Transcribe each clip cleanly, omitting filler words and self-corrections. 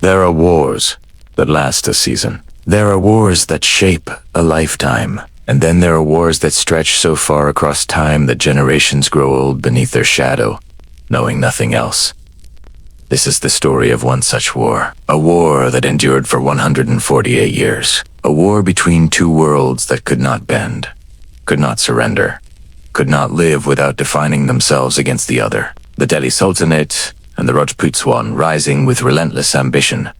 There are wars that last a season. There are wars that shape a lifetime. And then there are wars that stretch so far across time that generations grow old beneath their shadow, knowing nothing else. This is the story of one such war. A war that endured for 148 years. A war between two worlds that could not bend, could not surrender, could not live without defining themselves against the other. The Delhi Sultanate and the Rajputs, one rising with relentless ambition,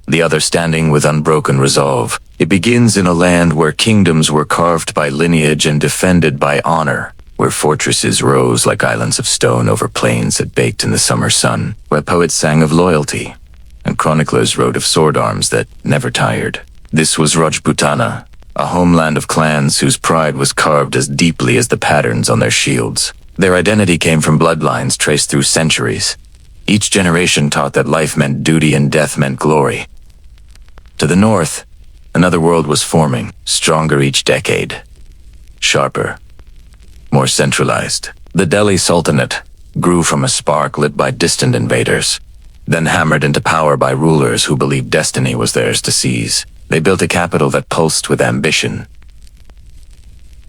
the other standing with unbroken resolve. It begins in a land where kingdoms were carved by lineage and defended by honor, where fortresses rose like islands of stone over plains that baked in the summer sun, where poets sang of loyalty and chroniclers wrote of sword arms that never tired. This was Rajputana, a homeland of clans whose pride was carved as deeply as the patterns on their shields. Their identity came from bloodlines traced through centuries. Each generation taught that life meant duty and death meant glory. To the north, another world was forming, stronger each decade, sharper, more centralized. The Delhi Sultanate grew from a spark lit by distant invaders, then hammered into power by rulers who believed destiny was theirs to seize. They built a capital that pulsed with ambition.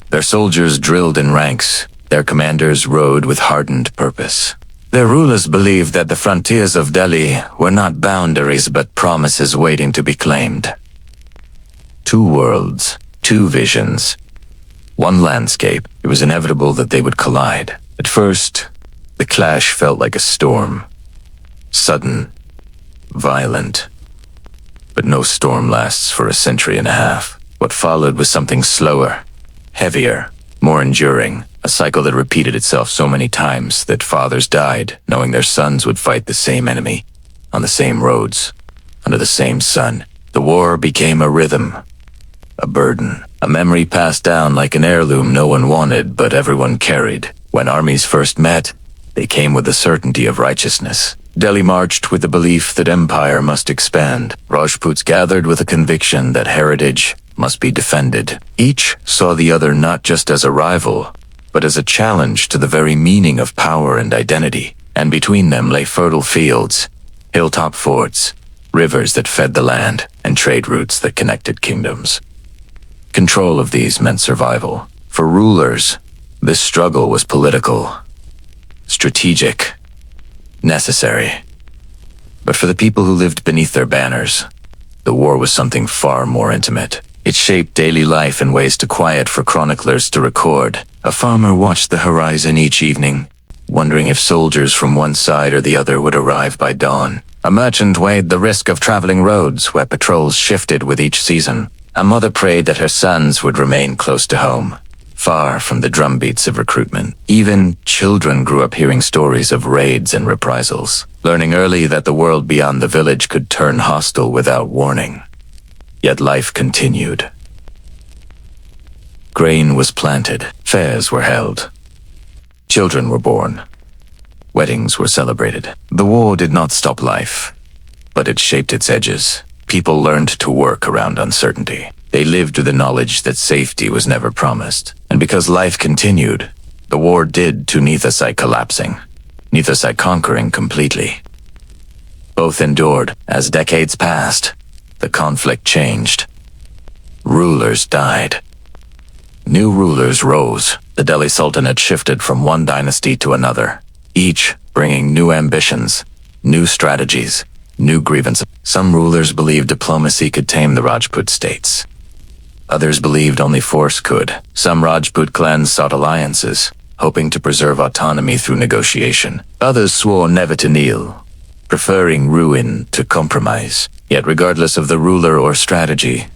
Their soldiers drilled in ranks, their commanders rode with hardened purpose. Their rulers believed that the frontiers of Delhi were not boundaries but promises waiting to be claimed. Two worlds, two visions, one landscape. It was inevitable that they would collide. At first, the clash felt like a storm. Sudden, violent. But no storm lasts for a century and a half. What followed was something slower, heavier, more enduring. A cycle that repeated itself so many times that fathers died, knowing their sons would fight the same enemy, on the same roads, under the same sun. The war became a rhythm, a burden, a memory passed down like an heirloom no one wanted but everyone carried. When armies first met, they came with the certainty of righteousness. Delhi marched with the belief that empire must expand. Rajputs gathered with a conviction that heritage must be defended. Each saw the other not just as a rival, but as a challenge to the very meaning of power and identity. And between them lay fertile fields, hilltop forts, rivers that fed the land, and trade routes that connected kingdoms. Control of these meant survival. For rulers, this struggle was political, strategic, necessary. But for the people who lived beneath their banners, the war was something far more intimate. It shaped daily life in ways too quiet for chroniclers to record. A farmer watched the horizon each evening, wondering if soldiers from one side or the other would arrive by dawn. A merchant weighed the risk of traveling roads where patrols shifted with each season. A mother prayed that her sons would remain close to home, far from the drumbeats of recruitment. Even children grew up hearing stories of raids and reprisals, learning early that the world beyond the village could turn hostile without warning. Yet life continued. Grain was planted, fairs were held, children were born, weddings were celebrated. The war did not stop life, but it shaped its edges. People learned to work around uncertainty. They lived with the knowledge that safety was never promised. And because life continued, the war did to neither side collapsing, neither side conquering completely. Both endured. As decades passed, the conflict changed. Rulers died. New rulers rose. The Delhi Sultanate shifted from one dynasty to another, each bringing new ambitions, new strategies, new grievances. Some rulers believed diplomacy could tame the Rajput states. Others believed only force could. Some Rajput clans sought alliances, hoping to preserve autonomy through negotiation. Others swore never to kneel, preferring ruin to compromise. Yet regardless of the ruler or strategy,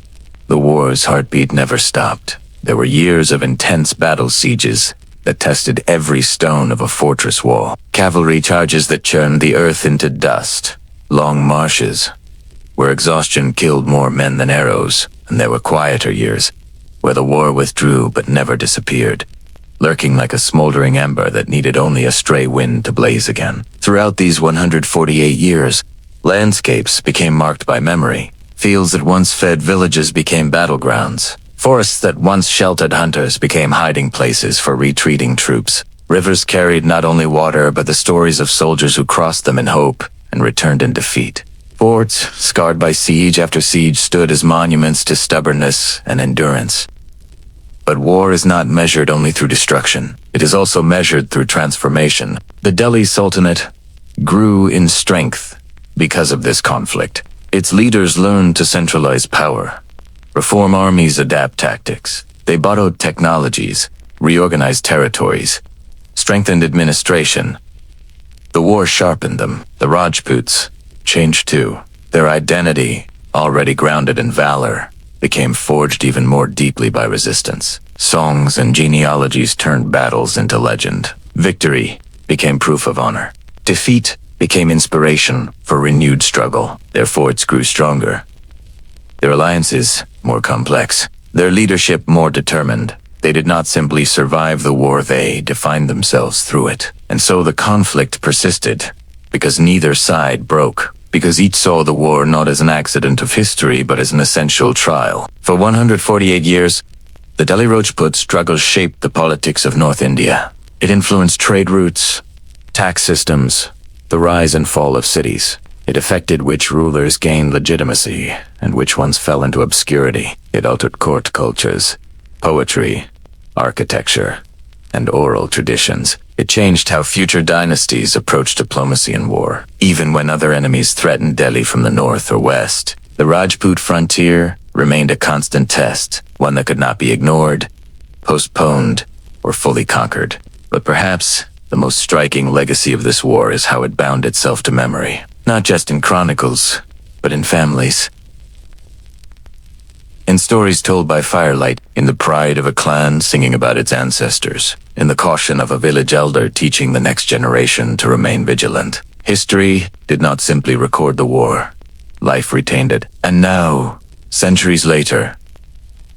the war's heartbeat never stopped. There were years of intense battle sieges that tested every stone of a fortress wall. Cavalry charges that churned the earth into dust. Long marshes, where exhaustion killed more men than arrows. And there were quieter years, where the war withdrew but never disappeared, lurking like a smoldering ember that needed only a stray wind to blaze again. Throughout these 148 years, landscapes became marked by memory. Fields that once fed villages became battlegrounds. Forests that once sheltered hunters became hiding places for retreating troops. Rivers carried not only water but the stories of soldiers who crossed them in hope and returned in defeat. Forts, scarred by siege after siege, stood as monuments to stubbornness and endurance. But war is not measured only through destruction. It is also measured through transformation. The Delhi Sultanate grew in strength because of this conflict. Its leaders learned to centralize power, reform armies, adapt tactics. They borrowed technologies, reorganized territories, strengthened administration. The war sharpened them. The Rajputs changed too. Their identity, already grounded in valor, became forged even more deeply by resistance. Songs and genealogies turned battles into legend. Victory became proof of honor. Defeat became inspiration for renewed struggle. Their forts grew stronger, their alliances more complex, their leadership more determined. They did not simply survive the war, they defined themselves through it. And so the conflict persisted, because neither side broke, because each saw the war not as an accident of history, but as an essential trial. For 148 years, the Delhi Rajput struggle shaped the politics of North India. It influenced trade routes, tax systems, the rise and fall of cities. It affected which rulers gained legitimacy and which ones fell into obscurity. It altered court cultures, poetry, architecture, and oral traditions. It changed how future dynasties approached diplomacy and war. Even when other enemies threatened Delhi from the north or west, the Rajput frontier remained a constant test, one that could not be ignored, postponed, or fully conquered. But perhaps the most striking legacy of this war is how it bound itself to memory, not just in chronicles, but in families. In stories told by firelight, in the pride of a clan singing about its ancestors, in the caution of a village elder teaching the next generation to remain vigilant. History did not simply record the war. Life retained it. And now, centuries later,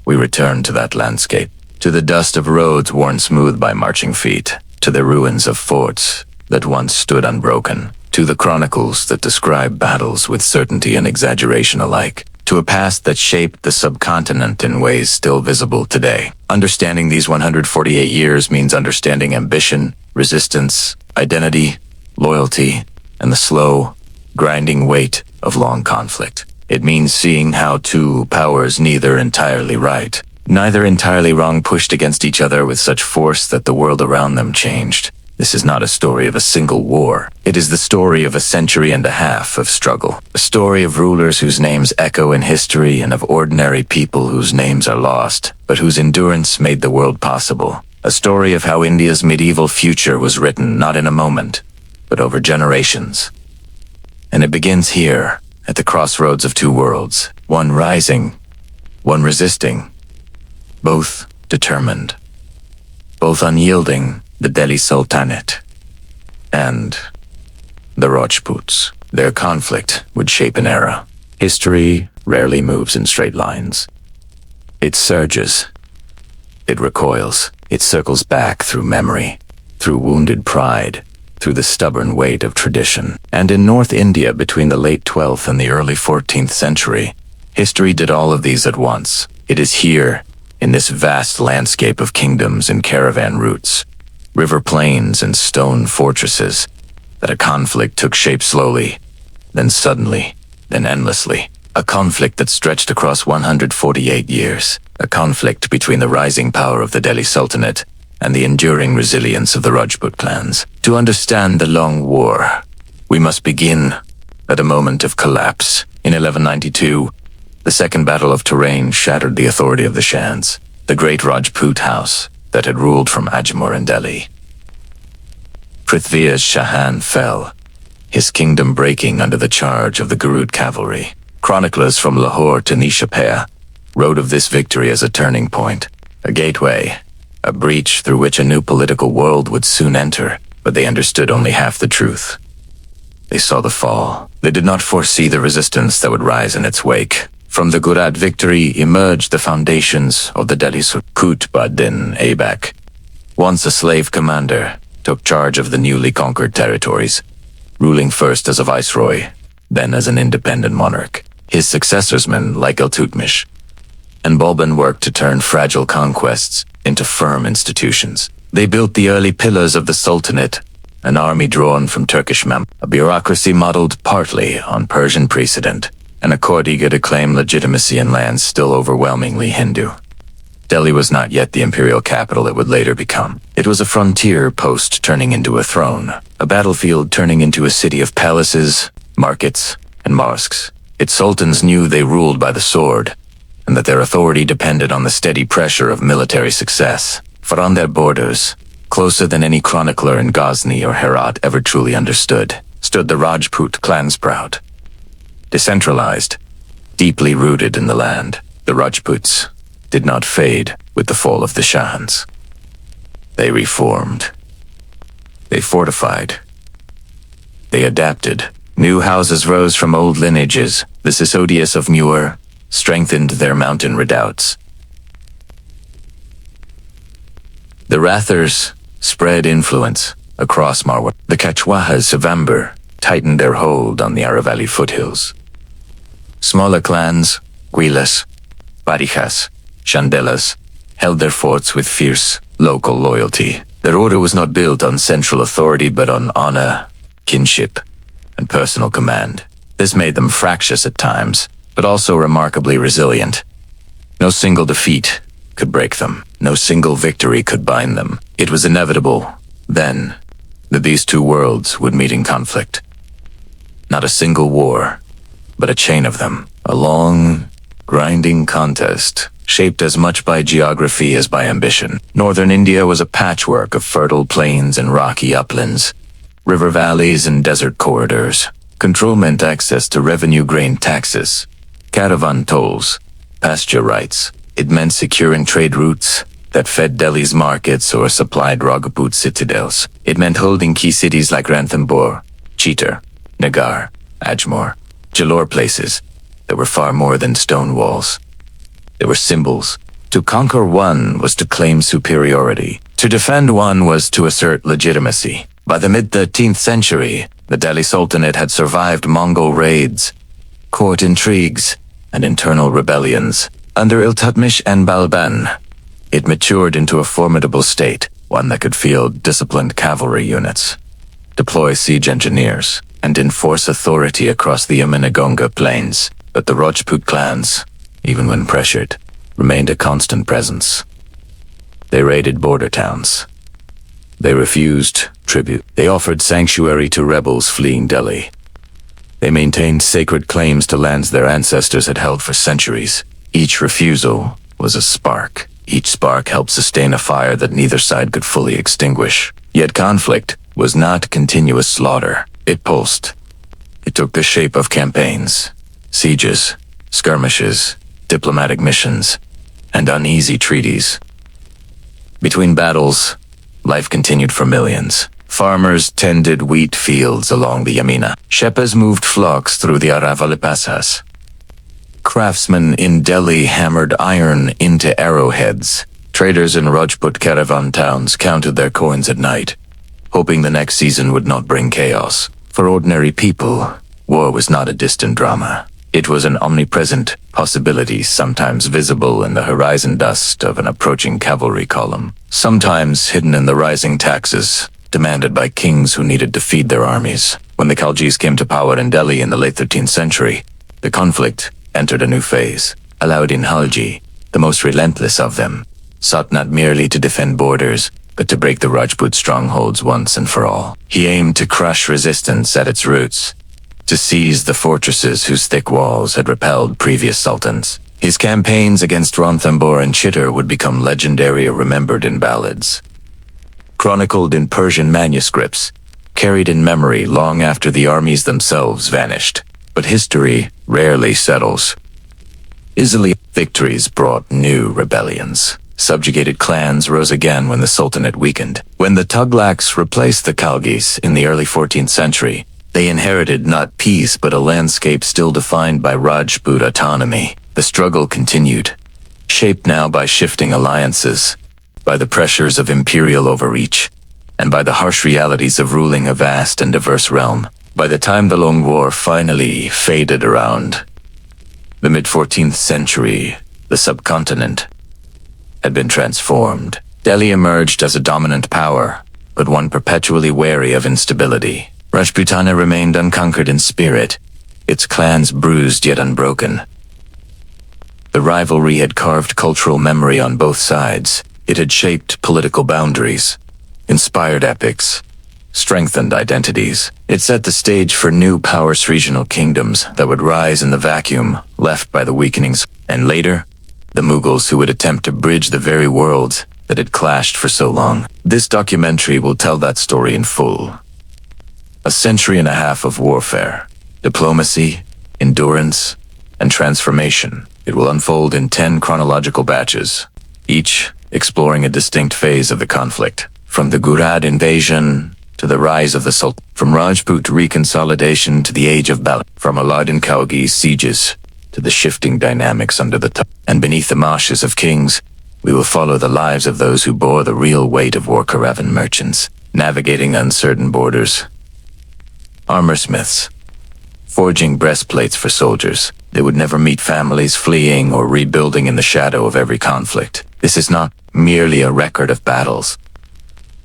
we return to that landscape, to the dust of roads worn smooth by marching feet, to the ruins of forts that once stood unbroken, to the chronicles that describe battles with certainty and exaggeration alike, to a past that shaped the subcontinent in ways still visible today. Understanding these 148 years means understanding ambition, resistance, identity, loyalty, and the slow, grinding weight of long conflict. It means seeing how two powers, neither entirely right, neither entirely wrong, pushed against each other with such force that the world around them changed. This is not a story of a single war. It is the story of a century and a half of struggle. A story of rulers whose names echo in history and of ordinary people whose names are lost, but whose endurance made the world possible. A story of how India's medieval future was written not in a moment, but over generations. And it begins here, at the crossroads of two worlds, one rising, one resisting, both determined, both unyielding. The Delhi Sultanate and the Rajputs. Their conflict would shape an era. History rarely moves in straight lines. It surges. It recoils. It circles back through memory, through wounded pride, through the stubborn weight of tradition. And in North India between the late 12th and the early 14th century, history did all of these at once. It is here, in this vast landscape of kingdoms and caravan routes, river plains and stone fortresses, that a conflict took shape slowly, then suddenly, then endlessly. A conflict that stretched across 148 years. A conflict between the rising power of the Delhi Sultanate and the enduring resilience of the Rajput clans. To understand the long war, we must begin at a moment of collapse. In 1192, the Second Battle of Touraine shattered the authority of the Chauhans, the great Rajput house that had ruled from Ajmer in Delhi. Prithvi's Chauhan fell, his kingdom breaking under the charge of the Ghurid cavalry. Chroniclers from Lahore to Nishapur wrote of this victory as a turning point, a gateway, a breach through which a new political world would soon enter, but they understood only half the truth. They saw the fall. They did not foresee the resistance that would rise in its wake. From the Ghurid victory emerged the foundations of the Delhi Sultanate. Qutb-ad-Din Aibak, once a slave commander, took charge of the newly conquered territories, ruling first as a viceroy, then as an independent monarch. His successorsmen, like Iltutmish and Balban, worked to turn fragile conquests into firm institutions. They built the early pillars of the Sultanate, an army drawn from Turkish a bureaucracy modeled partly on Persian precedent, and a court eager to claim legitimacy in lands still overwhelmingly Hindu. Delhi was not yet the imperial capital it would later become. It was a frontier post turning into a throne, a battlefield turning into a city of palaces, markets, and mosques. Its sultans knew they ruled by the sword, and that their authority depended on the steady pressure of military success. For on their borders, closer than any chronicler in Ghazni or Herat ever truly understood, stood the Rajput clan sprout. Decentralized, deeply rooted in the land, the Rajputs did not fade with the fall of the Chauhans. They reformed. They fortified. They adapted. New houses rose from old lineages. The Sisodius of Muir strengthened their mountain redoubts. The Rathers spread influence across Marwa. The Chauhans of Amber tightened their hold on the Aravalli foothills. Smaller clans, Guilas, Barijas, Chandelas, held their forts with fierce local loyalty. Their order was not built on central authority but on honor, kinship, and personal command. This made them fractious at times, but also remarkably resilient. No single defeat could break them. No single victory could bind them. It was inevitable, then, that these two worlds would meet in conflict. Not a single war, but a chain of them. A long, grinding contest, shaped as much by geography as by ambition. Northern India was a patchwork of fertile plains and rocky uplands, river valleys and desert corridors. Control meant access to revenue grain taxes, caravan tolls, pasture rights. It meant securing trade routes that fed Delhi's markets or supplied Rajput citadels. It meant holding key cities like Ranthambore, Chittor, Nagar, Ajmer, Jalore, places that were far more than stone walls. They were symbols. To conquer one was to claim superiority. To defend one was to assert legitimacy. By the mid-13th century, the Delhi Sultanate had survived Mongol raids, court intrigues, and internal rebellions. Under Iltutmish and Balban, it matured into a formidable state, one that could field disciplined cavalry units, deploy siege engineers, and enforce authority across the Yamuna plains. But the Rajput clans, even when pressured, remained a constant presence. They raided border towns. They refused tribute. They offered sanctuary to rebels fleeing Delhi. They maintained sacred claims to lands their ancestors had held for centuries. Each refusal was a spark. Each spark helped sustain a fire that neither side could fully extinguish. Yet conflict was not continuous slaughter. It pulsed. It took the shape of campaigns, sieges, skirmishes, diplomatic missions, and uneasy treaties. Between battles, life continued for millions. Farmers tended wheat fields along the Yamuna. Shepherds moved flocks through the Aravalli Passas. Craftsmen in Delhi hammered iron into arrowheads. Traders in Rajput caravan towns counted their coins at night, hoping the next season would not bring chaos. For ordinary people, war was not a distant drama. It was an omnipresent possibility, sometimes visible in the horizon dust of an approaching cavalry column, sometimes hidden in the rising taxes demanded by kings who needed to feed their armies. When the Khaljis came to power in Delhi in the late 13th century, the conflict entered a new phase. Alauddin Khalji, the most relentless of them, sought not merely to defend borders, but to break the Rajput strongholds once and for all. He aimed to crush resistance at its roots, to seize the fortresses whose thick walls had repelled previous sultans. His campaigns against Ranthambore and Chittor would become legendary or remembered in ballads, chronicled in Persian manuscripts, carried in memory long after the armies themselves vanished. But history rarely settles. Easily, victories brought new rebellions. Subjugated clans rose again when the Sultanate weakened. When the Tughlaqs replaced the Khalgis in the early 14th century, they inherited not peace but a landscape still defined by Rajput autonomy. The struggle continued, shaped now by shifting alliances, by the pressures of imperial overreach, and by the harsh realities of ruling a vast and diverse realm. By the time the Long War finally faded around the mid-14th century, the subcontinent had been transformed. Delhi emerged as a dominant power, but one perpetually wary of instability. Rajputana remained unconquered in spirit, its clans bruised yet unbroken. The rivalry had carved cultural memory on both sides. It had shaped political boundaries, inspired epics, strengthened identities. It set the stage for new powerless regional kingdoms that would rise in the vacuum left by the weakenings, and later, the Mughals who would attempt to bridge the very worlds that had clashed for so long. This documentary will tell that story in full. A century and a half of warfare, diplomacy, endurance, and transformation. It will unfold in 10 chronological batches, each exploring a distinct phase of the conflict. From the Ghurid invasion to the rise of the Sultan, from Rajput reconsolidation to the age of Balban, from Alauddin Khalji's sieges to the shifting dynamics under the top. And beneath the marshes of kings, we will follow the lives of those who bore the real weight of war caravan merchants, navigating uncertain borders. Armorsmiths, forging breastplates for soldiers. They would never meet families fleeing or rebuilding in the shadow of every conflict. This is not merely a record of battles.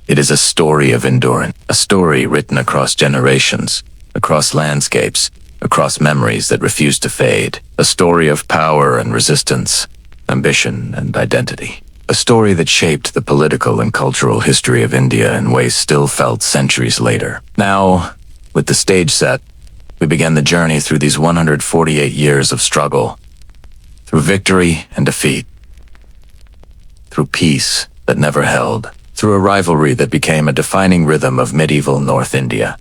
It is a story of endurance, a story written across generations, across landscapes, across memories that refuse to fade. A story of power and resistance, ambition and identity. A story that shaped the political and cultural history of India in ways still felt centuries later. Now, with the stage set, we began the journey through these 148 years of struggle, through victory and defeat, through peace that never held, through a rivalry that became a defining rhythm of medieval North India.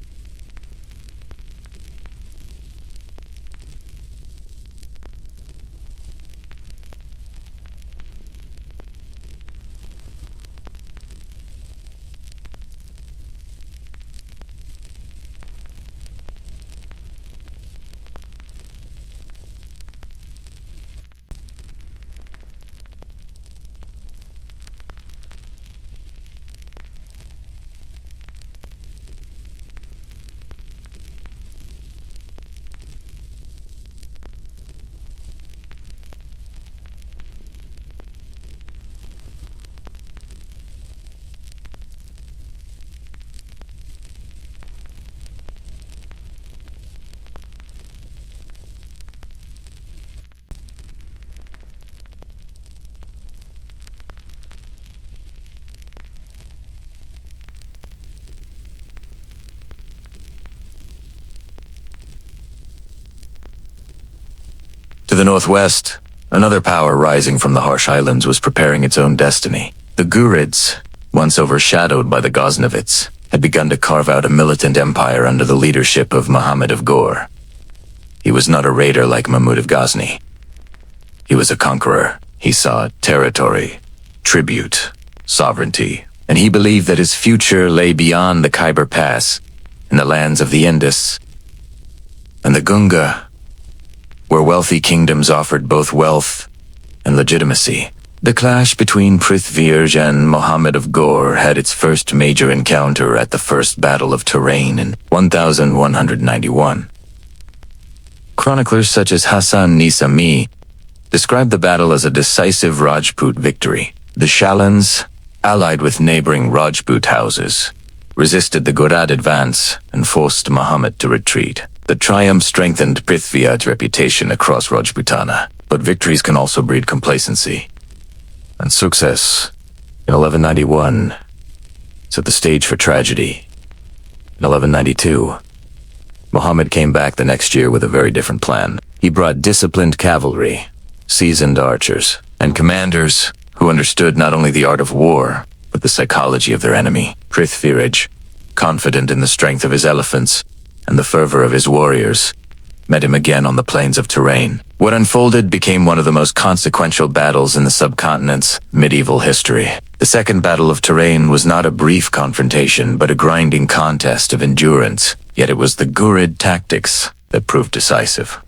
To the northwest, another power rising from the harsh highlands was preparing its own destiny. The Ghurids, once overshadowed by the Ghaznavids, had begun to carve out a militant empire under the leadership of Muhammad of Ghor. He was not a raider like Mahmud of Ghazni. He was a conqueror. He saw territory, tribute, sovereignty, and he believed that his future lay beyond the Khyber Pass, in the lands of the Indus and the Gunga, where wealthy kingdoms offered both wealth and legitimacy. The clash between Prithviraj and Muhammad of Ghor had its first major encounter at the First Battle of Touraine in 1191. Chroniclers such as Hassan Nisami described the battle as a decisive Rajput victory. The Chauhans, allied with neighboring Rajput houses, resisted the Ghurid advance and forced Muhammad to retreat. The triumph strengthened Prithviraj's reputation across Rajputana, but victories can also breed complacency. And success, in 1191, set the stage for tragedy. In 1192, Muhammad came back the next year with a very different plan. He brought disciplined cavalry, seasoned archers, and commanders who understood not only the art of war, but the psychology of their enemy. Prithviraj, confident in the strength of his elephants and the fervor of his warriors, met him again on the plains of Touraine. What unfolded became one of the most consequential battles in the subcontinent's medieval history. The Second Battle of Touraine was not a brief confrontation, but a grinding contest of endurance, yet it was the Ghurid tactics that proved decisive.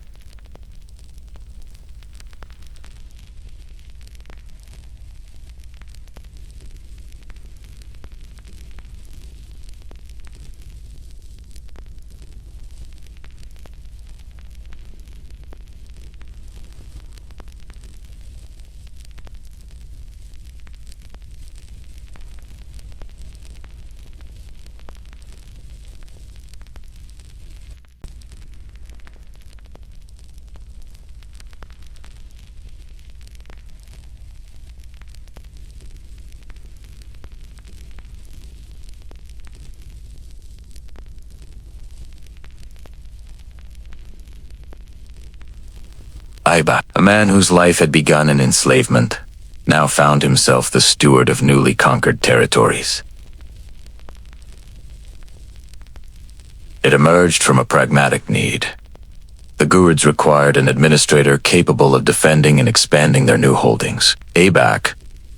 Aiba, a man whose life had begun in enslavement, now found himself the steward of newly conquered territories. It emerged from a pragmatic need. The Ghurids required an administrator capable of defending and expanding their new holdings. Aibak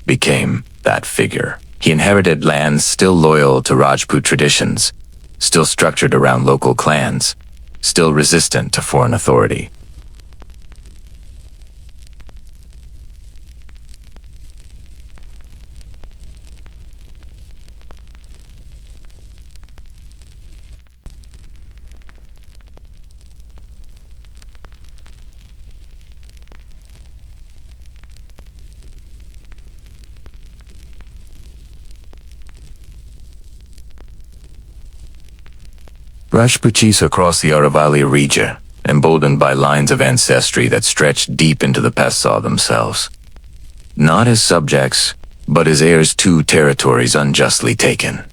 became that figure. He inherited lands still loyal to Rajput traditions, still structured around local clans, still resistant to foreign authority. Rajputs across the Aravalli region, emboldened by lines of ancestry that stretched deep into the past, saw themselves not as subjects, but as heirs to territories unjustly taken.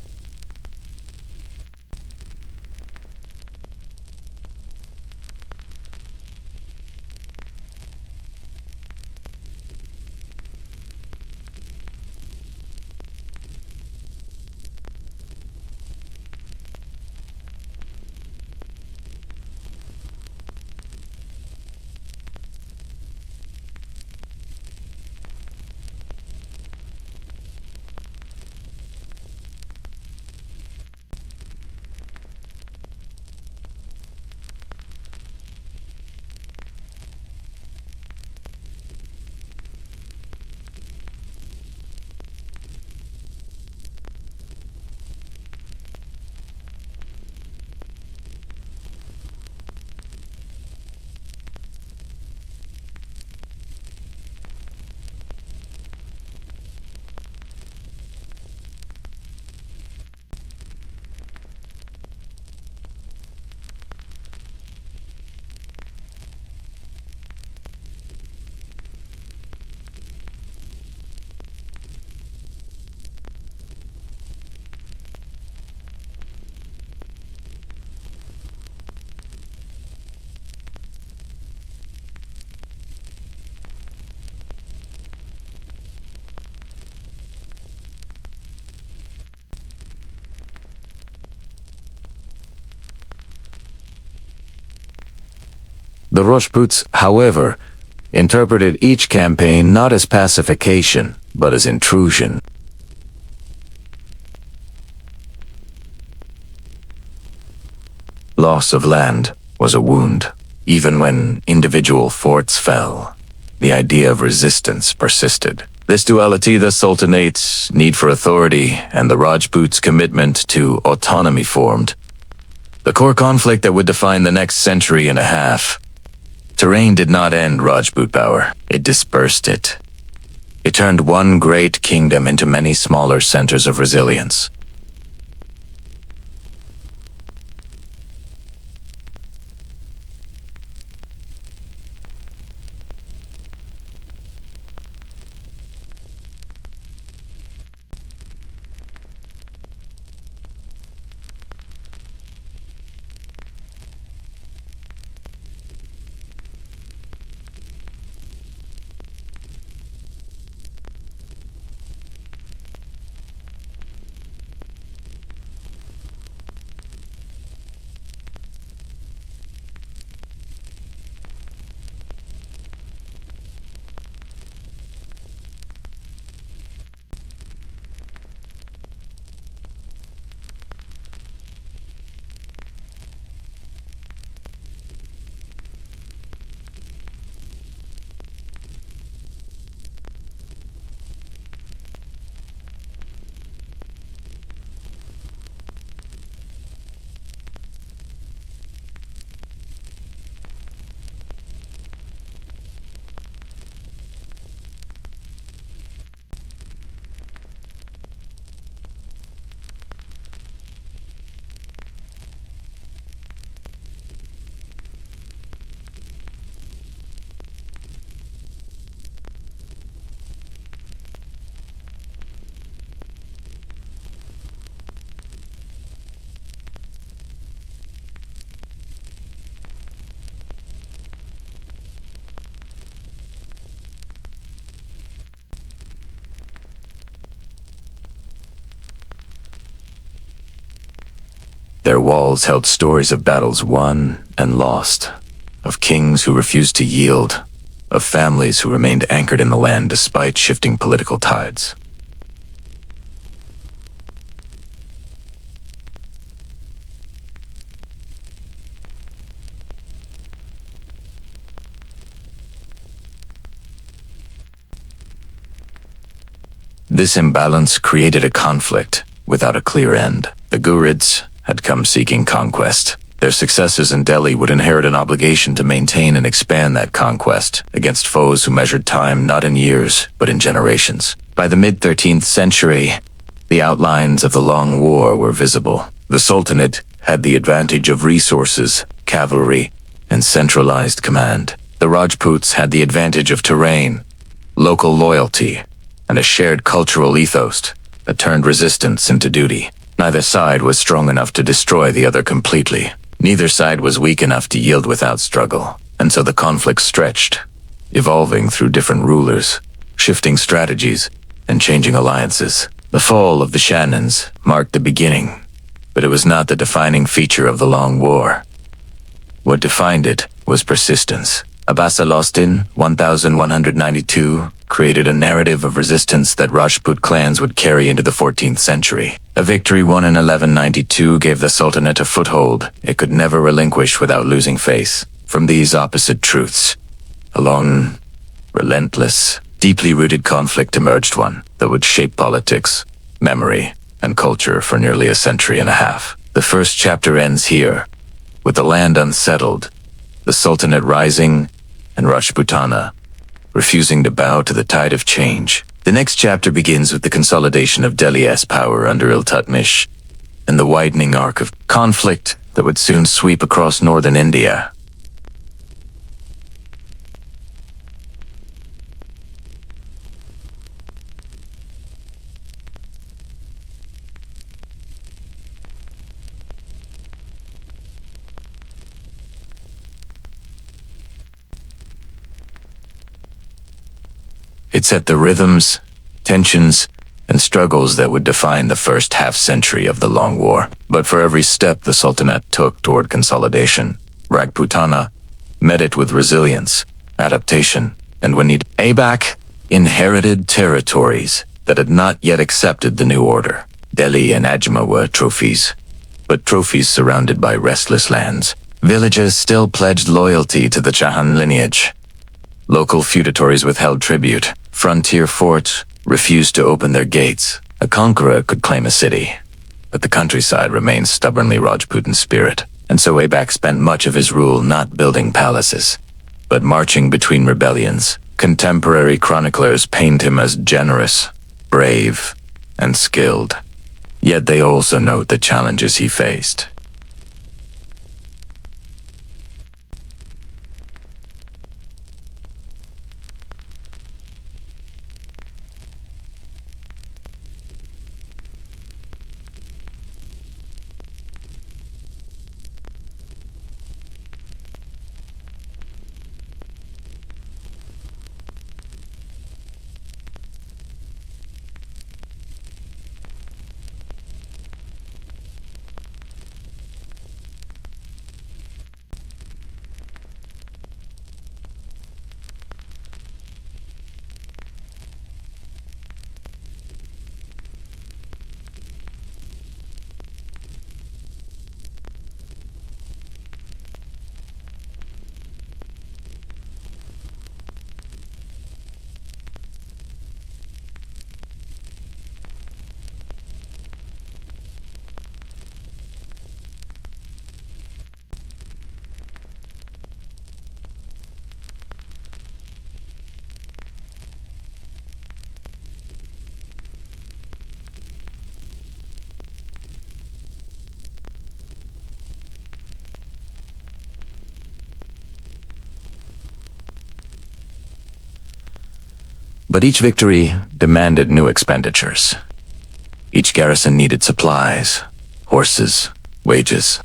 The Rajputs, however, interpreted each campaign not as pacification, but as intrusion. Loss of land was a wound. Even when individual forts fell, the idea of resistance persisted. This duality, the Sultanate's need for authority and the Rajputs' commitment to autonomy, formed the core conflict that would define the next century and a half. Terrain did not end Rajput power, it dispersed it. It turned one great kingdom into many smaller centers of resilience. Their walls held stories of battles won and lost, of kings who refused to yield, of families who remained anchored in the land despite shifting political tides. This imbalance created a conflict without a clear end. The Ghurids had come seeking conquest. Their successors in Delhi would inherit an obligation to maintain and expand that conquest against foes who measured time not in years, but in generations. By the mid-13th century, the outlines of the Long War were visible. The Sultanate had the advantage of resources, cavalry, and centralized command. The Rajputs had the advantage of terrain, local loyalty, and a shared cultural ethos that turned resistance into duty. Neither side was strong enough to destroy the other completely. Neither side was weak enough to yield without struggle, and so the conflict stretched, evolving through different rulers, shifting strategies, and changing alliances. The fall of the Chauhans marked the beginning, but it was not the defining feature of the Long War. What defined it was persistence. Alauddin, 1192, created a narrative of resistance that Rajput clans would carry into the 14th century. A victory won in 1192 gave the Sultanate a foothold it could never relinquish without losing face. From these opposite truths, a long, relentless, deeply rooted conflict emerged, one that would shape politics, memory, and culture for nearly a century and a half. The first chapter ends here, with the land unsettled, the Sultanate rising, and Rajputana refusing to bow to the tide of change. The next chapter begins with the consolidation of Delhi's power under Iltutmish, and the widening arc of conflict that would soon sweep across northern India. It set the rhythms, tensions, and struggles that would define the first half-century of the Long War. But for every step the Sultanate took toward consolidation, Rajputana met it with resilience, adaptation, and when needed, Aibak inherited territories that had not yet accepted the new order. Delhi and Ajmer were trophies, but trophies surrounded by restless lands. Villages still pledged loyalty to the Chauhan lineage. Local feudatories withheld tribute. Frontier forts refused to open their gates. A conqueror could claim a city, but the countryside remained stubbornly Rajput in spirit. And so Aibak spent much of his rule not building palaces, but marching between rebellions. Contemporary chroniclers paint him as generous, brave, and skilled. Yet they also note the challenges he faced. But each victory demanded new expenditures. Each garrison needed supplies, horses, wages.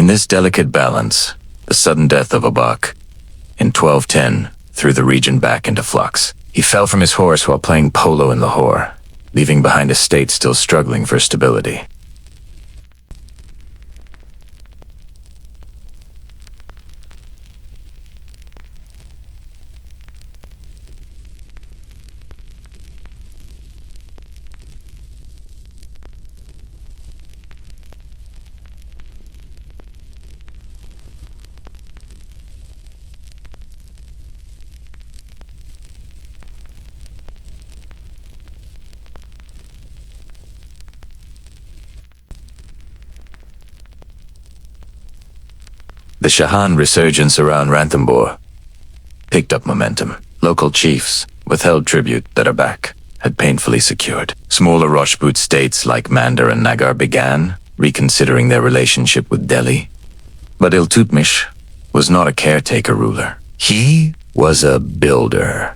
In this delicate balance, the sudden death of Abak in 1210 threw the region back into flux. He fell from his horse while playing polo in Lahore, leaving behind a state still struggling for stability. The Chauhan resurgence around Ranthambore picked up momentum. Local chiefs, withheld tribute that Abak had painfully secured. Smaller Rajput states like Mandar and Nagar began reconsidering their relationship with Delhi. But Iltutmish was not a caretaker ruler. He was a builder.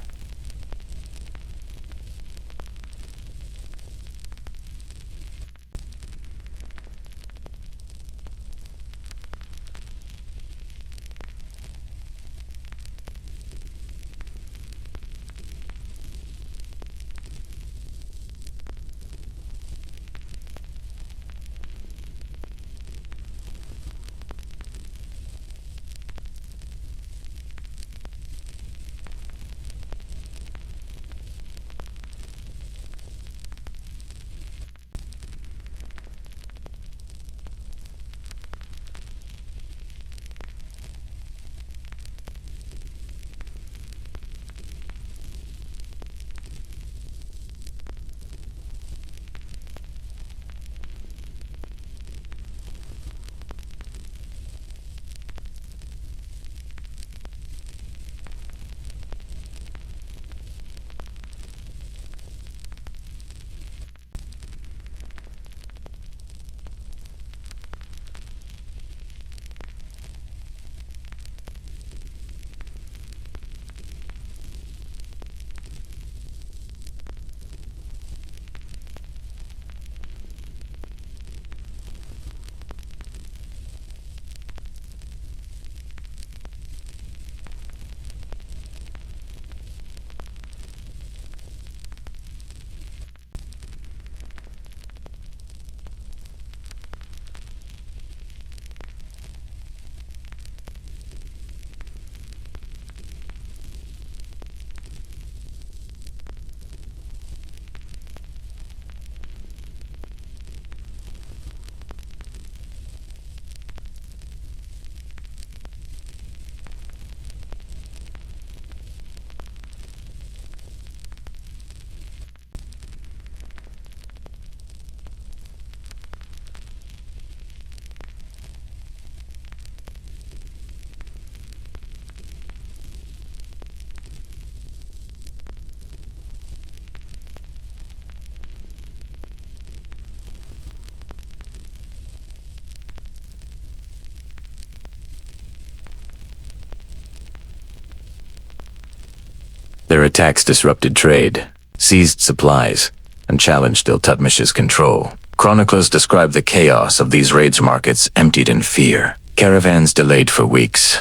Their attacks disrupted trade, seized supplies, and challenged Iltutmish's control. Chroniclers describe the chaos of these raids markets emptied in fear. Caravans delayed for weeks,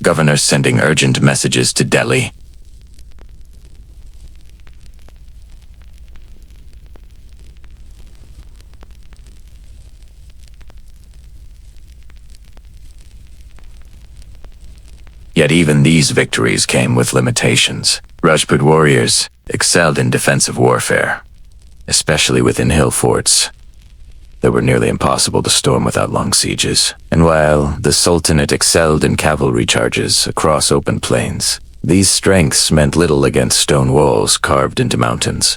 governors sending urgent messages to Delhi. Yet even these victories came with limitations. Rajput warriors excelled in defensive warfare, especially within hill forts that were nearly impossible to storm without long sieges. And while the Sultanate excelled in cavalry charges across open plains, these strengths meant little against stone walls carved into mountains.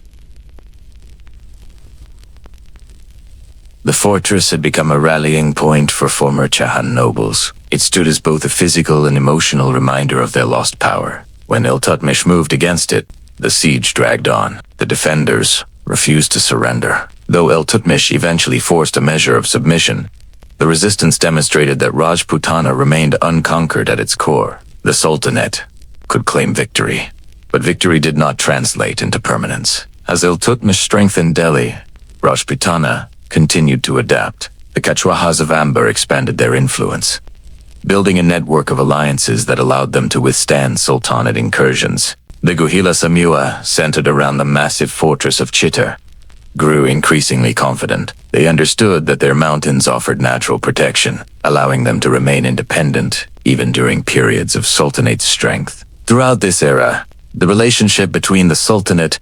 The fortress had become a rallying point for former Chauhan nobles. It stood as both a physical and emotional reminder of their lost power. When Iltutmish moved against it, the siege dragged on. The defenders refused to surrender. Though Iltutmish eventually forced a measure of submission, the resistance demonstrated that Rajputana remained unconquered at its core. The Sultanate could claim victory, but victory did not translate into permanence. As Iltutmish strengthened Delhi, Rajputana continued to adapt. The Chauhans of Amber expanded their influence, building a network of alliances that allowed them to withstand Sultanate incursions. The Guhila Samua, centered around the massive fortress of Chittor, grew increasingly confident. They understood that their mountains offered natural protection, allowing them to remain independent even during periods of Sultanate strength. Throughout this era, the relationship between the Sultanate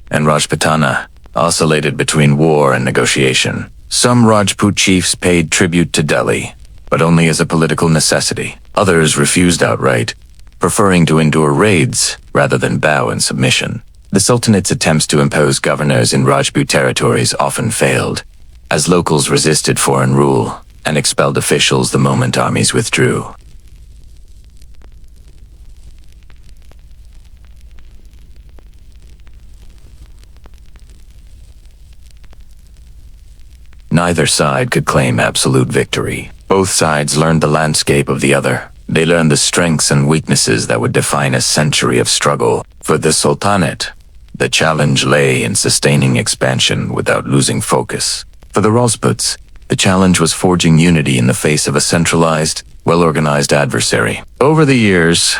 and Rajputana oscillated between war and negotiation. Some Rajput chiefs paid tribute to Delhi, but only as a political necessity. Others refused outright, preferring to endure raids rather than bow in submission. The Sultanate's attempts to impose governors in Rajput territories often failed, as locals resisted foreign rule and expelled officials the moment armies withdrew. Neither side could claim absolute victory. Both sides learned the landscape of the other. They learned the strengths and weaknesses that would define a century of struggle. For the Sultanate, the challenge lay in sustaining expansion without losing focus. For the Rajputs, the challenge was forging unity in the face of a centralized, well-organized adversary. Over the years,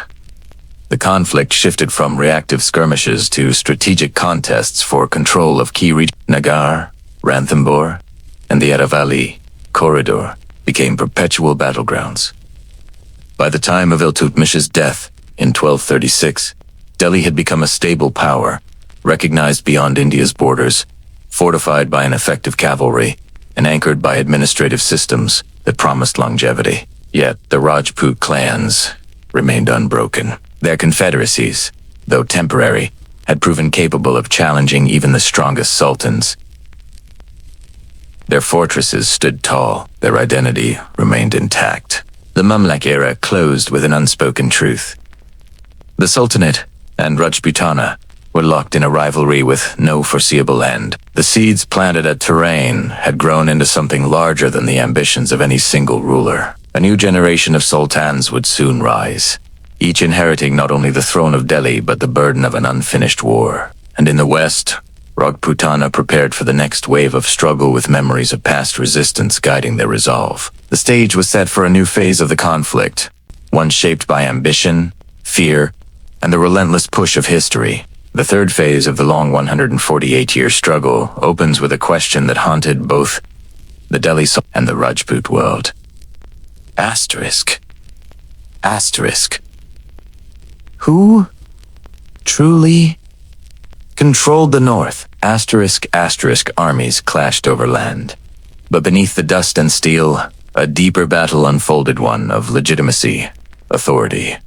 the conflict shifted from reactive skirmishes to strategic contests for control of key regions. Nagar, Ranthambore, and the Aravalli corridor became perpetual battlegrounds. By the time of Iltutmish's death in 1236, Delhi had become a stable power, recognized beyond India's borders, fortified by an effective cavalry, and anchored by administrative systems that promised longevity. Yet the Rajput clans remained unbroken. Their confederacies, though temporary, had proven capable of challenging even the strongest sultans. Their fortresses stood tall, their identity remained intact. The Mamluk era closed with an unspoken truth. The Sultanate and Rajputana were locked in a rivalry with no foreseeable end. The seeds planted at Terrain had grown into something larger than the ambitions of any single ruler. A new generation of sultans would soon rise, each inheriting not only the throne of Delhi but the burden of an unfinished war. And in the west, Rajputana prepared for the next wave of struggle with memories of past resistance guiding their resolve. The stage was set for a new phase of the conflict, one shaped by ambition, fear, and the relentless push of history. The third phase of the long 148-year struggle opens with a question that haunted both the Delhi Sultanate and the Rajput world. Asterisk. Who truly controlled the north? Armies clashed over land. But beneath the dust and steel, a deeper battle unfolded, one of legitimacy, authority,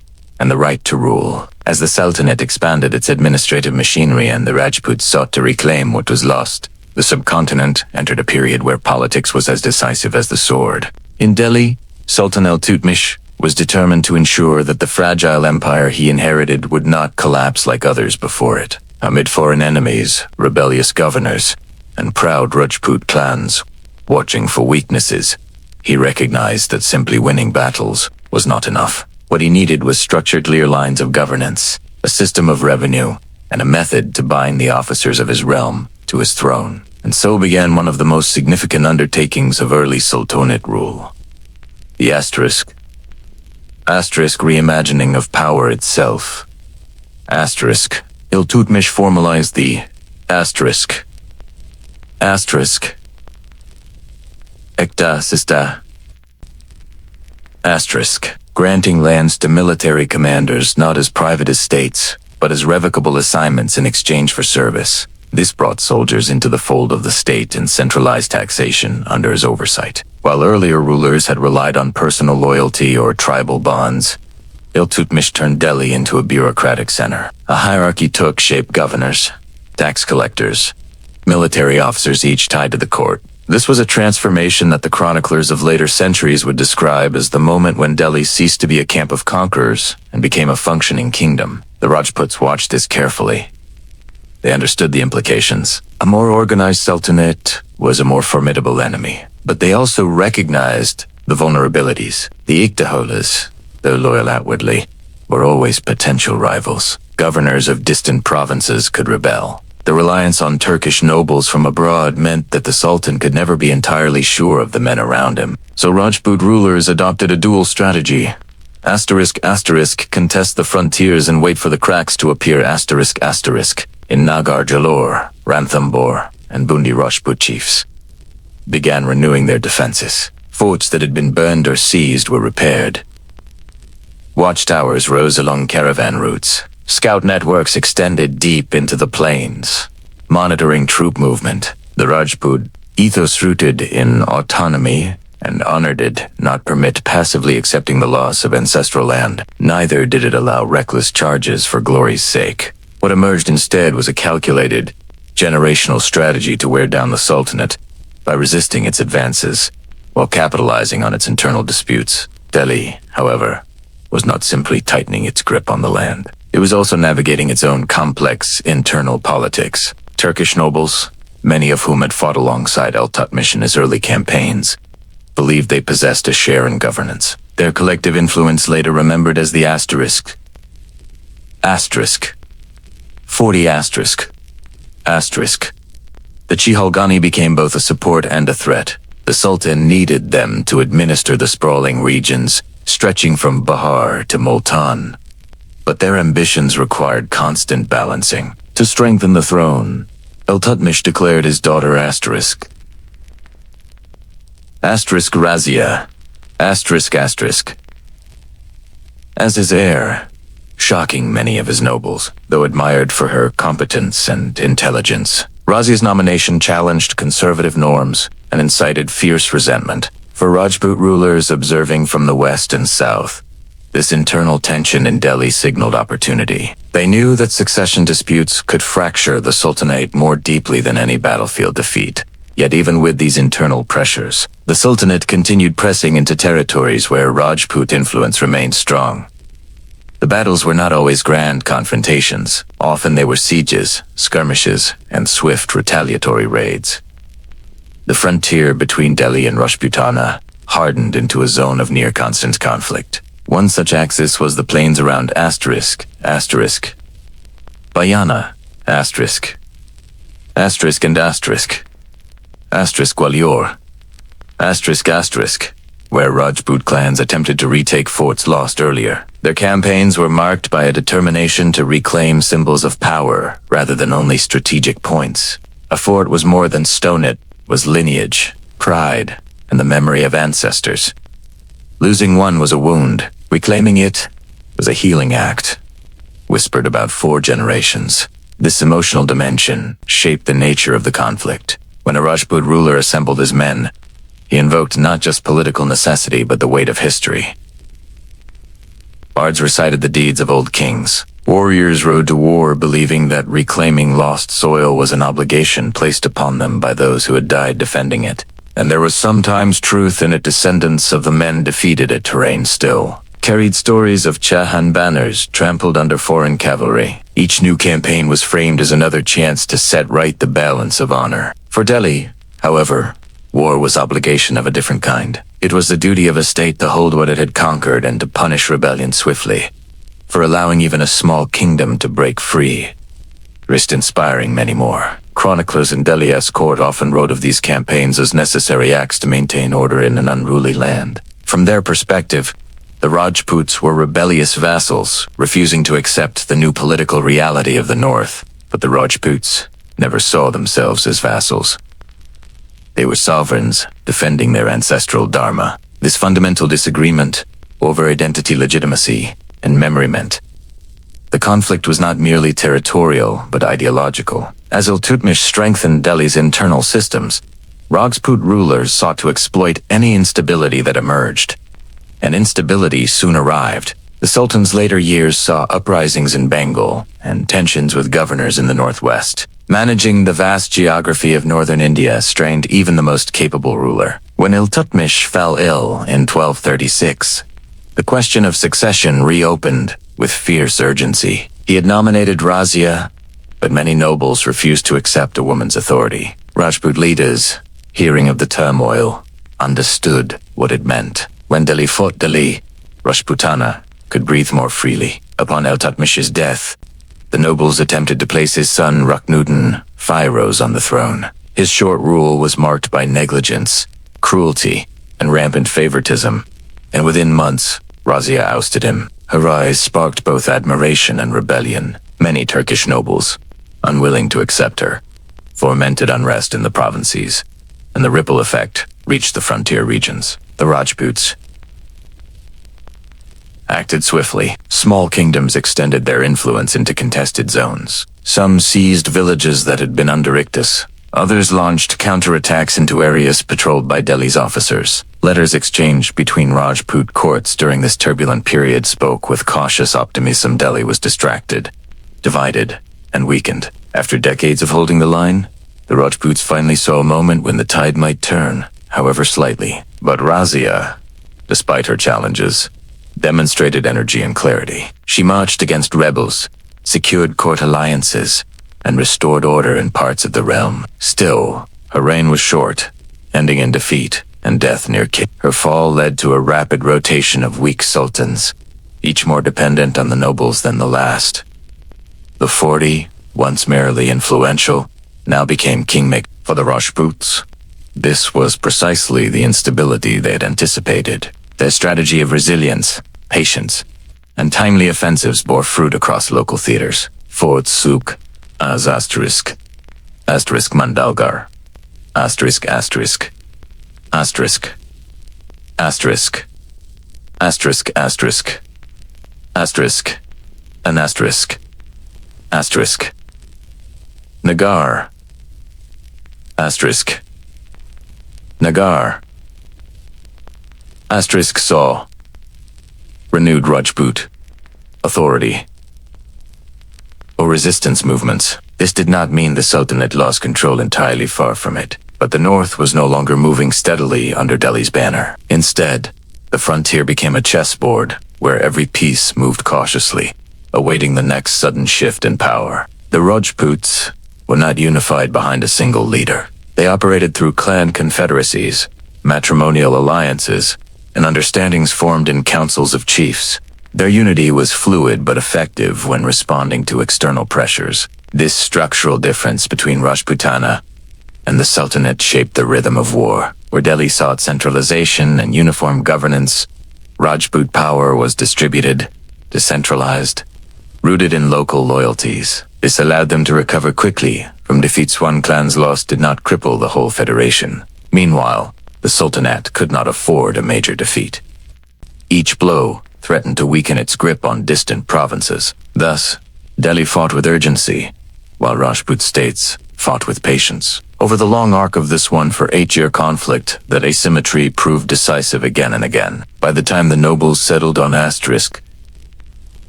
and the right to rule. As the Sultanate expanded its administrative machinery and the Rajputs sought to reclaim what was lost, the subcontinent entered a period where politics was as decisive as the sword. In Delhi, Sultan Iltutmish was determined to ensure that the fragile empire he inherited would not collapse like others before it. Amid foreign enemies, rebellious governors, and proud Rajput clans watching for weaknesses, he recognized that simply winning battles was not enough. What he needed was structured, clear lines of governance, a system of revenue, and a method to bind the officers of his realm to his throne. And so began one of the most significant undertakings of early Sultanate rule. The asterisk reimagining of power itself. Iltutmish formalized the Ekta Sista granting lands to military commanders not as private estates, but as revocable assignments in exchange for service. This brought soldiers into the fold of the state and centralized taxation under his oversight. While earlier rulers had relied on personal loyalty or tribal bonds, Iltutmish turned Delhi into a bureaucratic center. A hierarchy took shape: governors, tax collectors, military officers, each tied to the court. This was a transformation that the chroniclers of later centuries would describe as the moment when Delhi ceased to be a camp of conquerors and became a functioning kingdom. The Rajputs watched this carefully. They understood the implications. A more organized sultanate was a more formidable enemy, but they also recognized the vulnerabilities. The Iktaholas, though loyal outwardly, were always potential rivals. Governors of distant provinces could rebel. The reliance on Turkish nobles from abroad meant that the Sultan could never be entirely sure of the men around him. So Rajput rulers adopted a dual strategy. Contest the frontiers and wait for the cracks to appear in Nagar Jalor, Ranthambore, and Bundi Rajput chiefs began renewing their defenses. Forts that had been burned or seized were repaired. Watchtowers rose along caravan routes. Scout networks extended deep into the plains, monitoring troop movement. The Rajput ethos rooted in autonomy and honor did not permit passively accepting the loss of ancestral land. Neither did it allow reckless charges for glory's sake. What emerged instead was a calculated, generational strategy to wear down the Sultanate by resisting its advances while capitalizing on its internal disputes. Delhi, however, was not simply tightening its grip on the land. It was also navigating its own complex internal politics. Turkish nobles, many of whom had fought alongside Iltutmish in his early campaigns, believed they possessed a share in governance. Their collective influence later remembered as the asterisk. 40 asterisk. The Chiholgani became both a support and a threat. The Sultan needed them to administer the sprawling regions, stretching from Bahar to Multan. But their ambitions required constant balancing. To strengthen the throne, Iltutmish declared his daughter Razia, as his heir, shocking many of his nobles, though admired for her competence and intelligence. Razia's nomination challenged conservative norms and incited fierce resentment. For Rajput rulers observing from the west and south, this internal tension in Delhi signaled opportunity. They knew that succession disputes could fracture the Sultanate more deeply than any battlefield defeat. Yet even with these internal pressures, the Sultanate continued pressing into territories where Rajput influence remained strong. The battles were not always grand confrontations. Often they were sieges, skirmishes, and swift retaliatory raids. The frontier between Delhi and Rajputana hardened into a zone of near-constant conflict. One such axis was the plains around Bayana, Gwalior, where Rajput clans attempted to retake forts lost earlier. Their campaigns were marked by a determination to reclaim symbols of power rather than only strategic points. A fort was more than stone, it was lineage, pride, and the memory of ancestors. Losing one was a wound. Reclaiming it was a healing act, whispered about 4 generations. This emotional dimension shaped the nature of the conflict. When a Rajput ruler assembled his men, he invoked not just political necessity but the weight of history. Bards recited the deeds of old kings. Warriors rode to war believing that reclaiming lost soil was an obligation placed upon them by those who had died defending it. And there was sometimes truth in it. Descendants of the men defeated at terrain still carried stories of Chauhan banners trampled under foreign cavalry. Each new campaign was framed as another chance to set right the balance of honor. For Delhi, however, war was obligation of a different kind. It was the duty of a state to hold what it had conquered and to punish rebellion swiftly. For allowing even a small kingdom to break free risked inspiring many more. Chroniclers in Delhi's court often wrote of these campaigns as necessary acts to maintain order in an unruly land. From their perspective, the Rajputs were rebellious vassals, refusing to accept the new political reality of the north. But the Rajputs never saw themselves as vassals. They were sovereigns, defending their ancestral dharma. This fundamental disagreement over identity legitimacy and memory meant the conflict was not merely territorial, but ideological. As Iltutmish strengthened Delhi's internal systems, Rajput rulers sought to exploit any instability that emerged. And instability soon arrived. The Sultan's later years saw uprisings in Bengal and tensions with governors in the northwest. Managing the vast geography of northern India strained even the most capable ruler. When Iltutmish fell ill in 1236, the question of succession reopened with fierce urgency. He had nominated Razia, but many nobles refused to accept a woman's authority. Rajput leaders, hearing of the turmoil, understood what it meant. When Delhi fought Delhi, Rajputana could breathe more freely. Upon Iltutmish's death, The nobles attempted to place his son Ruknudin Phairoz on the throne. His short rule was marked by negligence, cruelty, and rampant favoritism, and within months, Razia ousted him. Her rise sparked both admiration and rebellion. Many Turkish nobles, unwilling to accept her, fomented unrest in the provinces, and the ripple effect reached the frontier regions. The Rajputs acted swiftly. Small kingdoms extended their influence into contested zones. Some seized villages that had been under Iktis. Others launched counterattacks into areas patrolled by Delhi's officers. Letters exchanged between Rajput courts during this turbulent period spoke with cautious optimism. Delhi was distracted, divided, and weakened. After decades of holding the line, the Rajputs finally saw a moment when the tide might turn, however slightly. But Razia, despite her challenges, demonstrated energy and clarity. She marched against rebels, secured court alliances, and restored order in parts of the realm. Still, her reign was short, ending in defeat and death near Chittor. Her fall led to a rapid rotation of weak sultans, each more dependent on the nobles than the last. The 40, once merely influential, now became kingmaker for the Rajputs. This was precisely the instability they had anticipated. Their strategy of resilience, patience, and timely offensives bore fruit across local theaters. Fort Suk, as asterisk Mandalgar, asterisk, asterisk, asterisk, asterisk, asterisk, asterisk, an asterisk, asterisk, Nagar, asterisk, Nagar, asterisk saw, renewed Rajput, authority, or resistance movements. This did not mean the Sultanate lost control entirely, far from it, but the north was no longer moving steadily under Delhi's banner. Instead, the frontier became a chessboard where every piece moved cautiously, awaiting the next sudden shift in power. The Rajputs were not unified behind a single leader. They operated through clan confederacies, matrimonial alliances, and understandings formed in councils of chiefs. Their unity was fluid but effective when responding to external pressures. This structural difference between Rajputana and the Sultanate shaped the rhythm of war. Where Delhi sought centralization and uniform governance, Rajput power was distributed, decentralized, rooted in local loyalties. This allowed them to recover quickly from defeats. One clan's loss did not cripple the whole federation. Meanwhile, the Sultanate could not afford a major defeat. Each blow threatened to weaken its grip on distant provinces. Thus, Delhi fought with urgency, while Rajput states fought with patience. Over the long arc of this 8-year conflict, that asymmetry proved decisive again and again. By the time the nobles settled on asterisk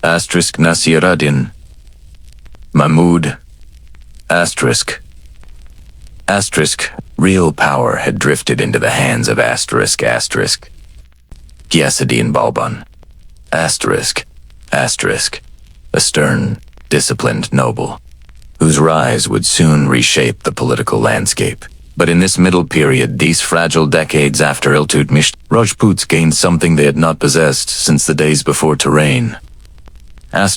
Nasiruddin, Mahmud, asterisk, real power had drifted into the hands of Ghiasuddin Balban, a stern, disciplined noble, whose rise would soon reshape the political landscape. But in this middle period, these fragile decades after Iltutmish, Rajputs gained something they had not possessed since the days before terrain. Time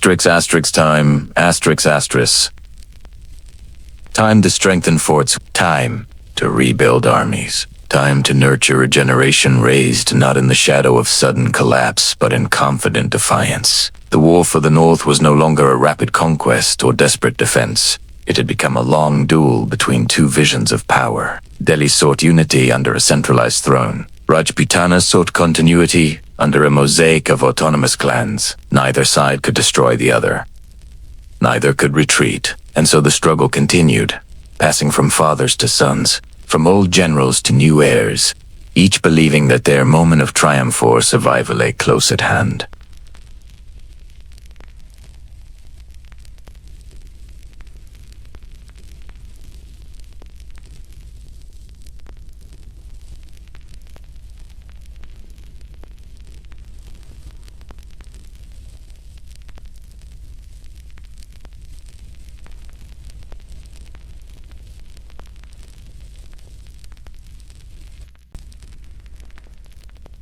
to strengthen forts, time to rebuild armies, time to nurture a generation raised not in the shadow of sudden collapse, but in confident defiance. The war for the north was no longer a rapid conquest or desperate defense. It had become a long duel between two visions of power. Delhi sought unity under a centralized throne. Rajputana sought continuity under a mosaic of autonomous clans. Neither side could destroy the other. Neither could retreat. And so the struggle continued, passing from fathers to sons, from old generals to new heirs, each believing that their moment of triumph or survival lay close at hand.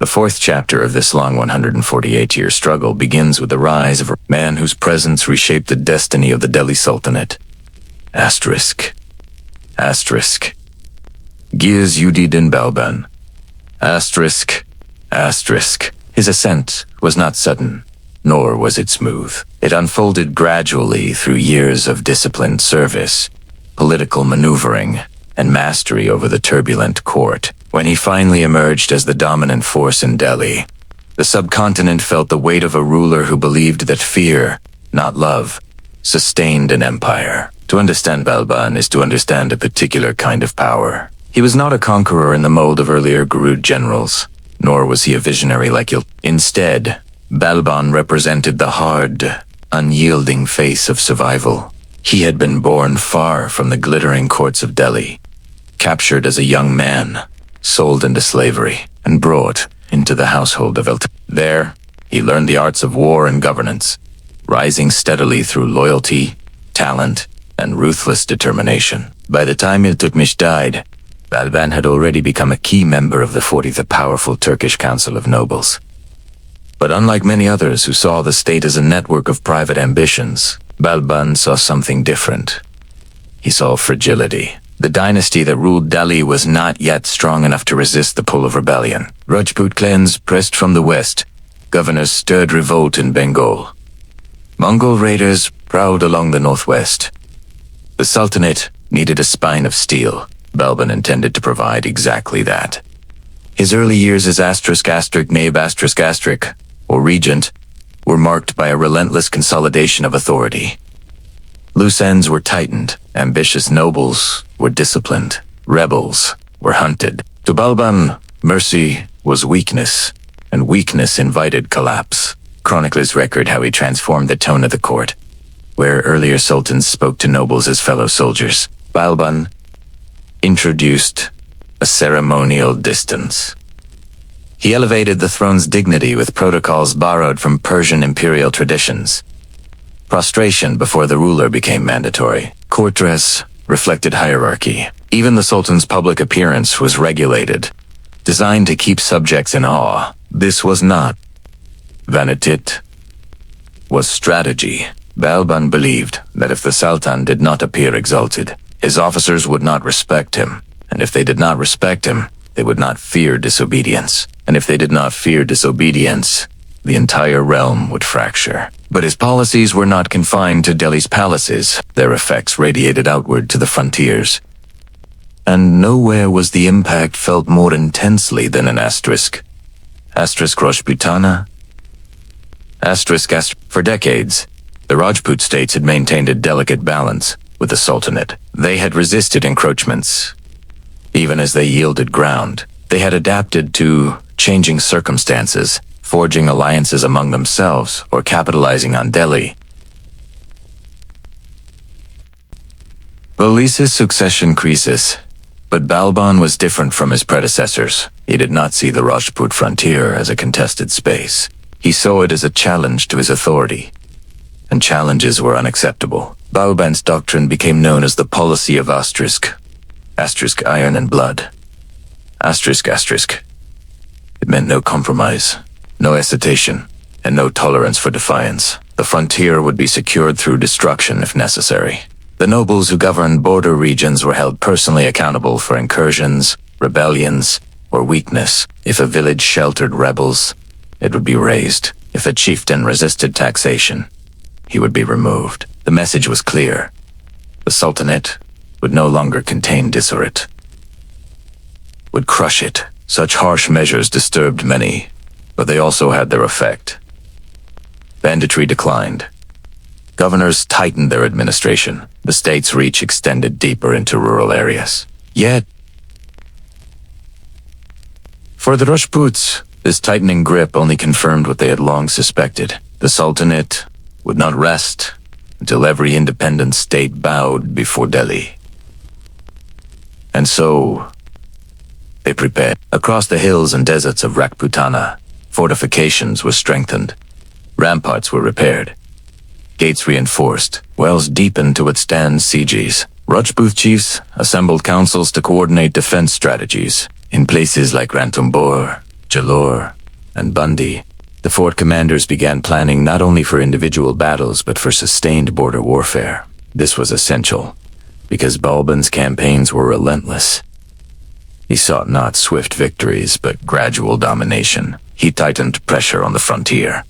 The fourth chapter of this long 148-year struggle begins with the rise of a man whose presence reshaped the destiny of the Delhi Sultanate. Asterisk. Asterisk. Ghiyas-ud-Din Balban. Asterisk. Asterisk. His ascent was not sudden, nor was it smooth. It unfolded gradually through years of disciplined service, political maneuvering, and mastery over the turbulent court. When he finally emerged as the dominant force in Delhi, the subcontinent felt the weight of a ruler who believed that fear, not love, sustained an empire. To understand Balban is to understand a particular kind of power. He was not a conqueror in the mold of earlier Ghurid generals, nor was he a visionary like Il. Instead, Balban represented the hard, unyielding face of survival. He had been born far from the glittering courts of Delhi, captured as a young man, sold into slavery, and brought into the household of There, he learned the arts of war and governance, rising steadily through loyalty, talent, and ruthless determination. By the time Iltutmish died, Balban had already become a key member of the 40th powerful Turkish Council of Nobles. But unlike many others who saw the state as a network of private ambitions, Balban saw something different. He saw fragility. The dynasty that ruled Delhi was not yet strong enough to resist the pull of rebellion. Rajput clans pressed from the west. Governors stirred revolt in Bengal. Mongol raiders prowled along the northwest. The Sultanate needed a spine of steel. Balban intended to provide exactly that. His early years as **Naib***, or regent, were marked by a relentless consolidation of authority. Loose ends were tightened, ambitious nobles were disciplined, rebels were hunted. To Balban, mercy was weakness, and weakness invited collapse. Chroniclers record how he transformed the tone of the court. Where earlier sultans spoke to nobles as fellow soldiers, Balban introduced a ceremonial distance. He elevated the throne's dignity with protocols borrowed from Persian imperial traditions. Prostration before the ruler became mandatory. Court dress reflected hierarchy. Even the sultan's public appearance was regulated, designed to keep subjects in awe. This was not vanity, it was strategy. Balban believed that if the Sultan did not appear exalted, his officers would not respect him, and if they did not respect him, they would not fear disobedience. And if they did not fear disobedience, the entire realm would fracture. But his policies were not confined to Delhi's palaces. Their effects radiated outward to the frontiers. And nowhere was the impact felt more intensely than in Asterisk. Asterisk Rajputana. For decades, the Rajput states had maintained a delicate balance with the Sultanate. They had resisted encroachments. Even as they yielded ground, they had adapted to changing circumstances, forging alliances among themselves or capitalizing on Delhi. Valise's succession crisis, but Balban was different from his predecessors. He did not see the Rajput frontier as a contested space. He saw it as a challenge to his authority, and challenges were unacceptable. Balban's doctrine became known as the policy of Asterisk. Asterisk iron and blood. Asterisk. It meant no compromise, no hesitation, and no tolerance for defiance. The frontier would be secured through destruction if necessary. The nobles who governed border regions were held personally accountable for incursions, rebellions, or weakness. If a village sheltered rebels, it would be razed. If a chieftain resisted taxation, he would be removed. The message was clear. The Sultanate would no longer contain disorder, would crush it. Such harsh measures disturbed many, but they also had their effect. Banditry declined. Governors tightened their administration. The state's reach extended deeper into rural areas. Yet, for the Rajputs, this tightening grip only confirmed what they had long suspected. The Sultanate would not rest until every independent state bowed before Delhi. And so, they prepared. Across the hills and deserts of Rajputana, fortifications were strengthened. Ramparts were repaired. Gates reinforced. Wells deepened to withstand sieges. Rajput chiefs assembled councils to coordinate defense strategies. In places like Ranthambore, Jalore, and Bundi, the fort commanders began planning not only for individual battles but for sustained border warfare. This was essential, because Balban's campaigns were relentless. He sought not swift victories, but gradual domination. He tightened pressure on the frontier,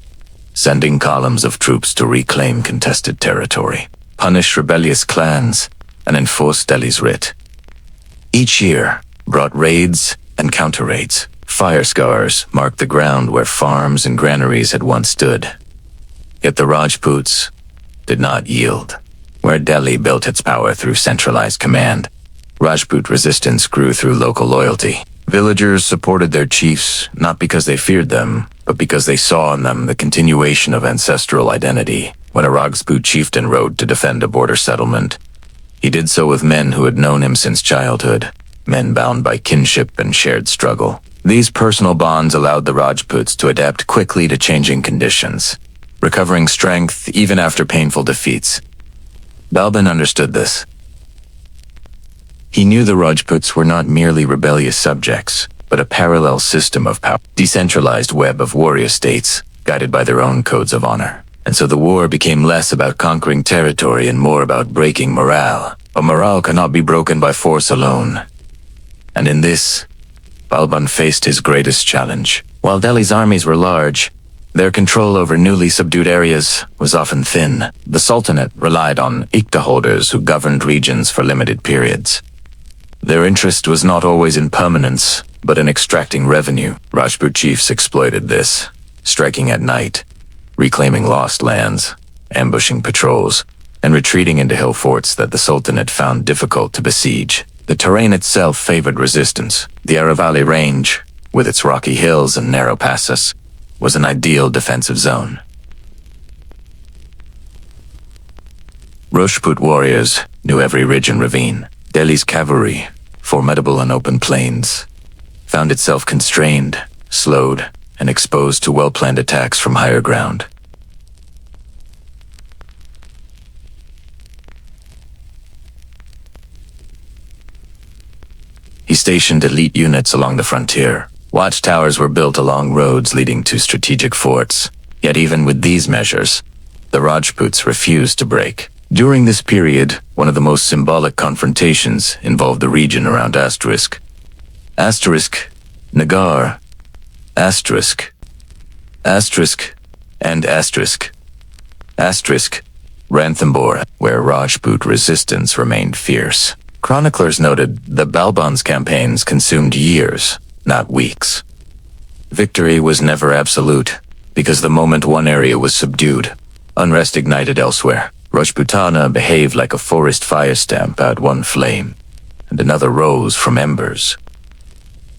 sending columns of troops to reclaim contested territory, punish rebellious clans, and enforce Delhi's writ. Each year brought raids and counter-raids. Fire scars marked the ground where farms and granaries had once stood. Yet the Rajputs did not yield. Where Delhi built its power through centralized command, Rajput resistance grew through local loyalty. Villagers supported their chiefs not because they feared them, but because they saw in them the continuation of ancestral identity. When a Rajput chieftain rode to defend a border settlement, he did so with men who had known him since childhood, men bound by kinship and shared struggle. These personal bonds allowed the Rajputs to adapt quickly to changing conditions, recovering strength even after painful defeats. Balban understood this. He knew the Rajputs were not merely rebellious subjects, but a parallel system of power, decentralized web of warrior states, guided by their own codes of honor. And so the war became less about conquering territory and more about breaking morale. A morale cannot be broken by force alone. And in this, Balban faced his greatest challenge. While Delhi's armies were large, their control over newly subdued areas was often thin. The Sultanate relied on Iqta holders who governed regions for limited periods. Their interest was not always in permanence, but in extracting revenue. Rajput chiefs exploited this, striking at night, reclaiming lost lands, ambushing patrols, and retreating into hill forts that the Sultanate found difficult to besiege. The terrain itself favored resistance. The Aravalli Range, with its rocky hills and narrow passes, was an ideal defensive zone. Rajput warriors knew every ridge and ravine. Delhi's cavalry, formidable on open plains, found itself constrained, slowed, and exposed to well-planned attacks from higher ground. He stationed elite units along the frontier. Watchtowers were built along roads leading to strategic forts. Yet even with these measures, the Rajputs refused to break. During this period, one of the most symbolic confrontations involved the region around Nagar, Ranthambore, where Rajput resistance remained fierce. Chroniclers noted that Balban's campaigns consumed years, not weeks. Victory was never absolute, because the moment one area was subdued, unrest ignited elsewhere. Rajputana behaved like a forest fire stamp out one flame, and another rose from embers.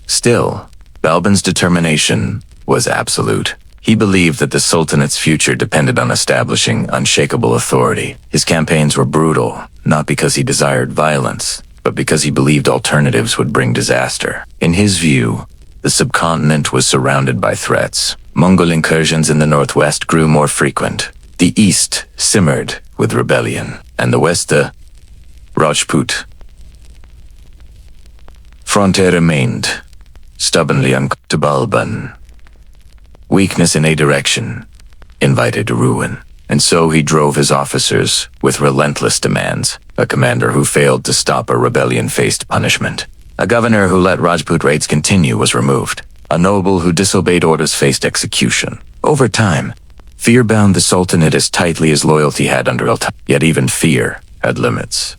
Still, Balban's determination was absolute. He believed that the Sultanate's future depended on establishing unshakable authority. His campaigns were brutal, not because he desired violence, but because he believed alternatives would bring disaster. In his view, the subcontinent was surrounded by threats. Mongol incursions in the northwest grew more frequent. The east simmered with rebellion, and the west, the Rajput frontier remained stubbornly uncoupled to Balban. Weakness in a direction invited ruin, and so he drove his officers with relentless demands. A commander who failed to stop a rebellion faced punishment. A governor who let Rajput raids continue was removed. A noble who disobeyed orders faced execution. Over time, fear bound the Sultanate as tightly as loyalty had under Alauddin. Yet even fear had limits.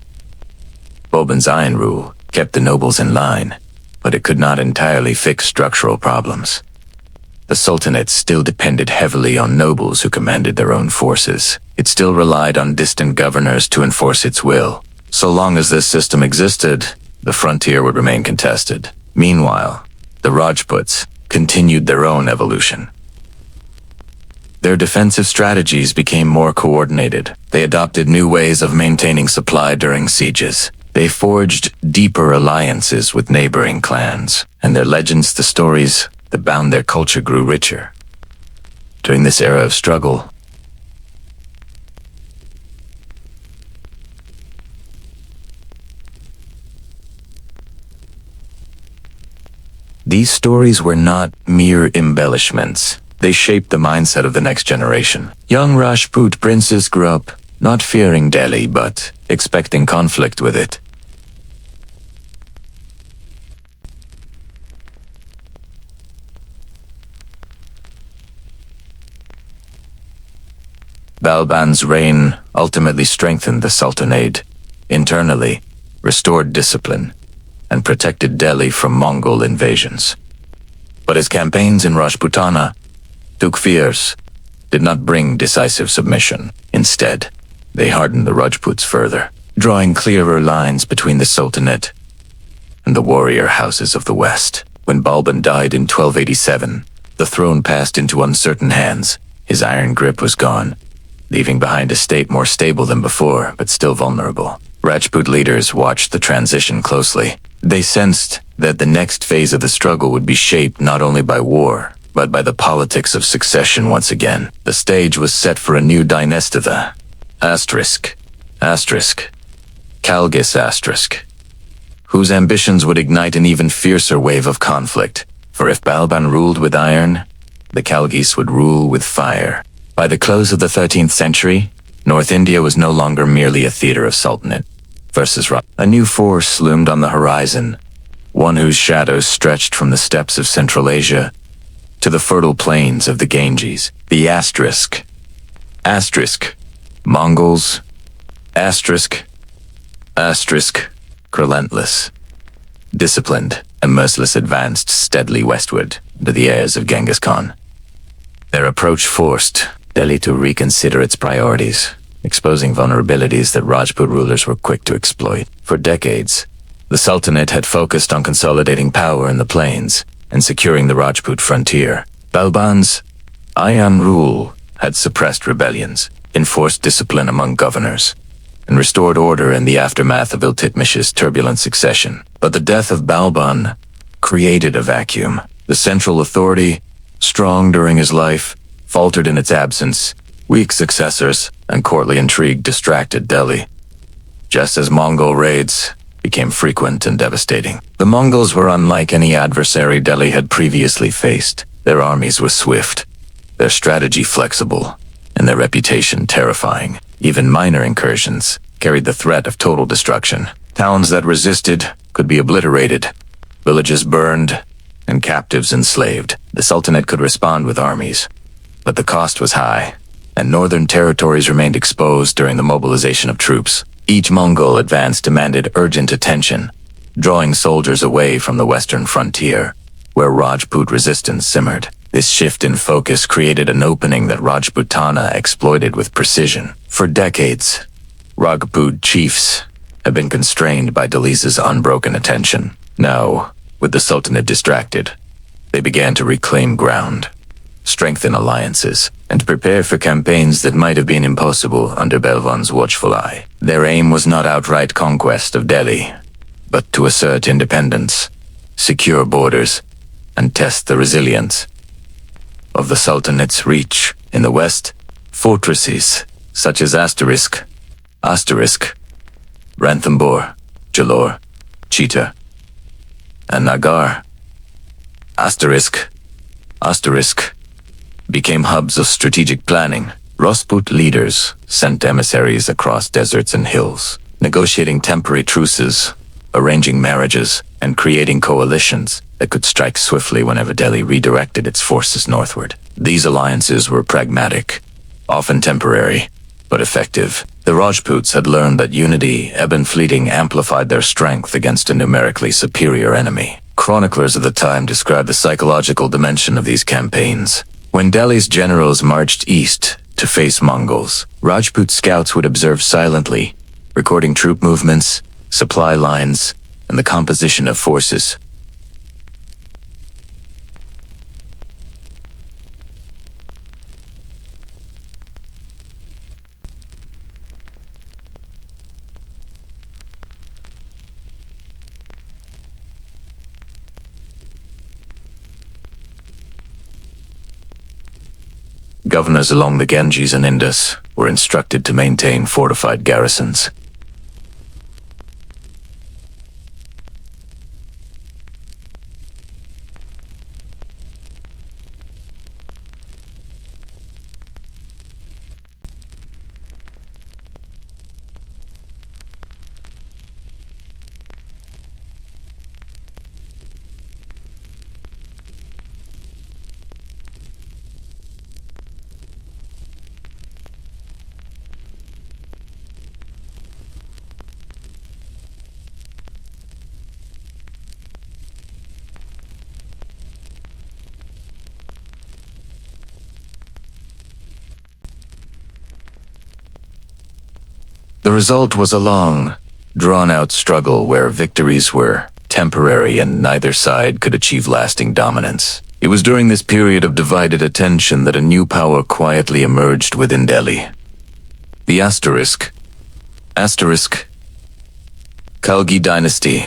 Balban's iron rule kept the nobles in line, but it could not entirely fix structural problems. The Sultanate still depended heavily on nobles who commanded their own forces. It still relied on distant governors to enforce its will. So long as this system existed, the frontier would remain contested. Meanwhile, the Rajputs continued their own evolution. Their defensive strategies became more coordinated. They adopted new ways of maintaining supply during sieges. They forged deeper alliances with neighboring clans, and their legends, the stories that bound their culture, grew richer. During this era of struggle, These stories were not mere embellishments. They shaped the mindset of the next generation. Young Rajput princes grew up not fearing Delhi, but expecting conflict with it. Balban's reign ultimately strengthened the Sultanate internally, restored discipline, and protected Delhi from Mongol invasions. But his campaigns in Rajputana took fierce, did not bring decisive submission. Instead, they hardened the Rajputs further, drawing clearer lines between the Sultanate and the warrior houses of the West. When Balban died in 1287, the throne passed into uncertain hands. His iron grip was gone, leaving behind a state more stable than before, but still vulnerable. Rajput leaders watched the transition closely. They sensed that the next phase of the struggle would be shaped not only by war, but by the politics of succession once again. The stage was set for a new dynasty, the Khalgis whose ambitions would ignite an even fiercer wave of conflict. For if Balban ruled with iron, the Khalgis would rule with fire. By the close of the 13th century, North India was no longer merely a theater of Sultanate versus Rajput. A new force loomed on the horizon, one whose shadows stretched from the steppes of Central Asia to the fertile plains of the Ganges. The Mongols, relentless, disciplined, and merciless, advanced steadily westward to the heirs of Genghis Khan. Their approach forced Delhi to reconsider its priorities, exposing vulnerabilities that Rajput rulers were quick to exploit. For decades, the Sultanate had focused on consolidating power in the plains and securing the Rajput frontier. Balban's iron rule had suppressed rebellions, enforced discipline among governors, and restored order in the aftermath of Iltutmish's turbulent succession. But the death of Balban created a vacuum. The central authority, strong during his life, faltered in its absence. Weak successors and courtly intrigue distracted Delhi, just as Mongol raids became frequent and devastating. The Mongols were unlike any adversary Delhi had previously faced. Their armies were swift, their strategy flexible, and their reputation terrifying. Even minor incursions carried the threat of total destruction. Towns that resisted could be obliterated, villages burned, and captives enslaved. The Sultanate could respond with armies, but the cost was high, and northern territories remained exposed during the mobilization of troops. Each Mongol advance demanded urgent attention, drawing soldiers away from the western frontier, where Rajput resistance simmered. This shift in focus created an opening that Rajputana exploited with precision. For decades, Rajput chiefs had been constrained by Delhi's unbroken attention. Now, with the Sultanate distracted, they began to reclaim ground, strengthen alliances, and prepare for campaigns that might have been impossible under Balban's watchful eye. Their aim was not outright conquest of Delhi, but to assert independence, secure borders, and test the resilience of the Sultanate's reach. In the west, fortresses such as Asterisk, Ranthambore, Jalore, Chittor, and Nagar, Asterisk, became hubs of strategic planning. Rajput leaders sent emissaries across deserts and hills, negotiating temporary truces, arranging marriages, and creating coalitions that could strike swiftly whenever Delhi redirected its forces northward. These alliances were pragmatic, often temporary, but effective. The Rajputs had learned that unity, ebb and fleeting, amplified their strength against a numerically superior enemy. Chroniclers of the time described the psychological dimension of these campaigns. When Delhi's generals marched east to face Mongols, Rajput scouts would observe silently, recording troop movements, supply lines, and the composition of forces. Governors along the Ganges and Indus were instructed to maintain fortified garrisons. The result was a long, drawn-out struggle where victories were temporary and neither side could achieve lasting dominance. It was during this period of divided attention that a new power quietly emerged within Delhi. The Asterisk. Khalgi Dynasty.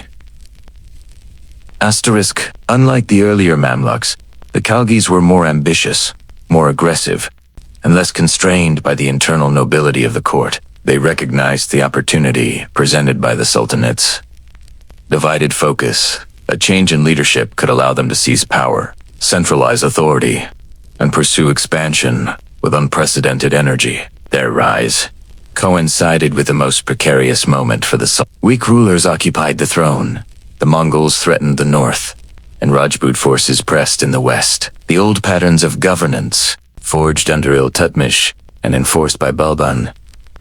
Unlike the earlier Mamluks, the Khalgis were more ambitious, more aggressive, and less constrained by the internal nobility of the court. They recognized the opportunity presented by the sultanate's divided focus. A change in leadership could allow them to seize power, centralize authority, and pursue expansion with unprecedented energy. Their rise coincided with the most precarious moment for the Sultanate. Weak rulers occupied the throne. The Mongols threatened the north, and Rajput forces pressed in the west. The old patterns of governance, forged under Iltutmish and enforced by Balban,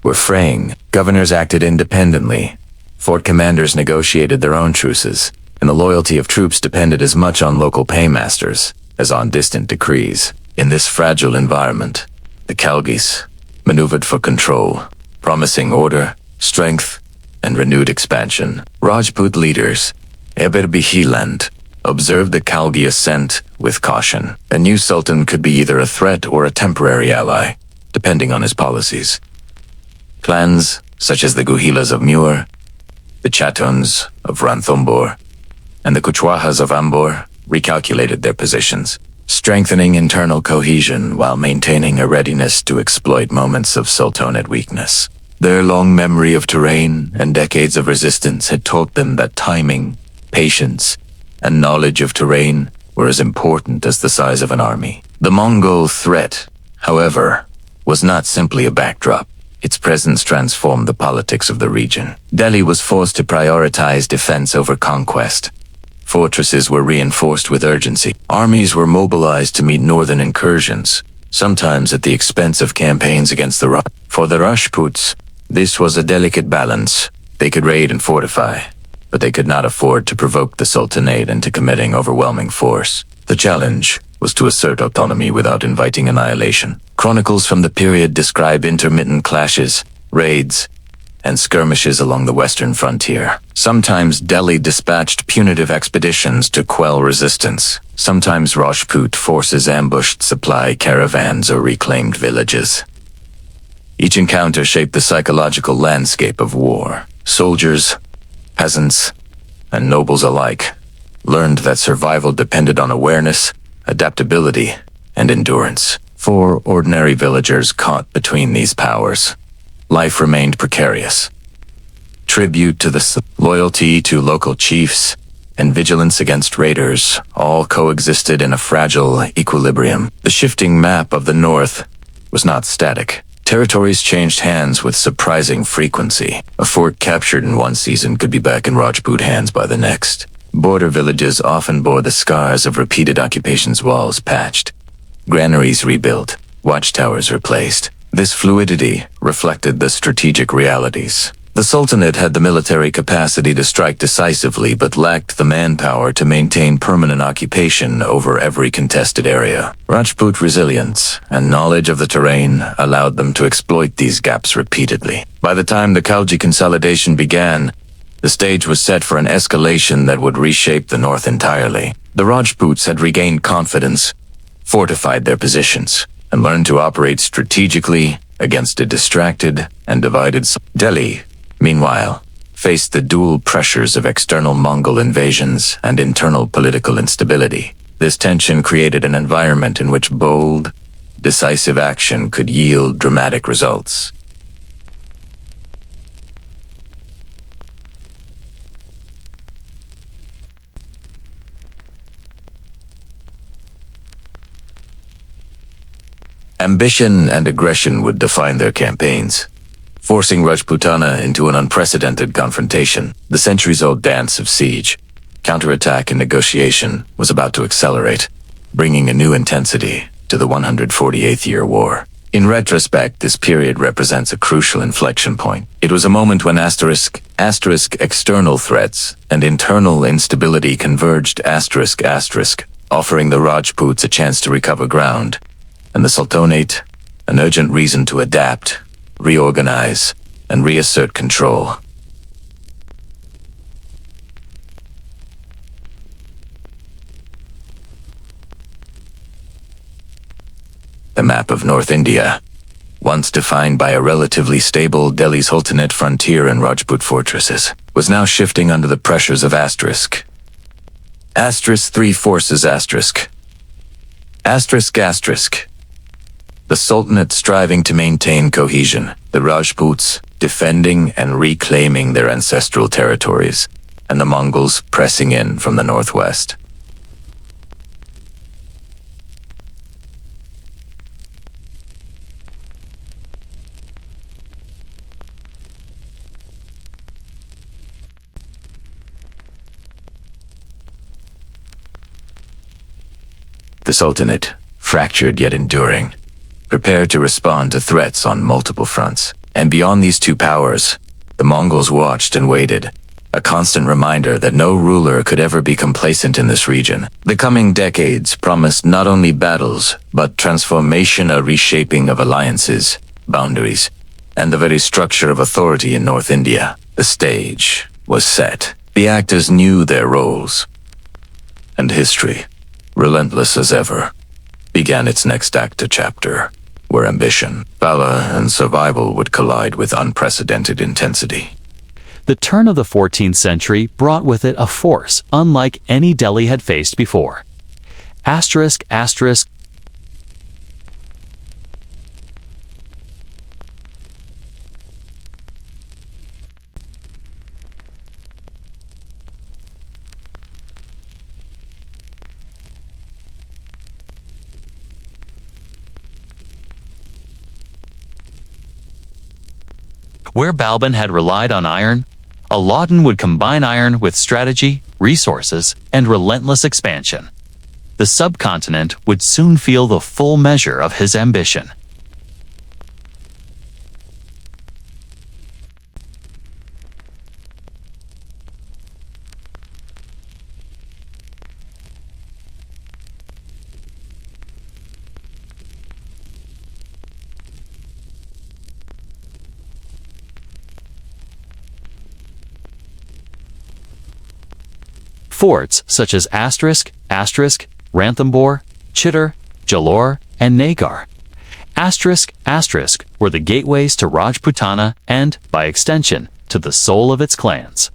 were fraying. Governors acted independently. Fort commanders negotiated their own truces, and the loyalty of troops depended as much on local paymasters as on distant decrees. In this fragile environment, the Khalgis maneuvered for control, promising order, strength, and renewed expansion. Rajput leaders, Eber Bihiland, observed the Khalgi ascent with caution. A new sultan could be either a threat or a temporary ally, depending on his policies. Clans, such as the Guhilas of Muir, the Chauhans of Ranthambore, and the Kuchwahas of Ambor, recalculated their positions, strengthening internal cohesion while maintaining a readiness to exploit moments of sultanate weakness. Their long memory of terrain and decades of resistance had taught them that timing, patience, and knowledge of terrain were as important as the size of an army. The Mongol threat, however, was not simply a backdrop. Its presence transformed the politics of the region. Delhi was forced to prioritize defense over conquest. Fortresses were reinforced with urgency. Armies were mobilized to meet northern incursions, sometimes at the expense of campaigns against the Rajputs. For the Rajputs, this was a delicate balance. They could raid and fortify, but they could not afford to provoke the Sultanate into committing overwhelming force. The challenge was to assert autonomy without inviting annihilation. Chronicles from the period describe intermittent clashes, raids, and skirmishes along the western frontier. Sometimes Delhi dispatched punitive expeditions to quell resistance. Sometimes Rajput forces ambushed supply caravans or reclaimed villages. Each encounter shaped the psychological landscape of war. Soldiers, peasants, and nobles alike learned that survival depended on awareness, adaptability, and endurance. For ordinary villagers caught between these powers, life remained precarious. Tribute to the loyalty to local chiefs and vigilance against raiders all coexisted in a fragile equilibrium. The shifting map of the north was not static. Territories changed hands with surprising frequency. A fort captured in one season could be back in Rajput hands by the next. Border villages often bore the scars of repeated occupations, walls patched, granaries rebuilt, watchtowers replaced. This fluidity reflected the strategic realities. The Sultanate had the military capacity to strike decisively but lacked the manpower to maintain permanent occupation over every contested area. Rajput resilience and knowledge of the terrain allowed them to exploit these gaps repeatedly. By the time the Khalji consolidation began, the stage was set for an escalation that would reshape the north entirely. The Rajputs had regained confidence, fortified their positions, and learned to operate strategically against a distracted and divided Delhi. Meanwhile, faced the dual pressures of external Mongol invasions and internal political instability. This tension created an environment in which bold, decisive action could yield dramatic results. Ambition and aggression would define their campaigns, forcing Rajputana into an unprecedented confrontation. The centuries-old dance of siege, counterattack, and negotiation was about to accelerate, bringing a new intensity to the 148th-year war. In retrospect, this period represents a crucial inflection point. It was a moment when asterisk external threats and internal instability converged offering the Rajputs a chance to recover ground, and the Sultanate an urgent reason to adapt, reorganize, and reassert control. The map of North India, once defined by a relatively stable Delhi Sultanate frontier and Rajput fortresses, was now shifting under the pressures of ***. **3 forces***. ***. The Sultanate striving to maintain cohesion, the Rajputs defending and reclaiming their ancestral territories, and the Mongols pressing in from the northwest. The Sultanate, fractured yet enduring, prepared to respond to threats on multiple fronts. And beyond these two powers, the Mongols watched and waited, a constant reminder that no ruler could ever be complacent in this region. The coming decades promised not only battles, but transformation, a reshaping of alliances, boundaries, and the very structure of authority in North India. The stage was set. The actors knew their roles. And history, relentless as ever, began its next chapter, where ambition, valor, and survival would collide with unprecedented intensity. The turn of the 14th century brought with it a force unlike any Delhi had faced before. Asterisk, asterisk. Where Balban had relied on iron, Alauddin would combine iron with strategy, resources, and relentless expansion. The subcontinent would soon feel the full measure of his ambition. Forts such as asterisk, asterisk, Ranthambore, Chittor, Jalore, and Nagar. Asterisk, asterisk were the gateways to Rajputana and, by extension, to the soul of its clans.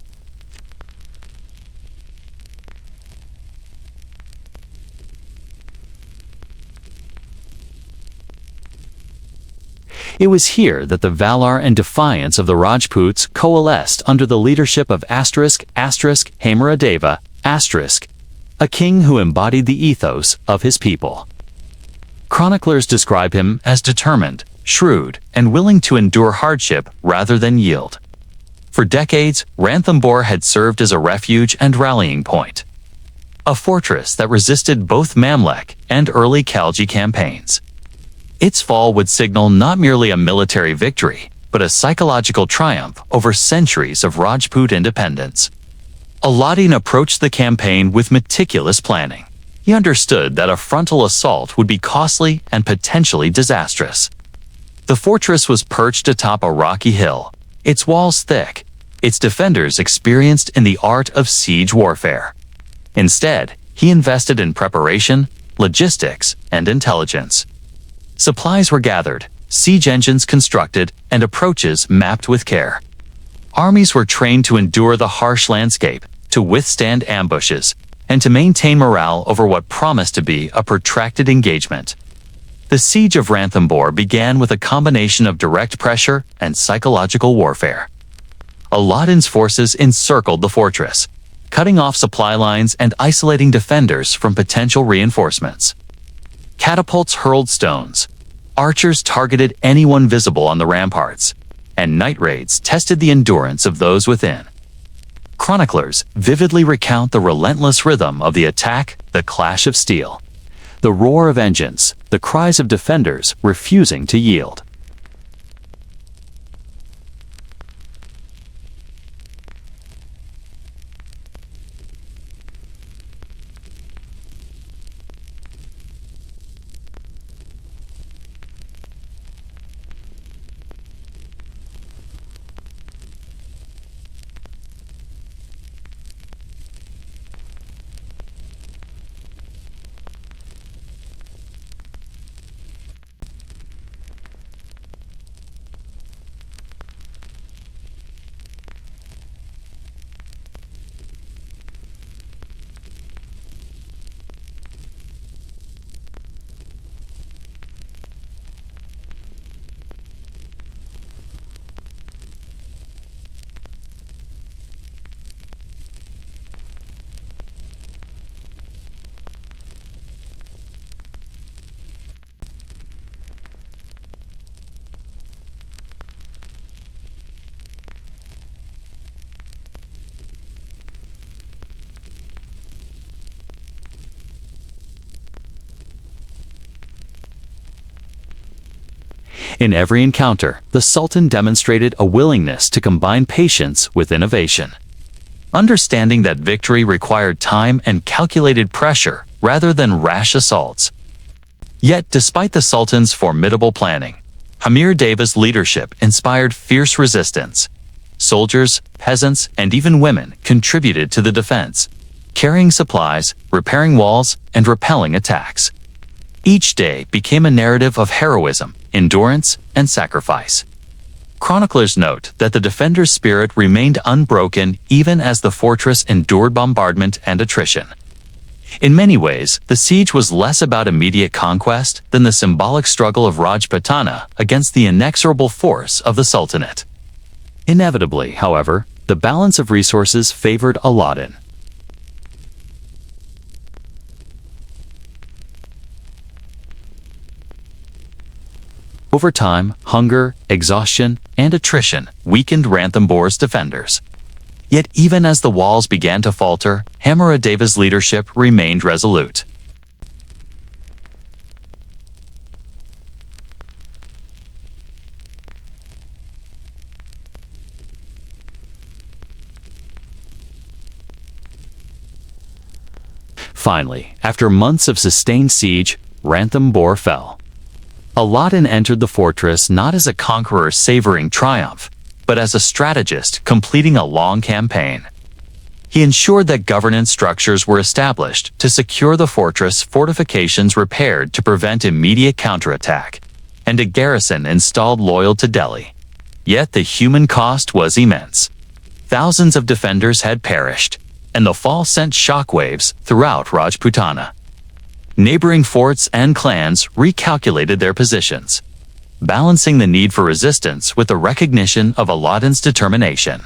It was here that the valor and defiance of the Rajputs coalesced under the leadership of asterisk, asterisk, Hamaradeva, asterisk, a king who embodied the ethos of his people. Chroniclers describe him as determined, shrewd, and willing to endure hardship rather than yield. For decades, Ranthambore had served as a refuge and rallying point, a fortress that resisted both Mamluk and early Khalji campaigns. Its fall would signal not merely a military victory, but a psychological triumph over centuries of Rajput independence. Alauddin approached the campaign with meticulous planning. He understood that a frontal assault would be costly and potentially disastrous. The fortress was perched atop a rocky hill, its walls thick, its defenders experienced in the art of siege warfare. Instead, he invested in preparation, logistics, and intelligence. Supplies were gathered, siege engines constructed, and approaches mapped with care. Armies were trained to endure the harsh landscape, to withstand ambushes, and to maintain morale over what promised to be a protracted engagement. The siege of Ranthambore began with a combination of direct pressure and psychological warfare. Alauddin's forces encircled the fortress, cutting off supply lines and isolating defenders from potential reinforcements. Catapults hurled stones, archers targeted anyone visible on the ramparts, and night raids tested the endurance of those within. Chroniclers vividly recount the relentless rhythm of the attack, the clash of steel, the roar of engines, the cries of defenders refusing to yield. In every encounter, the Sultan demonstrated a willingness to combine patience with innovation. Understanding that victory required time and calculated pressure rather than rash assaults. Yet, despite the Sultan's formidable planning, Hamir Deva's leadership inspired fierce resistance. Soldiers, peasants, and even women contributed to the defense, carrying supplies, repairing walls, and repelling attacks. Each day became a narrative of heroism, endurance, and sacrifice. Chroniclers note that the defender's spirit remained unbroken even as the fortress endured bombardment and attrition. In many ways, the siege was less about immediate conquest than the symbolic struggle of Rajputana against the inexorable force of the Sultanate. Inevitably, however, the balance of resources favored Alauddin. Over time, hunger, exhaustion, and attrition weakened Ranthambhore's defenders. Yet even as the walls began to falter, Hamir Deva's leadership remained resolute. Finally, after months of sustained siege, Ranthambhore fell. Alauddin entered the fortress not as a conqueror savoring triumph, but as a strategist completing a long campaign. He ensured that governance structures were established to secure the fortress, fortifications repaired to prevent immediate counterattack, and a garrison installed loyal to Delhi. Yet the human cost was immense. Thousands of defenders had perished, and the fall sent shockwaves throughout Rajputana. Neighboring forts and clans recalculated their positions, balancing the need for resistance with the recognition of Alauddin's determination.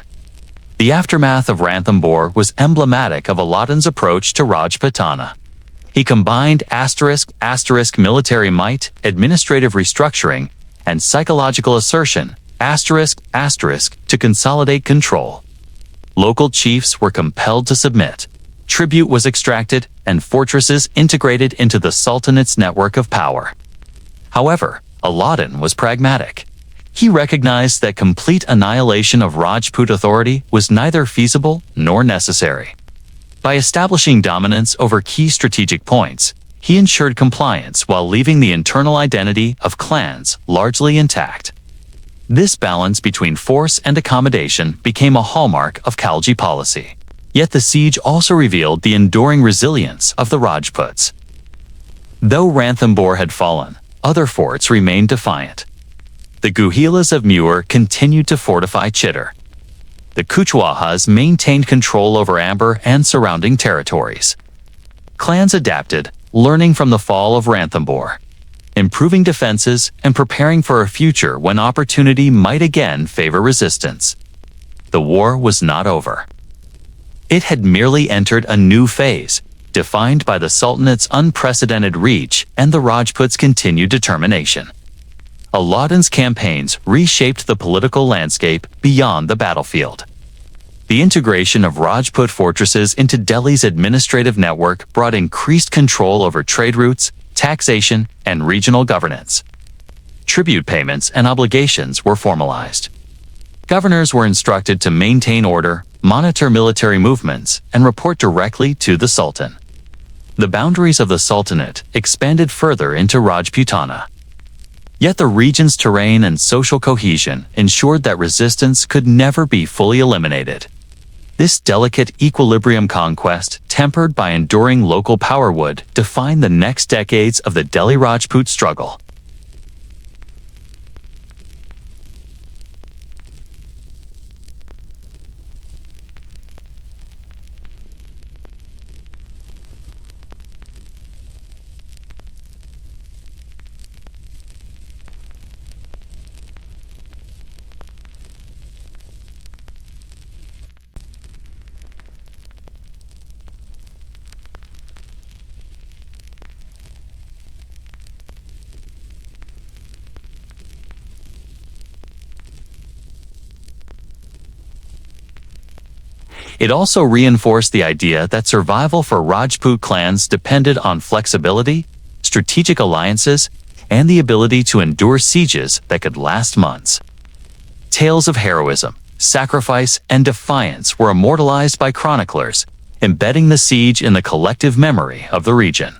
The aftermath of Ranthambhore was emblematic of Alauddin's approach to Rajputana. He combined *** military might, administrative restructuring, and psychological assertion *** to consolidate control. Local chiefs were compelled to submit. Tribute was extracted, and fortresses integrated into the Sultanate's network of power. However, Alauddin was pragmatic. He recognized that complete annihilation of Rajput authority was neither feasible nor necessary. By establishing dominance over key strategic points, he ensured compliance while leaving the internal identity of clans largely intact. This balance between force and accommodation became a hallmark of Khalji policy. Yet the siege also revealed the enduring resilience of the Rajputs. Though Ranthambhore had fallen, other forts remained defiant. The Guhilas of Mewar continued to fortify Chittor. The Chauhans maintained control over Amber and surrounding territories. Clans adapted, learning from the fall of Ranthambhore, improving defenses and preparing for a future when opportunity might again favor resistance. The war was not over. It had merely entered a new phase, defined by the Sultanate's unprecedented reach and the Rajputs' continued determination. Alauddin's campaigns reshaped the political landscape beyond the battlefield. The integration of Rajput fortresses into Delhi's administrative network brought increased control over trade routes, taxation, and regional governance. Tribute payments and obligations were formalized. Governors were instructed to maintain order, monitor military movements, and report directly to the Sultan. The boundaries of the Sultanate expanded further into Rajputana. Yet the region's terrain and social cohesion ensured that resistance could never be fully eliminated. This delicate equilibrium conquest, tempered by enduring local power, would define the next decades of the Delhi Rajput struggle. It also reinforced the idea that survival for Rajput clans depended on flexibility, strategic alliances, and the ability to endure sieges that could last months. Tales of heroism, sacrifice, and defiance were immortalized by chroniclers, embedding the siege in the collective memory of the region.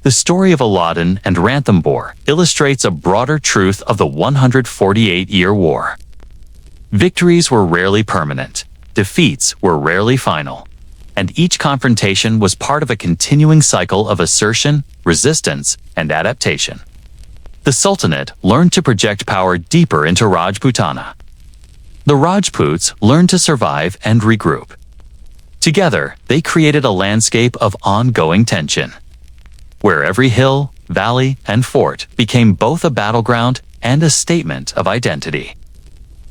The story of Alauddin and Ranthambore illustrates a broader truth of the 148-year war. Victories were rarely permanent, defeats were rarely final, and each confrontation was part of a continuing cycle of assertion, resistance, and adaptation. The Sultanate learned to project power deeper into Rajputana. The Rajputs learned to survive and regroup. Together, they created a landscape of ongoing tension, where every hill, valley, and fort became both a battleground and a statement of identity.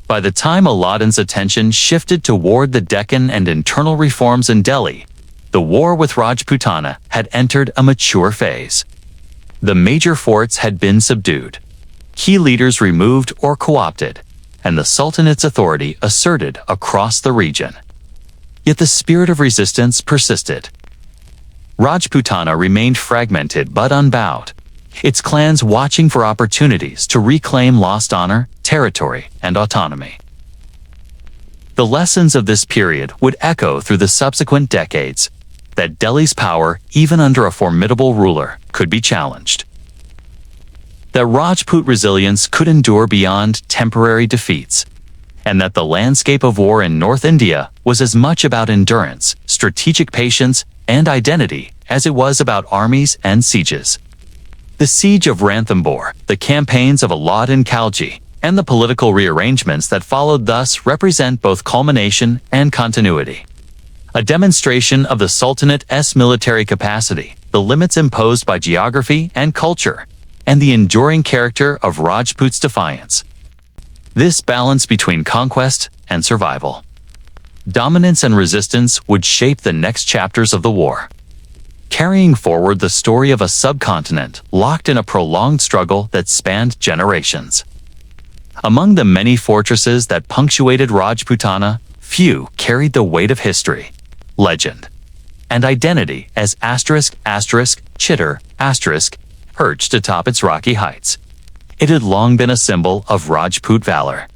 By the time Alauddin's attention shifted toward the Deccan and internal reforms in Delhi, the war with Rajputana had entered a mature phase. The major forts had been subdued, key leaders removed or co-opted, and the Sultanate's authority asserted across the region. Yet the spirit of resistance persisted. Rajputana remained fragmented but unbowed, its clans watching for opportunities to reclaim lost honor, territory, and autonomy. The lessons of this period would echo through the subsequent decades, that Delhi's power, even under a formidable ruler, could be challenged. That Rajput resilience could endure beyond temporary defeats, and that the landscape of war in North India was as much about endurance, strategic patience, and identity as it was about armies and sieges. The siege of Ranthambore, the campaigns of Alauddin Khalji, and the political rearrangements that followed thus represent both culmination and continuity. A demonstration of the Sultanate's military capacity, the limits imposed by geography and culture, and the enduring character of Rajput's defiance. This balance between conquest and survival, dominance and resistance would shape the next chapters of the war, carrying forward the story of a subcontinent locked in a prolonged struggle that spanned generations. Among the many fortresses that punctuated Rajputana, few carried the weight of history, legend, and identity as Chittor perched atop its rocky heights. It had long been a symbol of Rajput valor,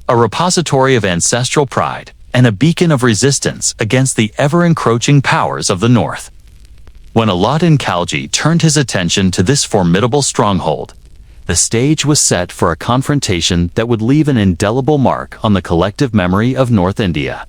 a repository of ancestral pride, and a beacon of resistance against the ever-encroaching powers of the north. When Alauddin Khalji turned his attention to this formidable stronghold, the stage was set for a confrontation that would leave an indelible mark on the collective memory of North India.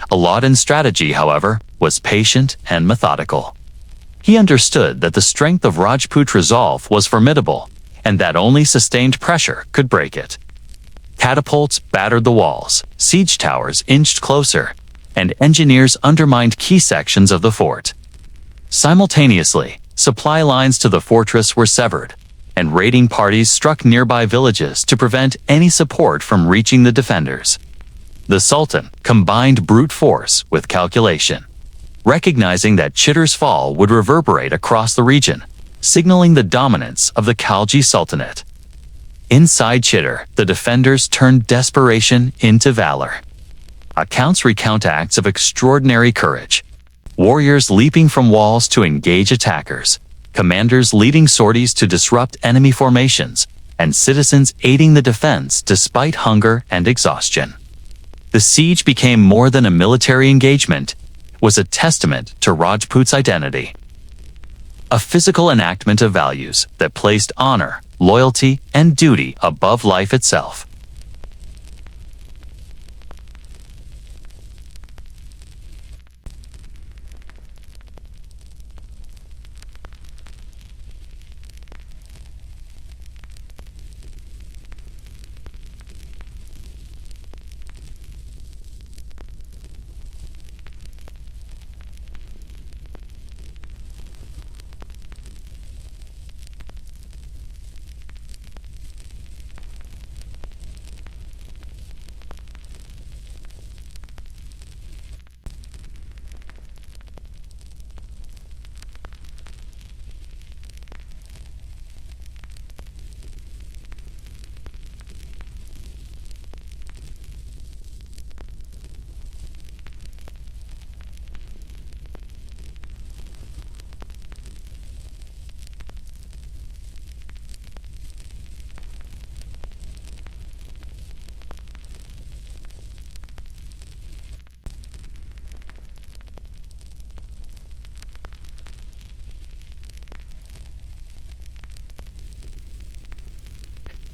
Alauddin's strategy, however, was patient and methodical. He understood that the strength of Rajput resolve was formidable, and that only sustained pressure could break it. Catapults battered the walls, siege towers inched closer, and engineers undermined key sections of the fort. Simultaneously, supply lines to the fortress were severed, and raiding parties struck nearby villages to prevent any support from reaching the defenders. The Sultan combined brute force with calculation, recognizing that Chittor's fall would reverberate across the region, signaling the dominance of the Khalji Sultanate. Inside Chittor, the defenders turned desperation into valor. Accounts recount acts of extraordinary courage. Warriors leaping from walls to engage attackers, commanders leading sorties to disrupt enemy formations, and citizens aiding the defense despite hunger and exhaustion. The siege became more than a military engagement, it was a testament to Rajput's identity. A physical enactment of values that placed honor, loyalty, and duty above life itself.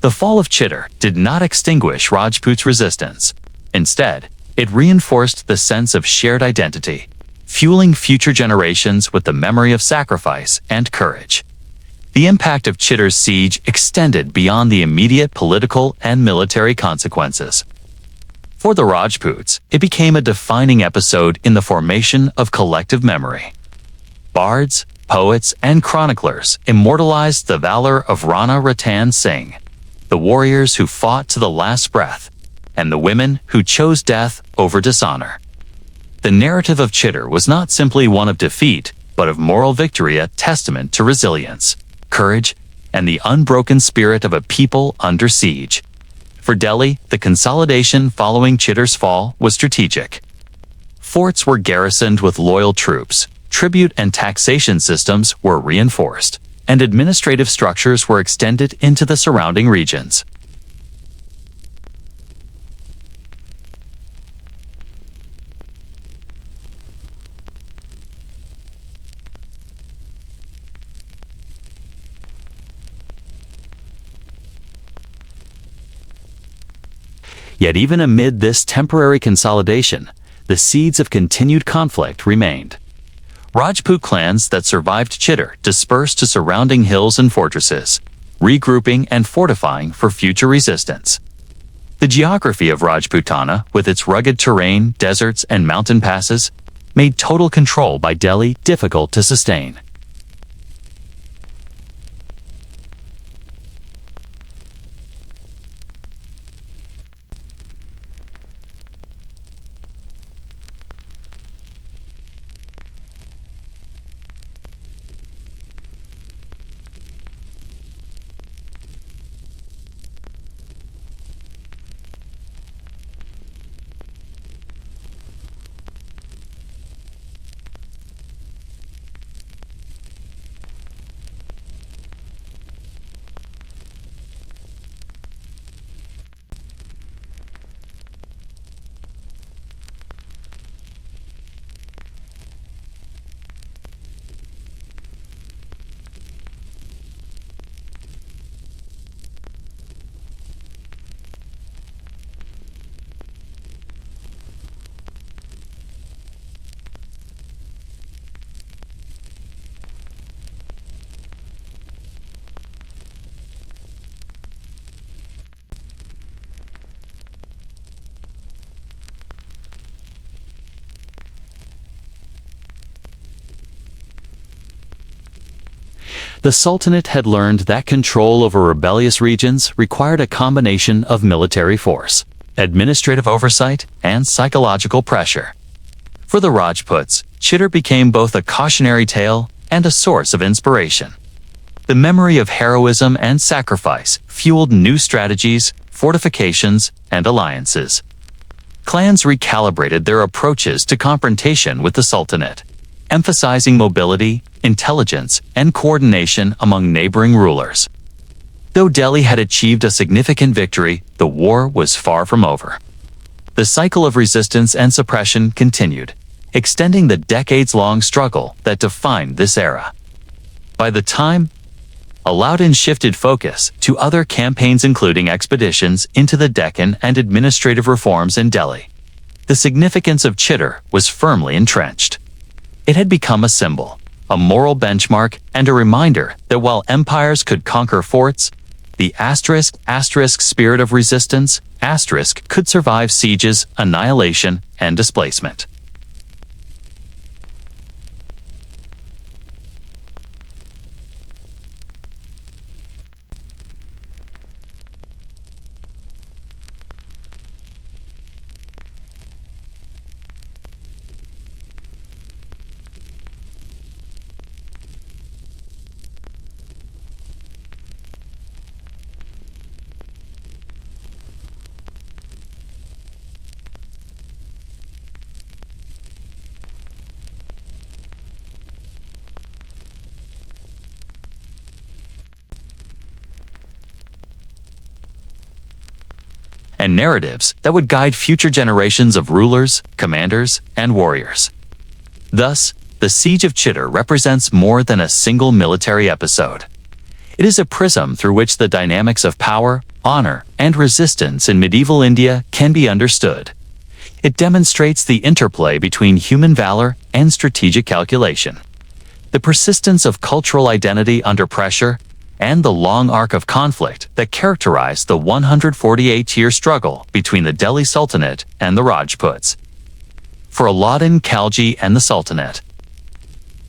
The fall of Chittor did not extinguish Rajput's resistance. Instead, it reinforced the sense of shared identity, fueling future generations with the memory of sacrifice and courage. The impact of Chittor's siege extended beyond the immediate political and military consequences. For the Rajputs, it became a defining episode in the formation of collective memory. Bards, poets, and chroniclers immortalized the valor of Rana Ratan Singh, the warriors who fought to the last breath, and the women who chose death over dishonor. The narrative of Chittor was not simply one of defeat, but of moral victory, a testament to resilience, courage, and the unbroken spirit of a people under siege. For Delhi, the consolidation following Chittor's fall was strategic. Forts were garrisoned with loyal troops, tribute and taxation systems were reinforced, and administrative structures were extended into the surrounding regions. Yet even amid this temporary consolidation, the seeds of continued conflict remained. Rajput clans that survived Chittor dispersed to surrounding hills and fortresses, regrouping and fortifying for future resistance. The geography of Rajputana, with its rugged terrain, deserts, and mountain passes, made total control by Delhi difficult to sustain. The Sultanate had learned that control over rebellious regions required a combination of military force, administrative oversight, and psychological pressure. For the Rajputs, Chittor became both a cautionary tale and a source of inspiration. The memory of heroism and sacrifice fueled new strategies, fortifications, and alliances. Clans recalibrated their approaches to confrontation with the Sultanate, emphasizing mobility, intelligence, and coordination among neighboring rulers. Though Delhi had achieved a significant victory, the war was far from over. The cycle of resistance and suppression continued, extending the decades-long struggle that defined this era. By the time Alauddin shifted focus to other campaigns including expeditions into the Deccan and administrative reforms in Delhi, the significance of Chittor was firmly entrenched. It had become a symbol, a moral benchmark, and a reminder that while empires could conquer forts, the *** spirit of resistance * could survive sieges, annihilation, and displacement. And narratives that would guide future generations of rulers, commanders, and warriors. Thus, the Siege of Chittor represents more than a single military episode. It is a prism through which the dynamics of power, honor, and resistance in medieval India can be understood. It demonstrates the interplay between human valor and strategic calculation, the persistence of cultural identity under pressure, and the long arc of conflict that characterized the 148-year struggle between the Delhi Sultanate and the Rajputs. For Alauddin Khalji and the Sultanate,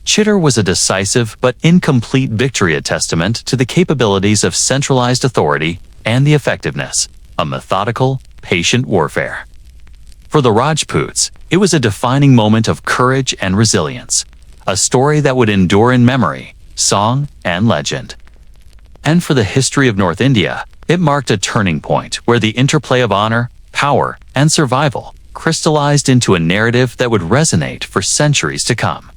Chittor was a decisive but incomplete victory, a testament to the capabilities of centralized authority and the effectiveness of methodical, patient warfare. For the Rajputs, it was a defining moment of courage and resilience, a story that would endure in memory, song, and legend. And for the history of North India, it marked a turning point where the interplay of honor, power, and survival crystallized into a narrative that would resonate for centuries to come.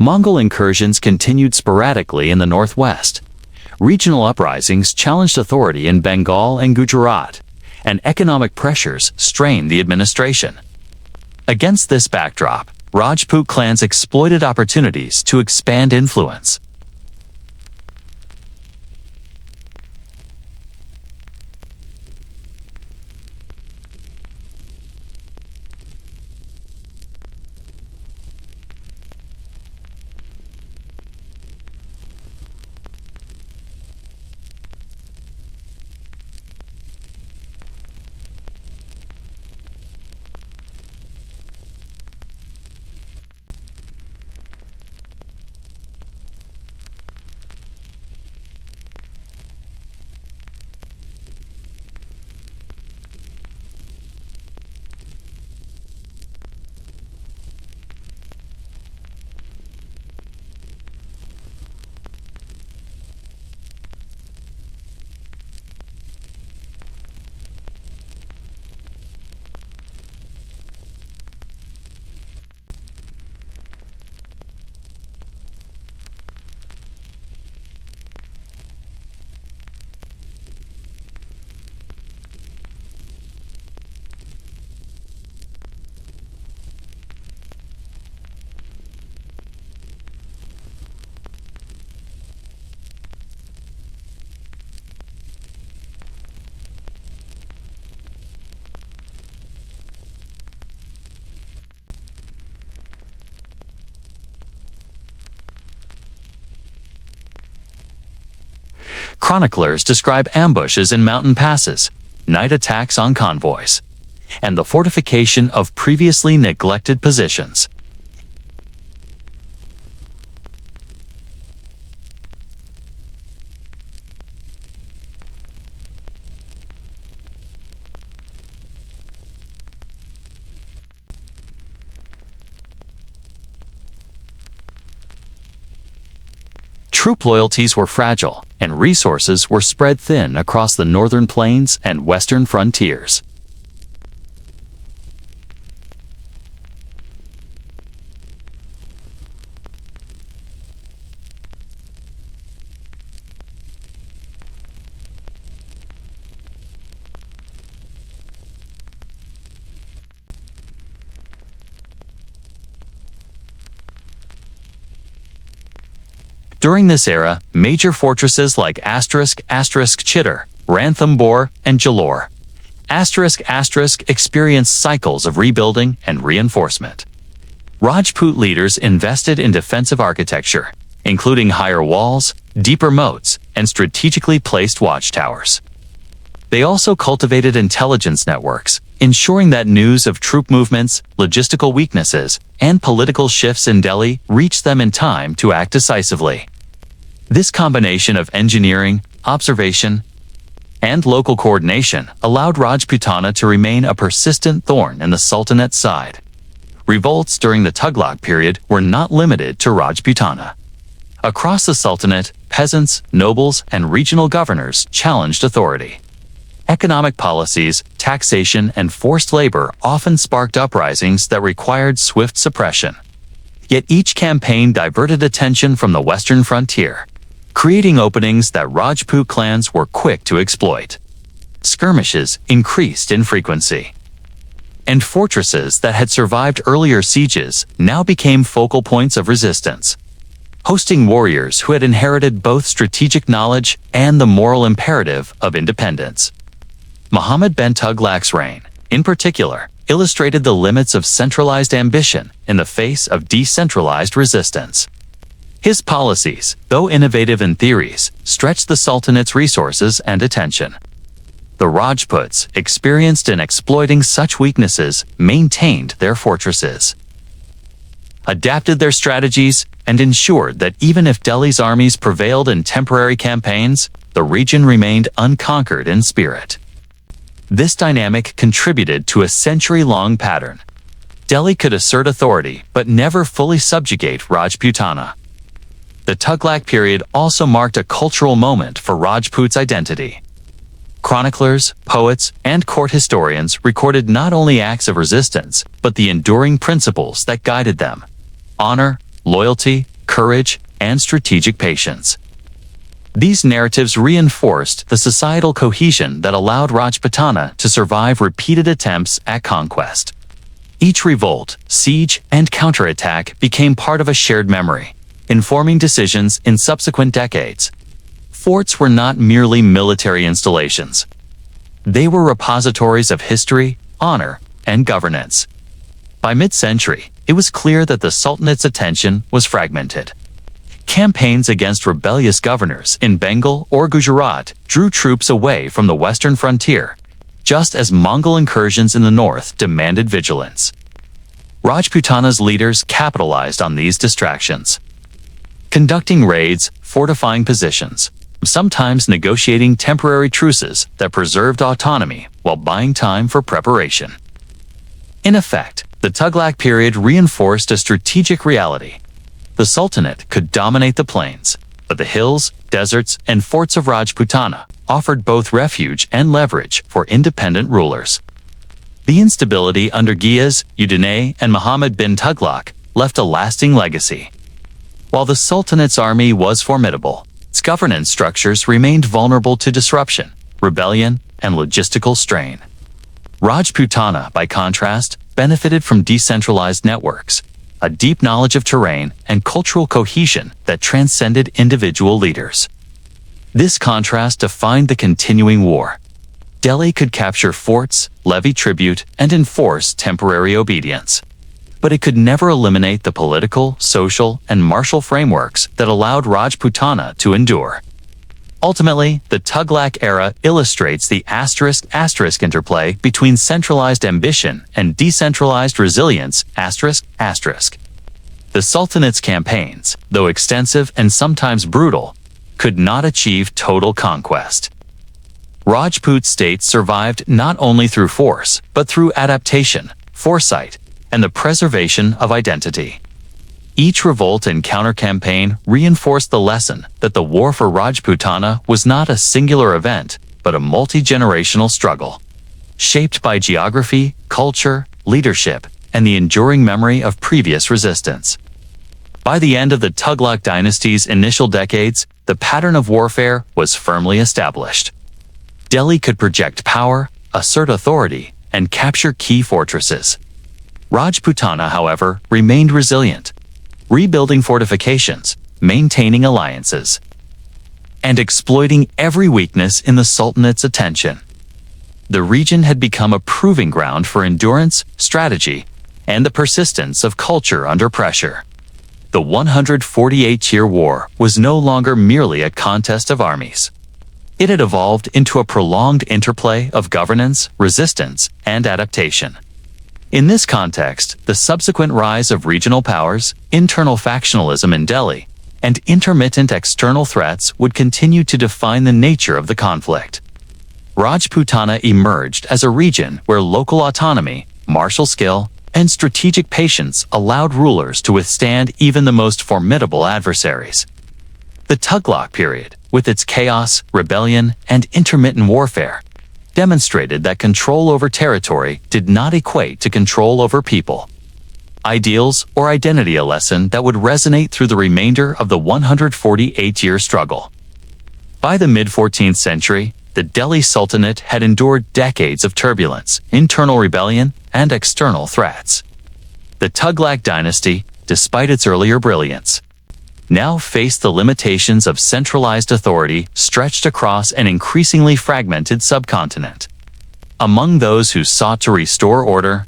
Mongol incursions continued sporadically in the northwest, Regional uprisings challenged authority in Bengal and Gujarat, and economic pressures strained the administration. Against this backdrop, Rajput clans exploited opportunities to expand influence. Chroniclers describe ambushes in mountain passes, night attacks on convoys, and the fortification of previously neglected positions. Troop loyalties were fragile, and resources were spread thin across the northern plains and western frontiers. During this era, major fortresses like Chittor, Ranthambore, and Jalore experienced cycles of rebuilding and reinforcement. Rajput leaders invested in defensive architecture, including higher walls, deeper moats, and strategically placed watchtowers. They also cultivated intelligence networks, ensuring that news of troop movements, logistical weaknesses, and political shifts in Delhi reached them in time to act decisively. This combination of engineering, observation, and local coordination allowed Rajputana to remain a persistent thorn in the Sultanate's side. Revolts during the Tughlaq period were not limited to Rajputana. Across the Sultanate, peasants, nobles, and regional governors challenged authority. Economic policies, taxation, and forced labor often sparked uprisings that required swift suppression. Yet each campaign diverted attention from the western frontier, creating openings that Rajput clans were quick to exploit. Skirmishes increased in frequency, and fortresses that had survived earlier sieges now became focal points of resistance, hosting warriors who had inherited both strategic knowledge and the moral imperative of independence. Muhammad bin Tughlaq's reign, in particular, illustrated the limits of centralized ambition in the face of decentralized resistance. His policies, though innovative in theories, stretched the Sultanate's resources and attention. The Rajputs, experienced in exploiting such weaknesses, maintained their fortresses, adapted their strategies, and ensured that even if Delhi's armies prevailed in temporary campaigns, the region remained unconquered in spirit. This dynamic contributed to a century-long pattern. Delhi could assert authority but never fully subjugate Rajputana. The Tughlaq period also marked a cultural moment for Rajput's identity. Chroniclers, poets, and court historians recorded not only acts of resistance, but the enduring principles that guided them: honor, loyalty, courage, and strategic patience. These narratives reinforced the societal cohesion that allowed Rajputana to survive repeated attempts at conquest. Each revolt, siege, and counterattack became part of a shared memory, informing decisions in subsequent decades. Forts were not merely military installations. They were repositories of history, honor, and governance. By mid-century, it was clear that the Sultanate's attention was fragmented. Campaigns against rebellious governors in Bengal or Gujarat drew troops away from the western frontier, just as Mongol incursions in the north demanded vigilance. Rajputana's leaders capitalized on these distractions, conducting raids, fortifying positions, sometimes negotiating temporary truces that preserved autonomy while buying time for preparation. In effect, the Tughlaq period reinforced a strategic reality. The Sultanate could dominate the plains, but the hills, deserts, and forts of Rajputana offered both refuge and leverage for independent rulers. The instability under Ghiyas, Uddinay, and Muhammad bin Tughlaq left a lasting legacy. While the Sultanate's army was formidable, its governance structures remained vulnerable to disruption, rebellion, and logistical strain. Rajputana, by contrast, benefited from decentralized networks, a deep knowledge of terrain, and cultural cohesion that transcended individual leaders. This contrast defined the continuing war. Delhi could capture forts, levy tribute, and enforce temporary obedience. But it could never eliminate the political, social, and martial frameworks that allowed Rajputana to endure. Ultimately, the Tughlaq era illustrates the *** interplay between centralized ambition and decentralized resilience ***. The Sultanate's campaigns, though extensive and sometimes brutal, could not achieve total conquest. Rajput states survived not only through force, but through adaptation, foresight, and the preservation of identity. Each revolt and counter-campaign reinforced the lesson that the war for Rajputana was not a singular event, but a multi-generational struggle, shaped by geography, culture, leadership, and the enduring memory of previous resistance. By the end of the Tughlaq dynasty's initial decades, the pattern of warfare was firmly established. Delhi could project power, assert authority, and capture key fortresses. Rajputana, however, remained resilient, rebuilding fortifications, maintaining alliances, and exploiting every weakness in the Sultanate's attention. The region had become a proving ground for endurance, strategy, and the persistence of culture under pressure. The 148-year war was no longer merely a contest of armies. It had evolved into a prolonged interplay of governance, resistance, and adaptation. In this context, the subsequent rise of regional powers, internal factionalism in Delhi, and intermittent external threats would continue to define the nature of the conflict. Rajputana emerged as a region where local autonomy, martial skill, and strategic patience allowed rulers to withstand even the most formidable adversaries. The Tughlaq period, with its chaos, rebellion, and intermittent warfare, demonstrated that control over territory did not equate to control over people. Ideals or identity, a lesson that would resonate through the remainder of the 148-year struggle. By the mid-14th century, the Delhi Sultanate had endured decades of turbulence, internal rebellion, and external threats. The Tughlaq dynasty, despite its earlier brilliance, now faced the limitations of centralized authority stretched across an increasingly fragmented subcontinent. Among those who sought to restore order,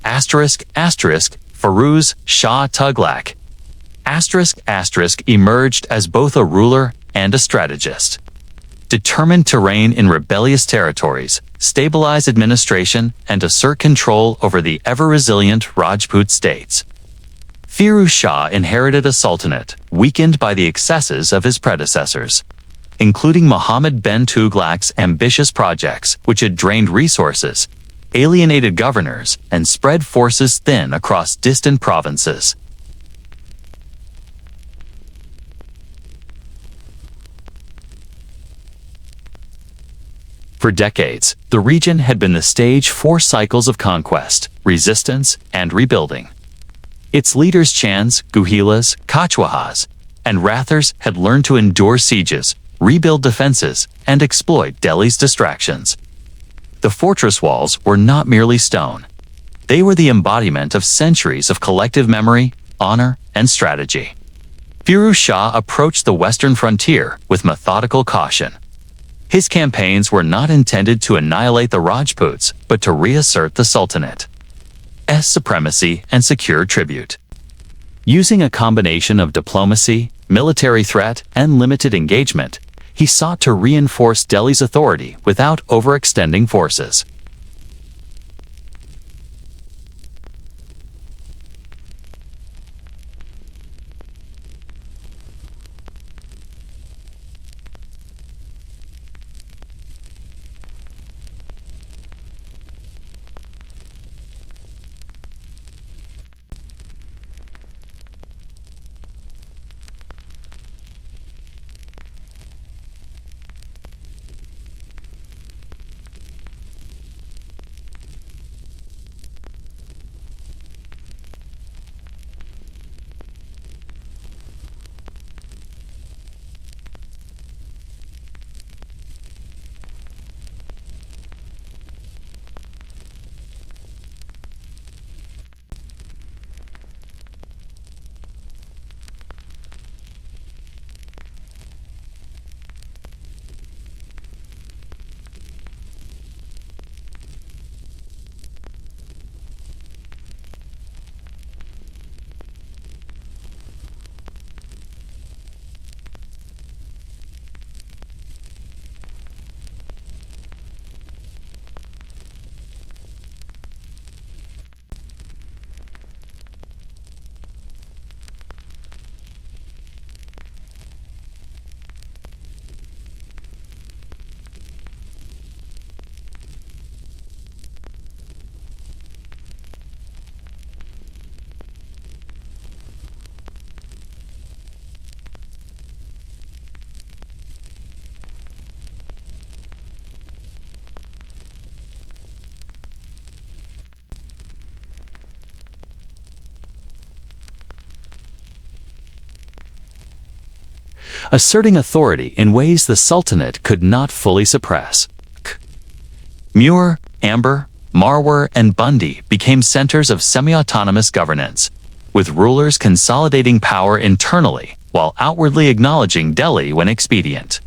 Firuz Shah Tughlaq emerged as both a ruler and a strategist. Determined to reign in rebellious territories, stabilize administration, and assert control over the ever-resilient Rajput states. Firuz Shah inherited a sultanate weakened by the excesses of his predecessors, including Muhammad bin Tughlaq's ambitious projects which had drained resources, alienated governors, and spread forces thin across distant provinces. For decades, the region had been the stage for cycles of conquest, resistance, and rebuilding. Its leaders Chans, Guhilas, Chauhans, and Rathers had learned to endure sieges, rebuild defenses, and exploit Delhi's distractions. The fortress walls were not merely stone. They were the embodiment of centuries of collective memory, honor, and strategy. Firuz Shah approached the western frontier with methodical caution. His campaigns were not intended to annihilate the Rajputs, but to reassert the Sultanate's supremacy and secure tribute. Using a combination of diplomacy, military threat, and limited engagement, he sought to reinforce Delhi's authority without overextending forces. Asserting authority in ways the Sultanate could not fully suppress. Mur, Amber, Marwar, and Bundi became centers of semi-autonomous governance, with rulers consolidating power internally while outwardly acknowledging Delhi when expedient.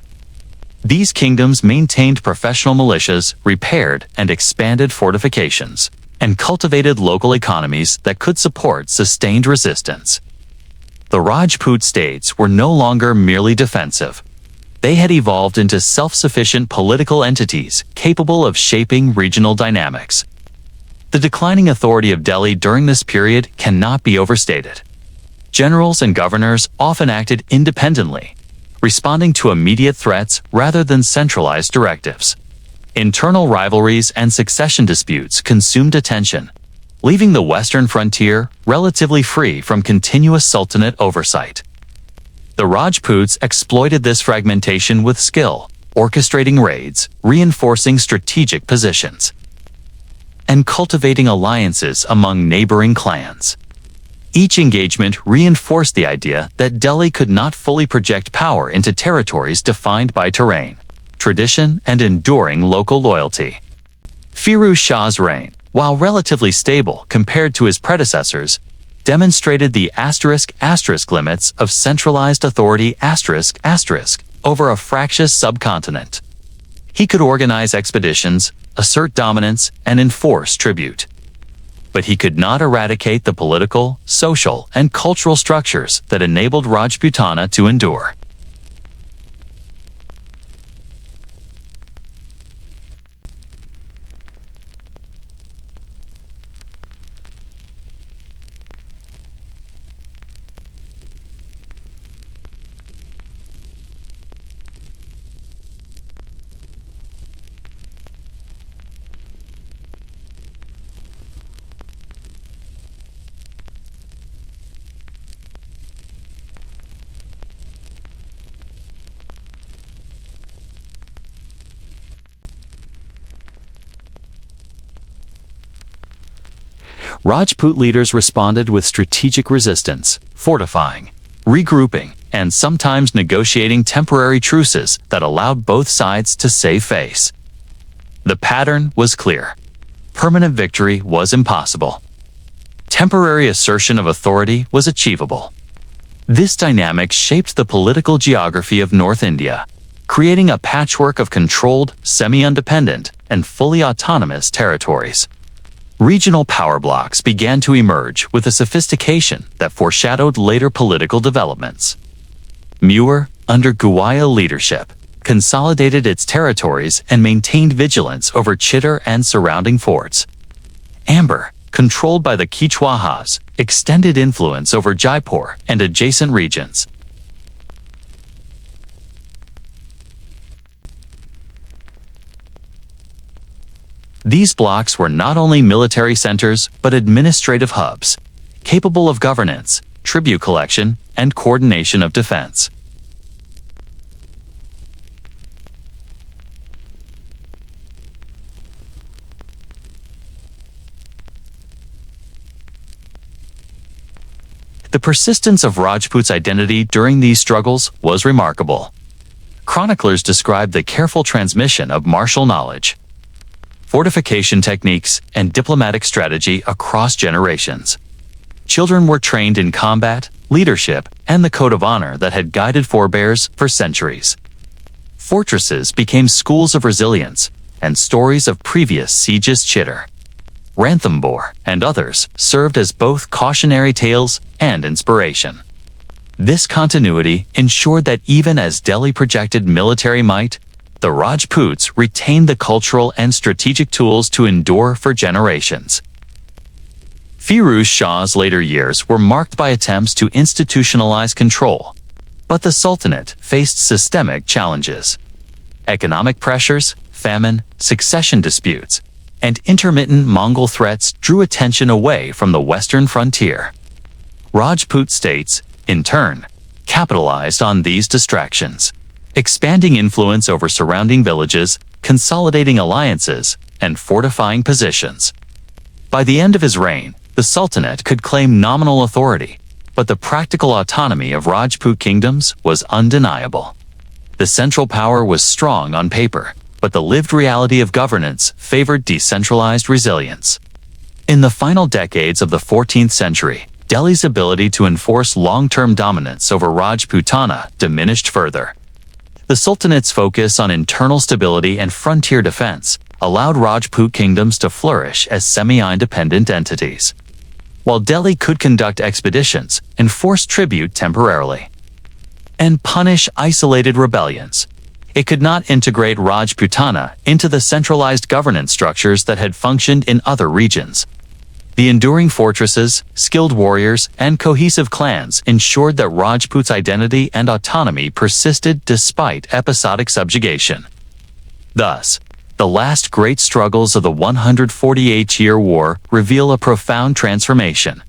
These kingdoms maintained professional militias, repaired and expanded fortifications, and cultivated local economies that could support sustained resistance. The Rajput states were no longer merely defensive. They had evolved into self-sufficient political entities capable of shaping regional dynamics. The declining authority of Delhi during this period cannot be overstated. Generals and governors often acted independently, responding to immediate threats rather than centralized directives. Internal rivalries and succession disputes consumed attention, leaving the western frontier relatively free from continuous sultanate oversight. The Rajputs exploited this fragmentation with skill, orchestrating raids, reinforcing strategic positions, and cultivating alliances among neighboring clans. Each engagement reinforced the idea that Delhi could not fully project power into territories defined by terrain, tradition, and enduring local loyalty. Firuz Shah's reign, while relatively stable compared to his predecessors, demonstrated the *** limits of centralized authority *** over a fractious subcontinent. He could organize expeditions, assert dominance, and enforce tribute. But he could not eradicate the political, social, and cultural structures that enabled Rajputana to endure. Rajput leaders responded with strategic resistance, fortifying regrouping, and sometimes negotiating temporary truces that allowed both sides to save face. The pattern was clear. Permanent victory was impossible. Temporary assertion of authority was achievable. This dynamic shaped the political geography of North India, creating a patchwork of controlled, semi-independent, and fully autonomous territories. Regional power blocks began to emerge with a sophistication that foreshadowed later political developments. Muir, under Ghurid leadership, consolidated its territories and maintained vigilance over Chittor and surrounding forts. Amber, controlled by the Chauhans, extended influence over Jaipur and adjacent regions. These blocks were not only military centers but administrative hubs, capable of governance, tribute collection, and coordination of defense. The persistence of Rajput's identity during these struggles was remarkable. Chroniclers describe the careful transmission of martial knowledge, fortification techniques, and diplomatic strategy across generations. Children were trained in combat, leadership, and the code of honor that had guided forebears for centuries. Fortresses became schools of resilience, and stories of previous sieges Chittor, Ranthambore, and others served as both cautionary tales and inspiration. This continuity ensured that even as Delhi projected military might, the Rajputs retained the cultural and strategic tools to endure for generations. Firuz Shah's later years were marked by attempts to institutionalize control, but the Sultanate faced systemic challenges. Economic pressures, famine, succession disputes, and intermittent Mongol threats drew attention away from the western frontier. Rajput states, in turn, capitalized on these distractions, expanding influence over surrounding villages, consolidating alliances, and fortifying positions. By the end of his reign, the Sultanate could claim nominal authority, but the practical autonomy of Rajput kingdoms was undeniable. The central power was strong on paper, but the lived reality of governance favored decentralized resilience. In the final decades of the 14th century, Delhi's ability to enforce long-term dominance over Rajputana diminished further. The Sultanate's focus on internal stability and frontier defense allowed Rajput kingdoms to flourish as semi-independent entities. While Delhi could conduct expeditions, enforce tribute temporarily, and punish isolated rebellions, it could not integrate Rajputana into the centralized governance structures that had functioned in other regions. The enduring fortresses, skilled warriors, and cohesive clans ensured that Rajput's identity and autonomy persisted despite episodic subjugation. Thus, the last great struggles of the 148-year war reveal a profound transformation.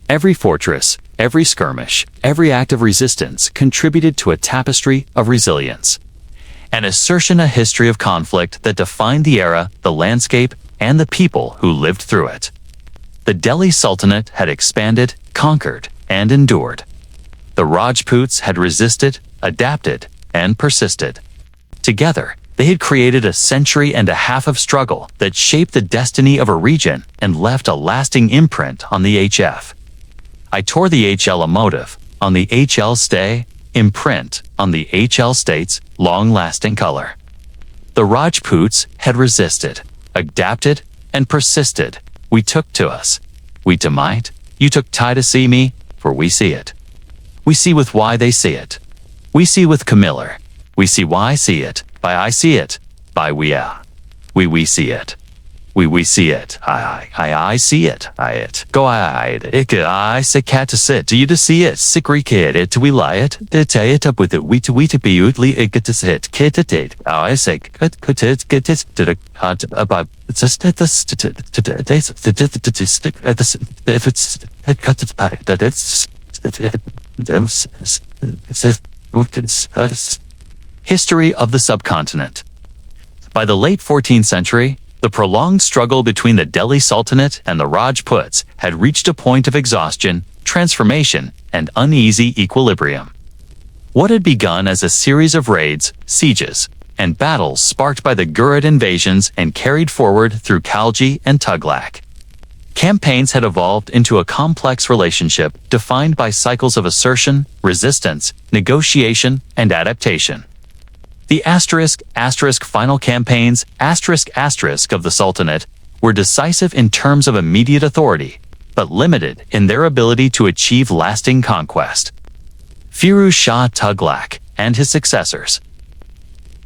Every fortress, every skirmish, every act of resistance contributed to a tapestry of resilience. An assertion, a history of conflict that defined the era, the landscape, and the people who lived through it. The Delhi Sultanate had expanded, conquered, and endured. The Rajputs had resisted, adapted, and persisted. Together, they had created a century and a half of struggle that shaped the destiny of a region and left a lasting imprint on the HF. I tore the HL motive on the HL stay, imprint on the HL state's long-lasting color. The Rajputs had resisted, adapted, and persisted. We took to us. We to might. You took tie to see me, for we see it. We see with why they see it. We see with Camiller. We see why see it. By I see it. By we see it. We see it. I see it. I it. Go I it. I say cat to sit. Do you to see it? Sickry kid it. We lie it. Tie it up with it. We to be utly it get to sit. Kid to date. I say could it get it to the hot about it's just at this if it's it cut it by that it's History of the subcontinent. By the late 14th century, the prolonged struggle between the Delhi Sultanate and the Rajputs had reached a point of exhaustion, transformation, and uneasy equilibrium. What had begun as a series of raids, sieges, and battles sparked by the Ghurid invasions and carried forward through Khalji and Tughlaq. Campaigns had evolved into a complex relationship defined by cycles of assertion, resistance, negotiation, and adaptation. The final campaigns of the Sultanate were decisive in terms of immediate authority, but limited in their ability to achieve lasting conquest. Firuz Shah Tughlaq and his successors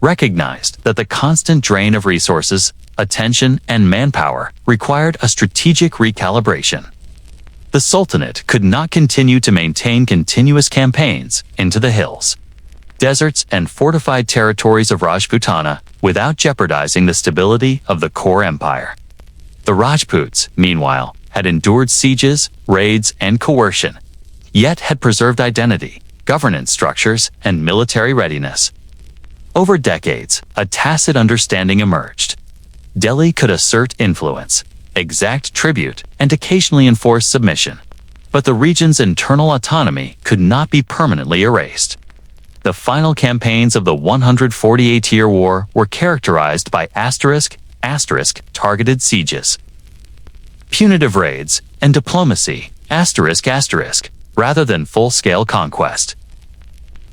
recognized that the constant drain of resources, attention, and manpower required a strategic recalibration. The Sultanate could not continue to maintain continuous campaigns into the hills, deserts, and fortified territories of Rajputana without jeopardizing the stability of the core empire. The Rajputs, meanwhile, had endured sieges, raids, and coercion, yet had preserved identity, governance structures, and military readiness. Over decades, a tacit understanding emerged. Delhi could assert influence, exact tribute, and occasionally enforce submission, but the region's internal autonomy could not be permanently erased. The final campaigns of the 148-year war were characterized by targeted sieges, punitive raids, and diplomacy, rather than full-scale conquest.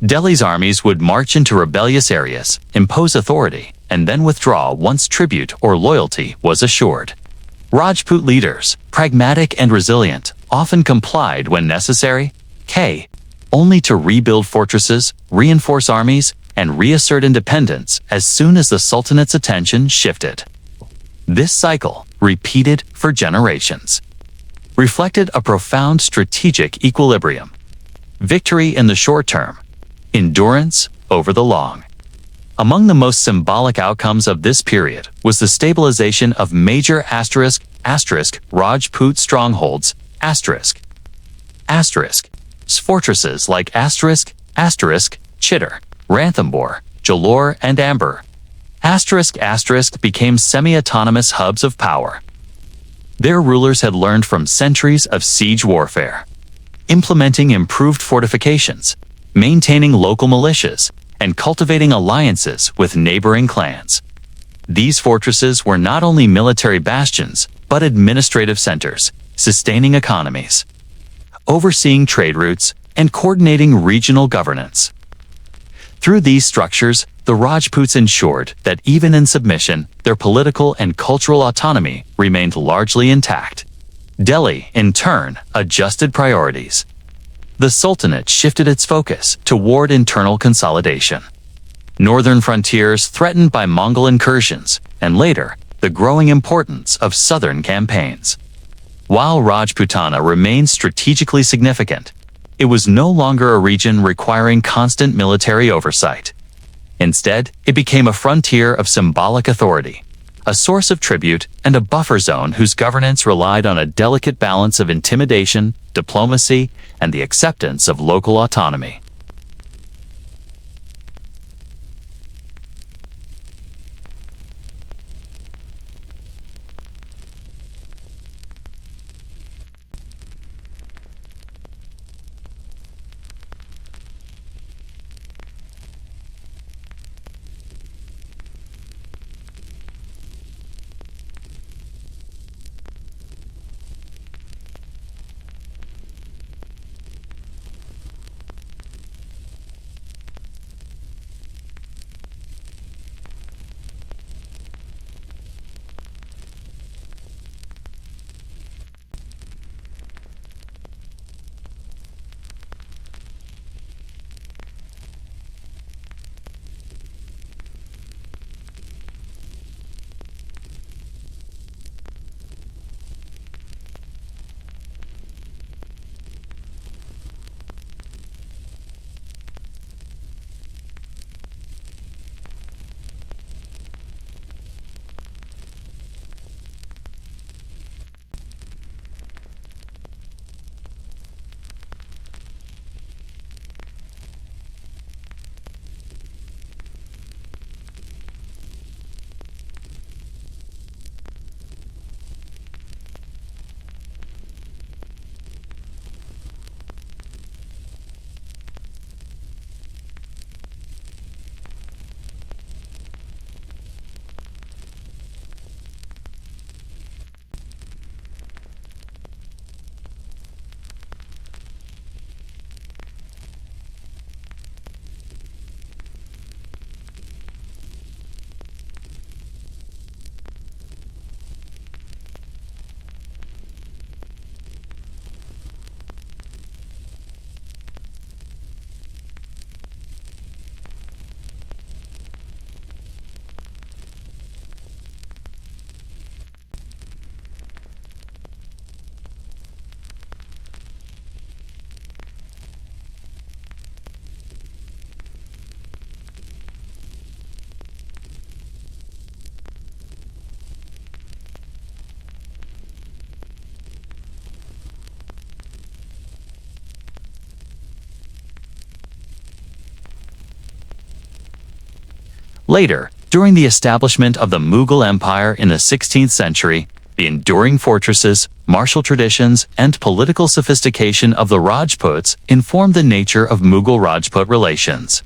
Delhi's armies would march into rebellious areas, impose authority, and then withdraw once tribute or loyalty was assured. Rajput leaders, pragmatic and resilient, often complied when necessary, only to rebuild fortresses, reinforce armies, and reassert independence as soon as the Sultanate's attention shifted. This cycle, repeated for generations, reflected a profound strategic equilibrium. Victory in the short term, endurance over the long. Among the most symbolic outcomes of this period was the stabilization of major Rajput strongholds, fortresses like Chittor, Ranthambore, Jalore, and Amber. Became semi-autonomous hubs of power. Their rulers had learned from centuries of siege warfare, implementing improved fortifications, maintaining local militias, and cultivating alliances with neighboring clans. These fortresses were not only military bastions, but administrative centers, sustaining economies, overseeing trade routes, and coordinating regional governance. Through these structures, the Rajputs ensured that even in submission, their political and cultural autonomy remained largely intact. Delhi, in turn, adjusted priorities. The Sultanate shifted its focus toward internal consolidation. Northern frontiers threatened by Mongol incursions, and later, the growing importance of southern campaigns. While Rajputana remained strategically significant, it was no longer a region requiring constant military oversight. Instead, it became a frontier of symbolic authority, a source of tribute, and a buffer zone whose governance relied on a delicate balance of intimidation, diplomacy, and the acceptance of local autonomy. Later, during the establishment of the Mughal Empire in the 16th century, the enduring fortresses, martial traditions, and political sophistication of the Rajputs informed the nature of Mughal-Rajput relations.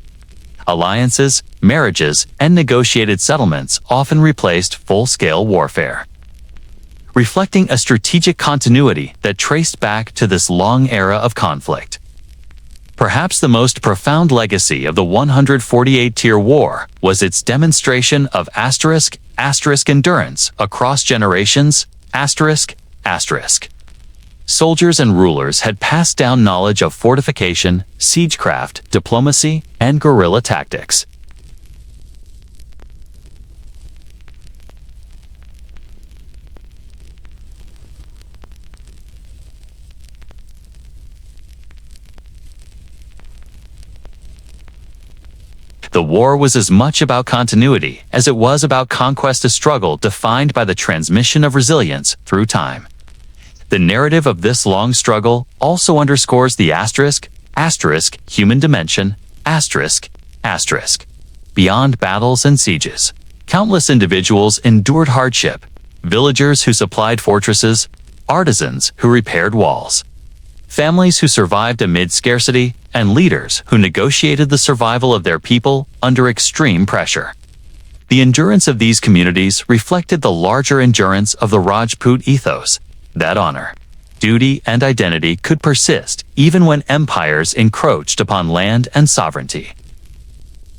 Alliances, marriages, and negotiated settlements often replaced full-scale warfare, reflecting a strategic continuity that traced back to this long era of conflict. Perhaps the most profound legacy of the 148-year war was its demonstration of ** endurance across generations. ** Soldiers and rulers had passed down knowledge of fortification, siegecraft, diplomacy, and guerrilla tactics. The war was as much about continuity as it was about conquest, a struggle defined by the transmission of resilience through time. The narrative of this long struggle also underscores the * human dimension. ** Beyond battles and sieges, countless individuals endured hardship: villagers who supplied fortresses, artisans who repaired walls, families who survived amid scarcity, and leaders who negotiated the survival of their people under extreme pressure. The endurance of these communities reflected the larger endurance of the Rajput ethos, that honor, duty, and identity could persist even when empires encroached upon land and sovereignty.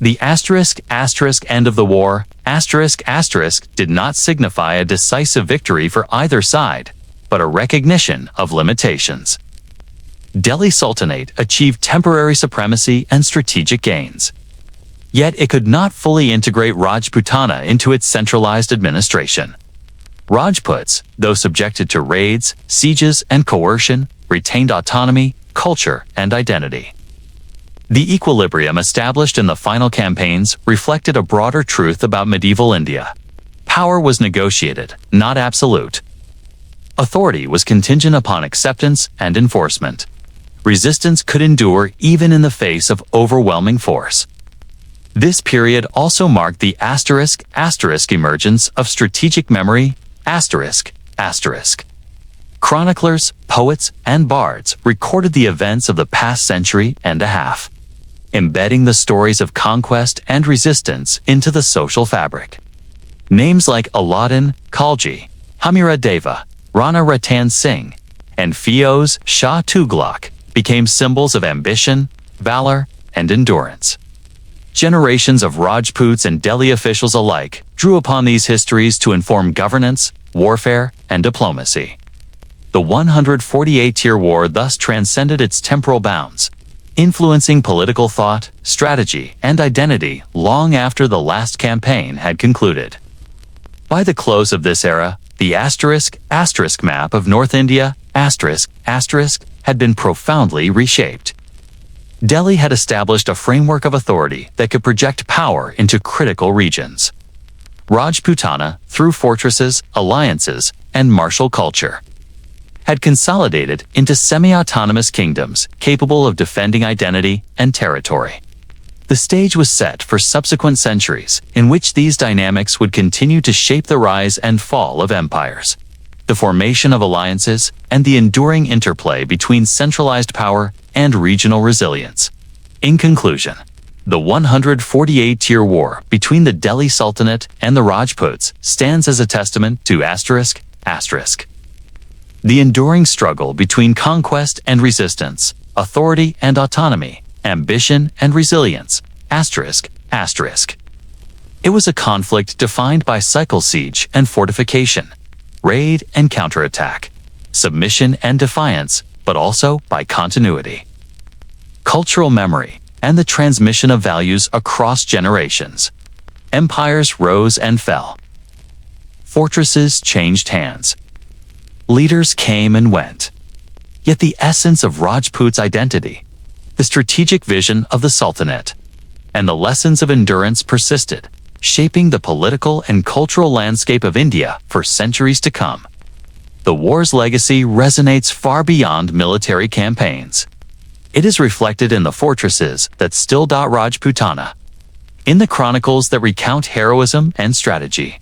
The * end of the war * did not signify a decisive victory for either side, but a recognition of limitations. Delhi Sultanate achieved temporary supremacy and strategic gains. Yet it could not fully integrate Rajputana into its centralized administration. Rajputs, though subjected to raids, sieges, and coercion, retained autonomy, culture, and identity. The equilibrium established in the final campaigns reflected a broader truth about medieval India. Power was negotiated, not absolute. Authority was contingent upon acceptance and enforcement. Resistance could endure even in the face of overwhelming force. This period also marked the *** emergence of strategic memory ***. Chroniclers, poets, and bards recorded the events of the past century and a half, embedding the stories of conquest and resistance into the social fabric. Names like Alauddin, Khalji, Hamira Deva, Rana Ratan Singh, and Firoz Shah Tughlaq became symbols of ambition, valor, and endurance. Generations of Rajputs and Delhi officials alike drew upon these histories to inform governance, warfare, and diplomacy. The 148-year war thus transcended its temporal bounds, influencing political thought, strategy, and identity long after the last campaign had concluded. By the close of this era, the *** map of North India had been profoundly reshaped. Delhi had established a framework of authority that could project power into critical regions. Rajputana, through fortresses, alliances, and martial culture, had consolidated into semi-autonomous kingdoms capable of defending identity and territory. The stage was set for subsequent centuries in which these dynamics would continue to shape the rise and fall of empires, the formation of alliances, and the enduring interplay between centralized power and regional resilience. In conclusion, the 148-year war between the Delhi Sultanate and the Rajputs stands as a testament to ***. The enduring struggle between conquest and resistance, authority and autonomy, ambition and resilience, ***. It was a conflict defined by cycle siege and fortification, raid and counterattack, submission and defiance, but also by continuity, cultural memory, and the transmission of values across generations. Empires rose and fell. Fortresses changed hands. Leaders came and went. Yet the essence of Rajput's identity, the strategic vision of the Sultanate, and the lessons of endurance persisted, shaping the political and cultural landscape of India for centuries to come. The war's legacy resonates far beyond military campaigns. It is reflected in the fortresses that still dot Rajputana, in the chronicles that recount heroism and strategy,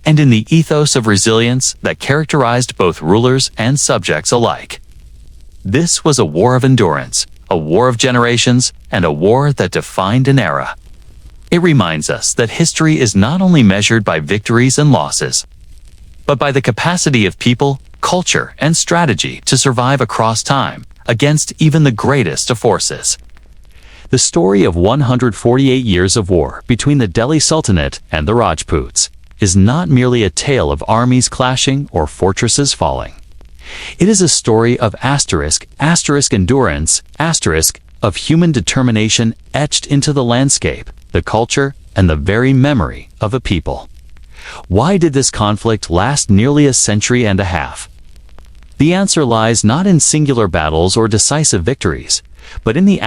and in the ethos of resilience that characterized both rulers and subjects alike. This was a war of endurance, a war of generations, and a war that defined an era. It reminds us that history is not only measured by victories and losses, but by the capacity of people, culture, and strategy to survive across time against even the greatest of forces. The story of 148 years of war between the Delhi Sultanate and the Rajputs is not merely a tale of armies clashing or fortresses falling. It is a story of endurance, of human determination etched into the landscape, the culture, and the very memory of a people. Why did this conflict last nearly a century and a half? The answer lies not in singular battles or decisive victories, but in the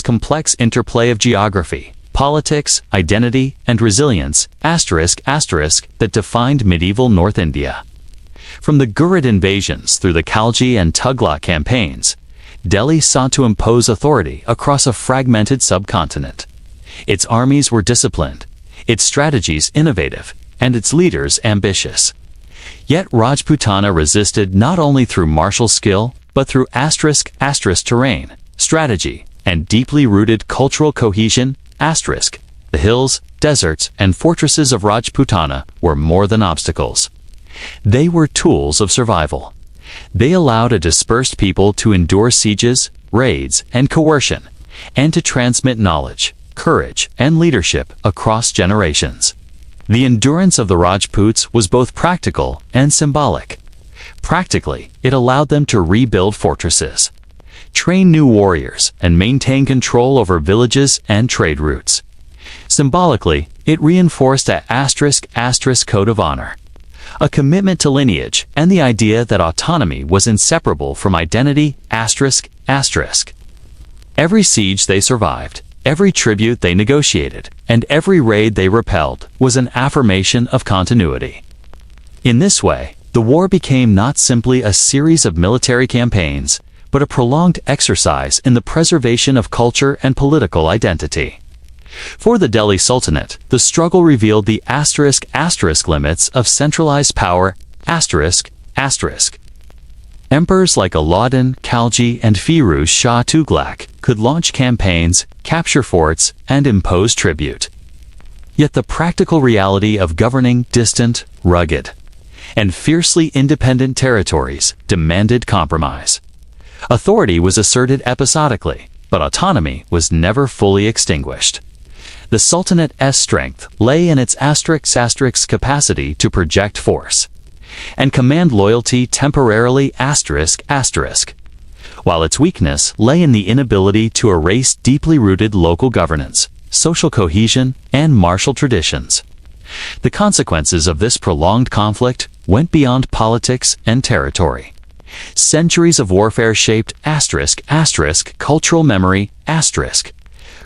complex interplay of geography, politics, identity, and resilience, that defined medieval North India. From the Ghurid invasions through the Khalji and Tughlaq campaigns, Delhi sought to impose authority across a fragmented subcontinent. Its armies were disciplined, its strategies innovative, and its leaders ambitious. Yet Rajputana resisted not only through martial skill, but through terrain, strategy, and deeply rooted cultural cohesion. The hills, deserts, and fortresses of Rajputana were more than obstacles. They were tools of survival. They allowed a dispersed people to endure sieges, raids, and coercion, and to transmit knowledge, courage, and leadership across generations. The endurance of the Rajputs was both practical and symbolic. Practically, it allowed them to rebuild fortresses, train new warriors, and maintain control over villages and trade routes. Symbolically, it reinforced a *** code of honor, a commitment to lineage, and the idea that autonomy was inseparable from identity ***. Every siege they survived, Every tribute they negotiated, and every raid they repelled, was an affirmation of continuity. In this way, the war became not simply a series of military campaigns, but a prolonged exercise in the preservation of culture and political identity. For the Delhi Sultanate, the struggle revealed the *** limits of centralized power ***. Emperors like Alauddin, Khalji, and Firuz Shah Tughlaq could launch campaigns, capture forts, and impose tribute. Yet the practical reality of governing distant, rugged, and fiercely independent territories demanded compromise. Authority was asserted episodically, but autonomy was never fully extinguished. The Sultanate's strength lay in its ** capacity to project force and command loyalty temporarily ***, while its weakness lay in the inability to erase deeply rooted local governance, social cohesion, and martial traditions. The consequences of this prolonged conflict went beyond politics and territory. Centuries of warfare shaped *** cultural memory ***,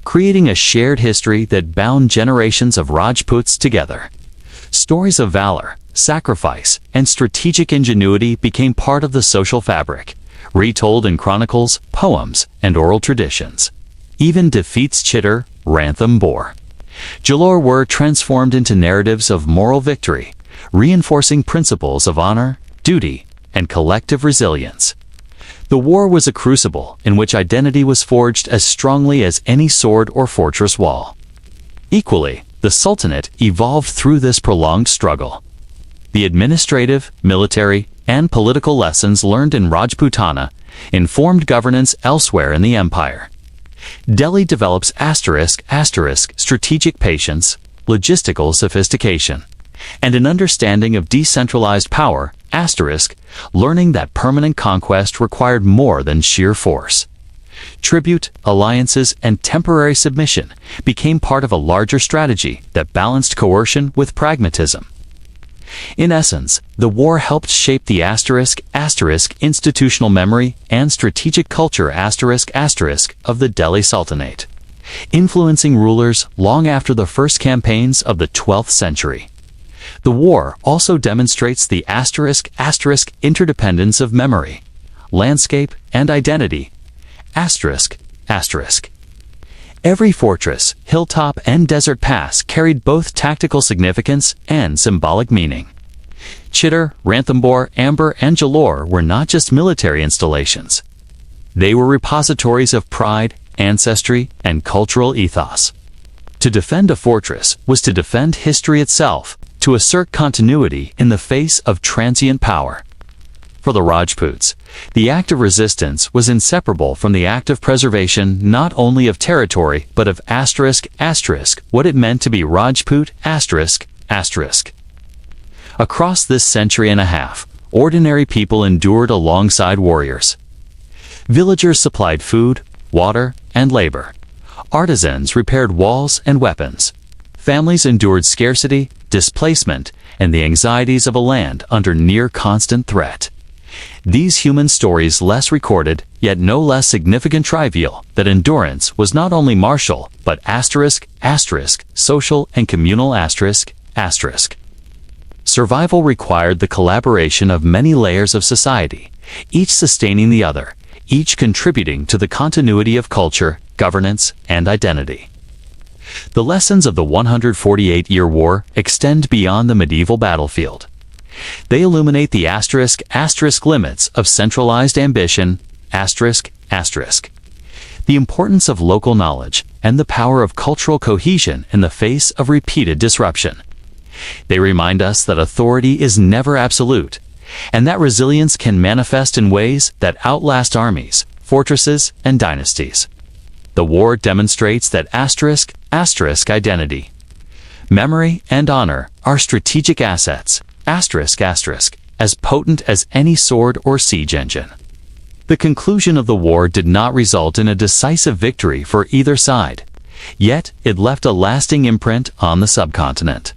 creating a shared history that bound generations of Rajputs together. Stories of valor, sacrifice, and strategic ingenuity became part of the social fabric, retold in chronicles, poems, and oral traditions. Even defeats Chittor, Ranthambore, Jalore were transformed into narratives of moral victory, reinforcing principles of honor, duty, and collective resilience. The war was a crucible in which identity was forged as strongly as any sword or fortress wall. Equally, the Sultanate evolved through this prolonged struggle. The administrative, military, and political lessons learned in Rajputana informed governance elsewhere in the empire. Delhi develops *** strategic patience, logistical sophistication, and an understanding of decentralized power ***, learning that permanent conquest required more than sheer force. Tribute, alliances, and temporary submission became part of a larger strategy that balanced coercion with pragmatism. In essence, the war helped shape the *** institutional memory and strategic culture *** of the Delhi Sultanate, influencing rulers long after the first campaigns of the 12th century. The war also demonstrates the *** interdependence of memory, landscape, and identity ***. Every fortress, hilltop, and desert pass carried both tactical significance and symbolic meaning. Chittor, Ranthambore, Amber, and Jalore were not just military installations. They were repositories of pride, ancestry, and cultural ethos. To defend a fortress was to defend history itself, to assert continuity in the face of transient power. For the Rajputs, the act of resistance was inseparable from the act of preservation not only of territory but of ***, what it meant to be Rajput ***. Across this century and a half, ordinary people endured alongside warriors. Villagers supplied food, water, and labor. Artisans repaired walls and weapons. Families endured scarcity, displacement, and the anxieties of a land under near constant threat. These human stories less recorded, yet no less significant reveal that endurance was not only martial, but ***, social and communal ***. Survival required the collaboration of many layers of society, each sustaining the other, each contributing to the continuity of culture, governance, and identity. The lessons of the 148-year war extend beyond the medieval battlefield. They illuminate the *** limits of centralized ambition ***, the importance of local knowledge, and the power of cultural cohesion in the face of repeated disruption. They remind us that authority is never absolute, and that resilience can manifest in ways that outlast armies, fortresses, and dynasties. The war demonstrates that *** identity, memory, and honor are strategic assets as potent as any sword or siege engine. The conclusion of the war did not result in a decisive victory for either side, yet it left a lasting imprint on the subcontinent.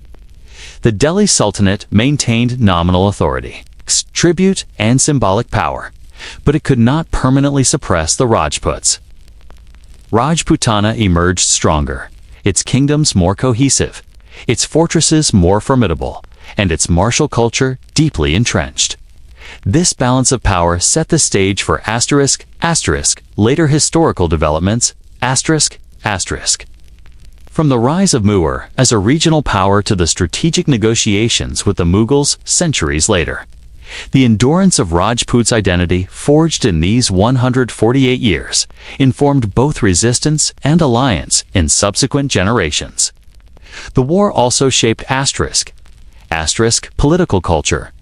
The Delhi Sultanate maintained nominal authority, tribute, and symbolic power, but it could not permanently suppress the Rajputs. Rajputana emerged stronger, its kingdoms more cohesive, its fortresses more formidable, and its martial culture deeply entrenched. This balance of power set the stage for later historical developments, From the rise of Mughal as a regional power to the strategic negotiations with the Mughals centuries later. The endurance of Rajput's identity forged in these 148 years informed both resistance and alliance in subsequent generations. The war also shaped political culture,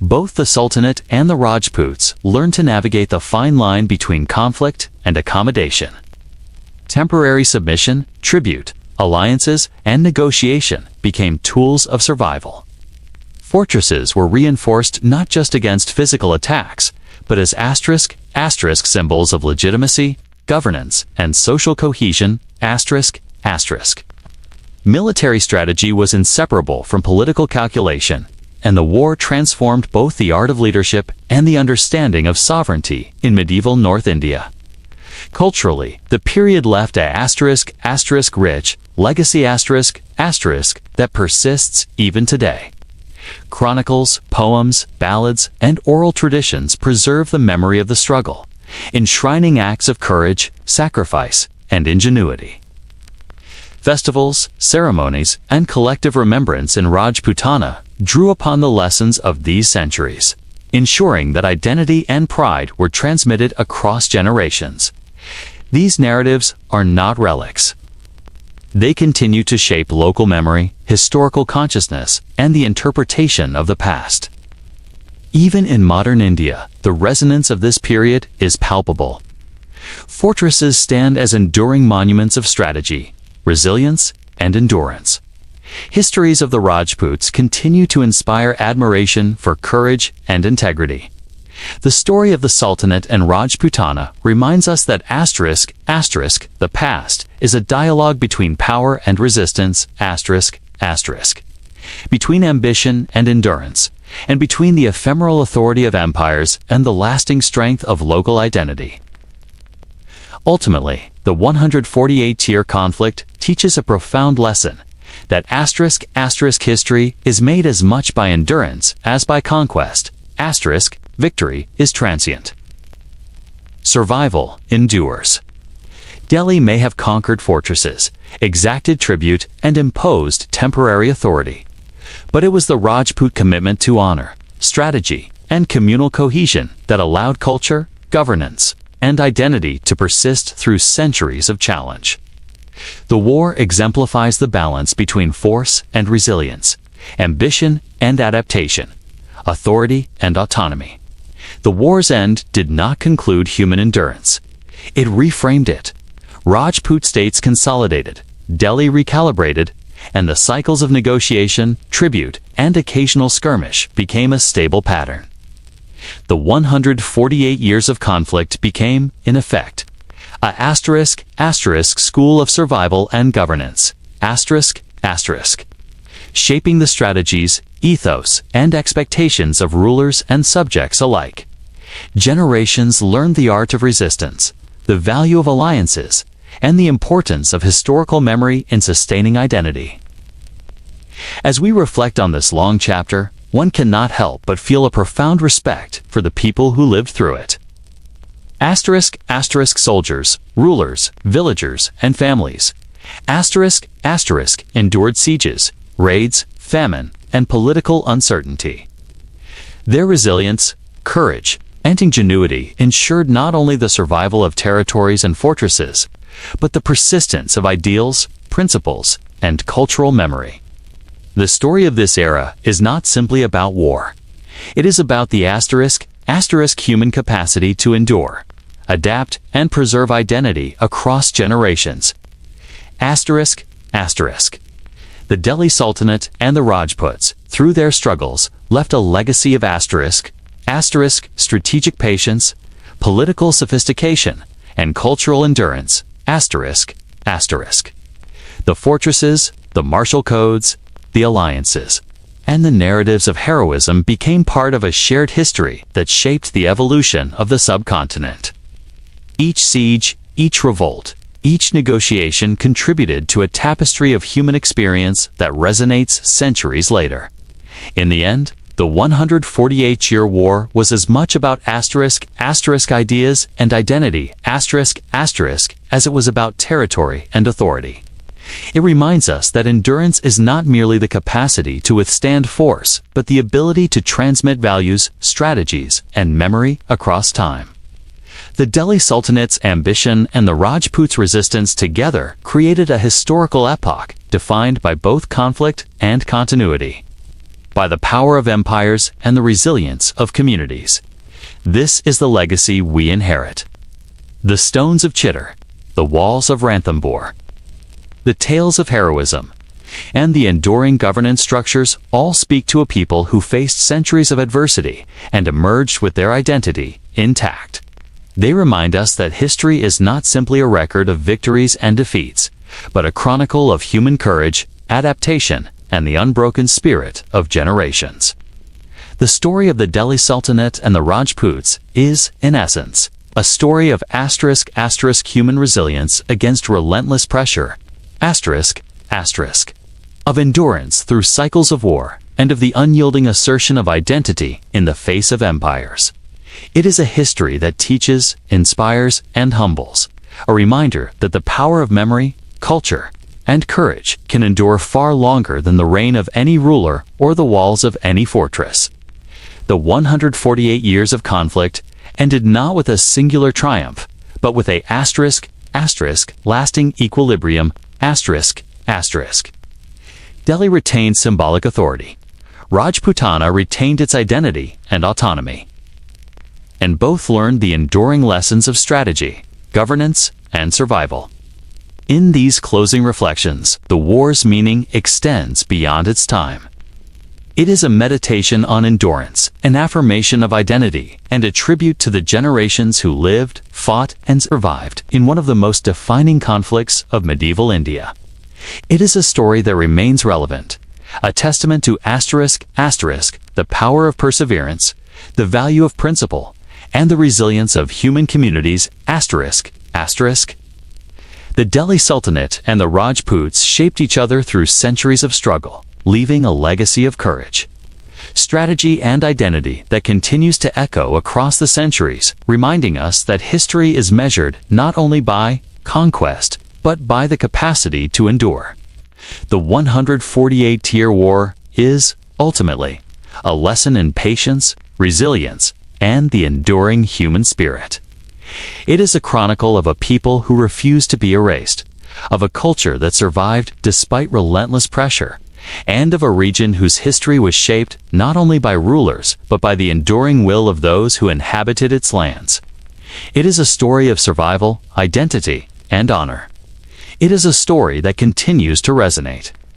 Both the Sultanate and the Rajputs learned to navigate the fine line between conflict and accommodation. Temporary submission, tribute, alliances, and negotiation became tools of survival. Fortresses were reinforced not just against physical attacks, but as symbols of legitimacy, governance, and social cohesion, Military strategy was inseparable from political calculation, and the war transformed both the art of leadership and the understanding of sovereignty in medieval North India. Culturally, the period left a rich legacy that persists even today. Chronicles, poems, ballads, and oral traditions preserve the memory of the struggle, enshrining acts of courage, sacrifice, and ingenuity. Festivals, ceremonies, and collective remembrance in Rajputana drew upon the lessons of these centuries, ensuring that identity and pride were transmitted across generations. These narratives are not relics. They continue to shape local memory, historical consciousness, and the interpretation of the past. Even in modern India, the resonance of this period is palpable. Fortresses stand as enduring monuments of strategy, resilience, and endurance. Histories of the Rajputs continue to inspire admiration for courage and integrity. The story of the Sultanate and Rajputana reminds us that the past is a dialogue between power and resistance, between ambition and endurance, and between the ephemeral authority of empires and the lasting strength of local identity. Ultimately, the 148-year conflict teaches a profound lesson that history is made as much by endurance as by conquest. Victory is transient. Survival endures. Delhi may have conquered fortresses, exacted tribute, and imposed temporary authority. But it was the Rajput commitment to honor, strategy, and communal cohesion that allowed culture, governance, and identity to persist through centuries of challenge. The war exemplifies the balance between force and resilience, ambition and adaptation, authority and autonomy. The war's end did not conclude human endurance. It reframed it. Rajput states consolidated, Delhi recalibrated, and the cycles of negotiation, tribute, and occasional skirmish became a stable pattern. The 148 years of conflict became, in effect, a school of survival and governance, shaping the strategies, ethos, and expectations of rulers and subjects alike. Generations learned the art of resistance, the value of alliances, and the importance of historical memory in sustaining identity. As we reflect on this long chapter, one cannot help but feel a profound respect for the people who lived through it. Soldiers, rulers, villagers, and families. Endured sieges, raids, famine, and political uncertainty. Their resilience, courage, and ingenuity ensured not only the survival of territories and fortresses, but the persistence of ideals, principles, and cultural memory. The story of this era is not simply about war. It is about the human capacity to endure, adapt, and preserve identity across generations. The Delhi Sultanate and the Rajputs, through their struggles, left a legacy of strategic patience, political sophistication, and cultural endurance. The fortresses, the martial codes, the alliances, and the narratives of heroism became part of a shared history that shaped the evolution of the subcontinent. Each siege, each revolt, each negotiation contributed to a tapestry of human experience that resonates centuries later. In the end, the 148-year war was as much about ideas and identity as it was about territory and authority. It reminds us that endurance is not merely the capacity to withstand force, but the ability to transmit values, strategies, and memory across time. The Delhi Sultanate's ambition and the Rajputs' resistance together created a historical epoch defined by both conflict and continuity. By the power of empires and the resilience of communities. This is the legacy we inherit. The stones of Chittor, the walls of Ranthambore, the tales of heroism, and the enduring governance structures all speak to a people who faced centuries of adversity and emerged with their identity intact. They remind us that history is not simply a record of victories and defeats, but a chronicle of human courage, adaptation, and the unbroken spirit of generations. The story of the Delhi Sultanate and the Rajputs is, in essence, a story of human resilience against relentless pressure, of endurance through cycles of war, and of the unyielding assertion of identity in the face of empires. It is a history that teaches, inspires, and humbles, a reminder that the power of memory, culture, and courage can endure far longer than the reign of any ruler or the walls of any fortress. The 148 years of conflict ended not with a singular triumph, but with a lasting equilibrium, Delhi retained symbolic authority. Rajputana retained its identity and autonomy. And both learned the enduring lessons of strategy, governance, and survival. In these closing reflections, the war's meaning extends beyond its time. It is a meditation on endurance, an affirmation of identity, and a tribute to the generations who lived, fought, and survived in one of the most defining conflicts of medieval India. It is a story that remains relevant, a testament to the power of perseverance, the value of principle, and the resilience of human communities, The Delhi Sultanate and the Rajputs shaped each other through centuries of struggle, leaving a legacy of courage, strategy, and identity that continues to echo across the centuries, reminding us that history is measured not only by conquest, but by the capacity to endure. The 148-year war is, ultimately, a lesson in patience, resilience, and the enduring human spirit. It is a chronicle of a people who refused to be erased, of a culture that survived despite relentless pressure, and of a region whose history was shaped not only by rulers but by the enduring will of those who inhabited its lands. It is a story of survival, identity, and honor. It is a story that continues to resonate.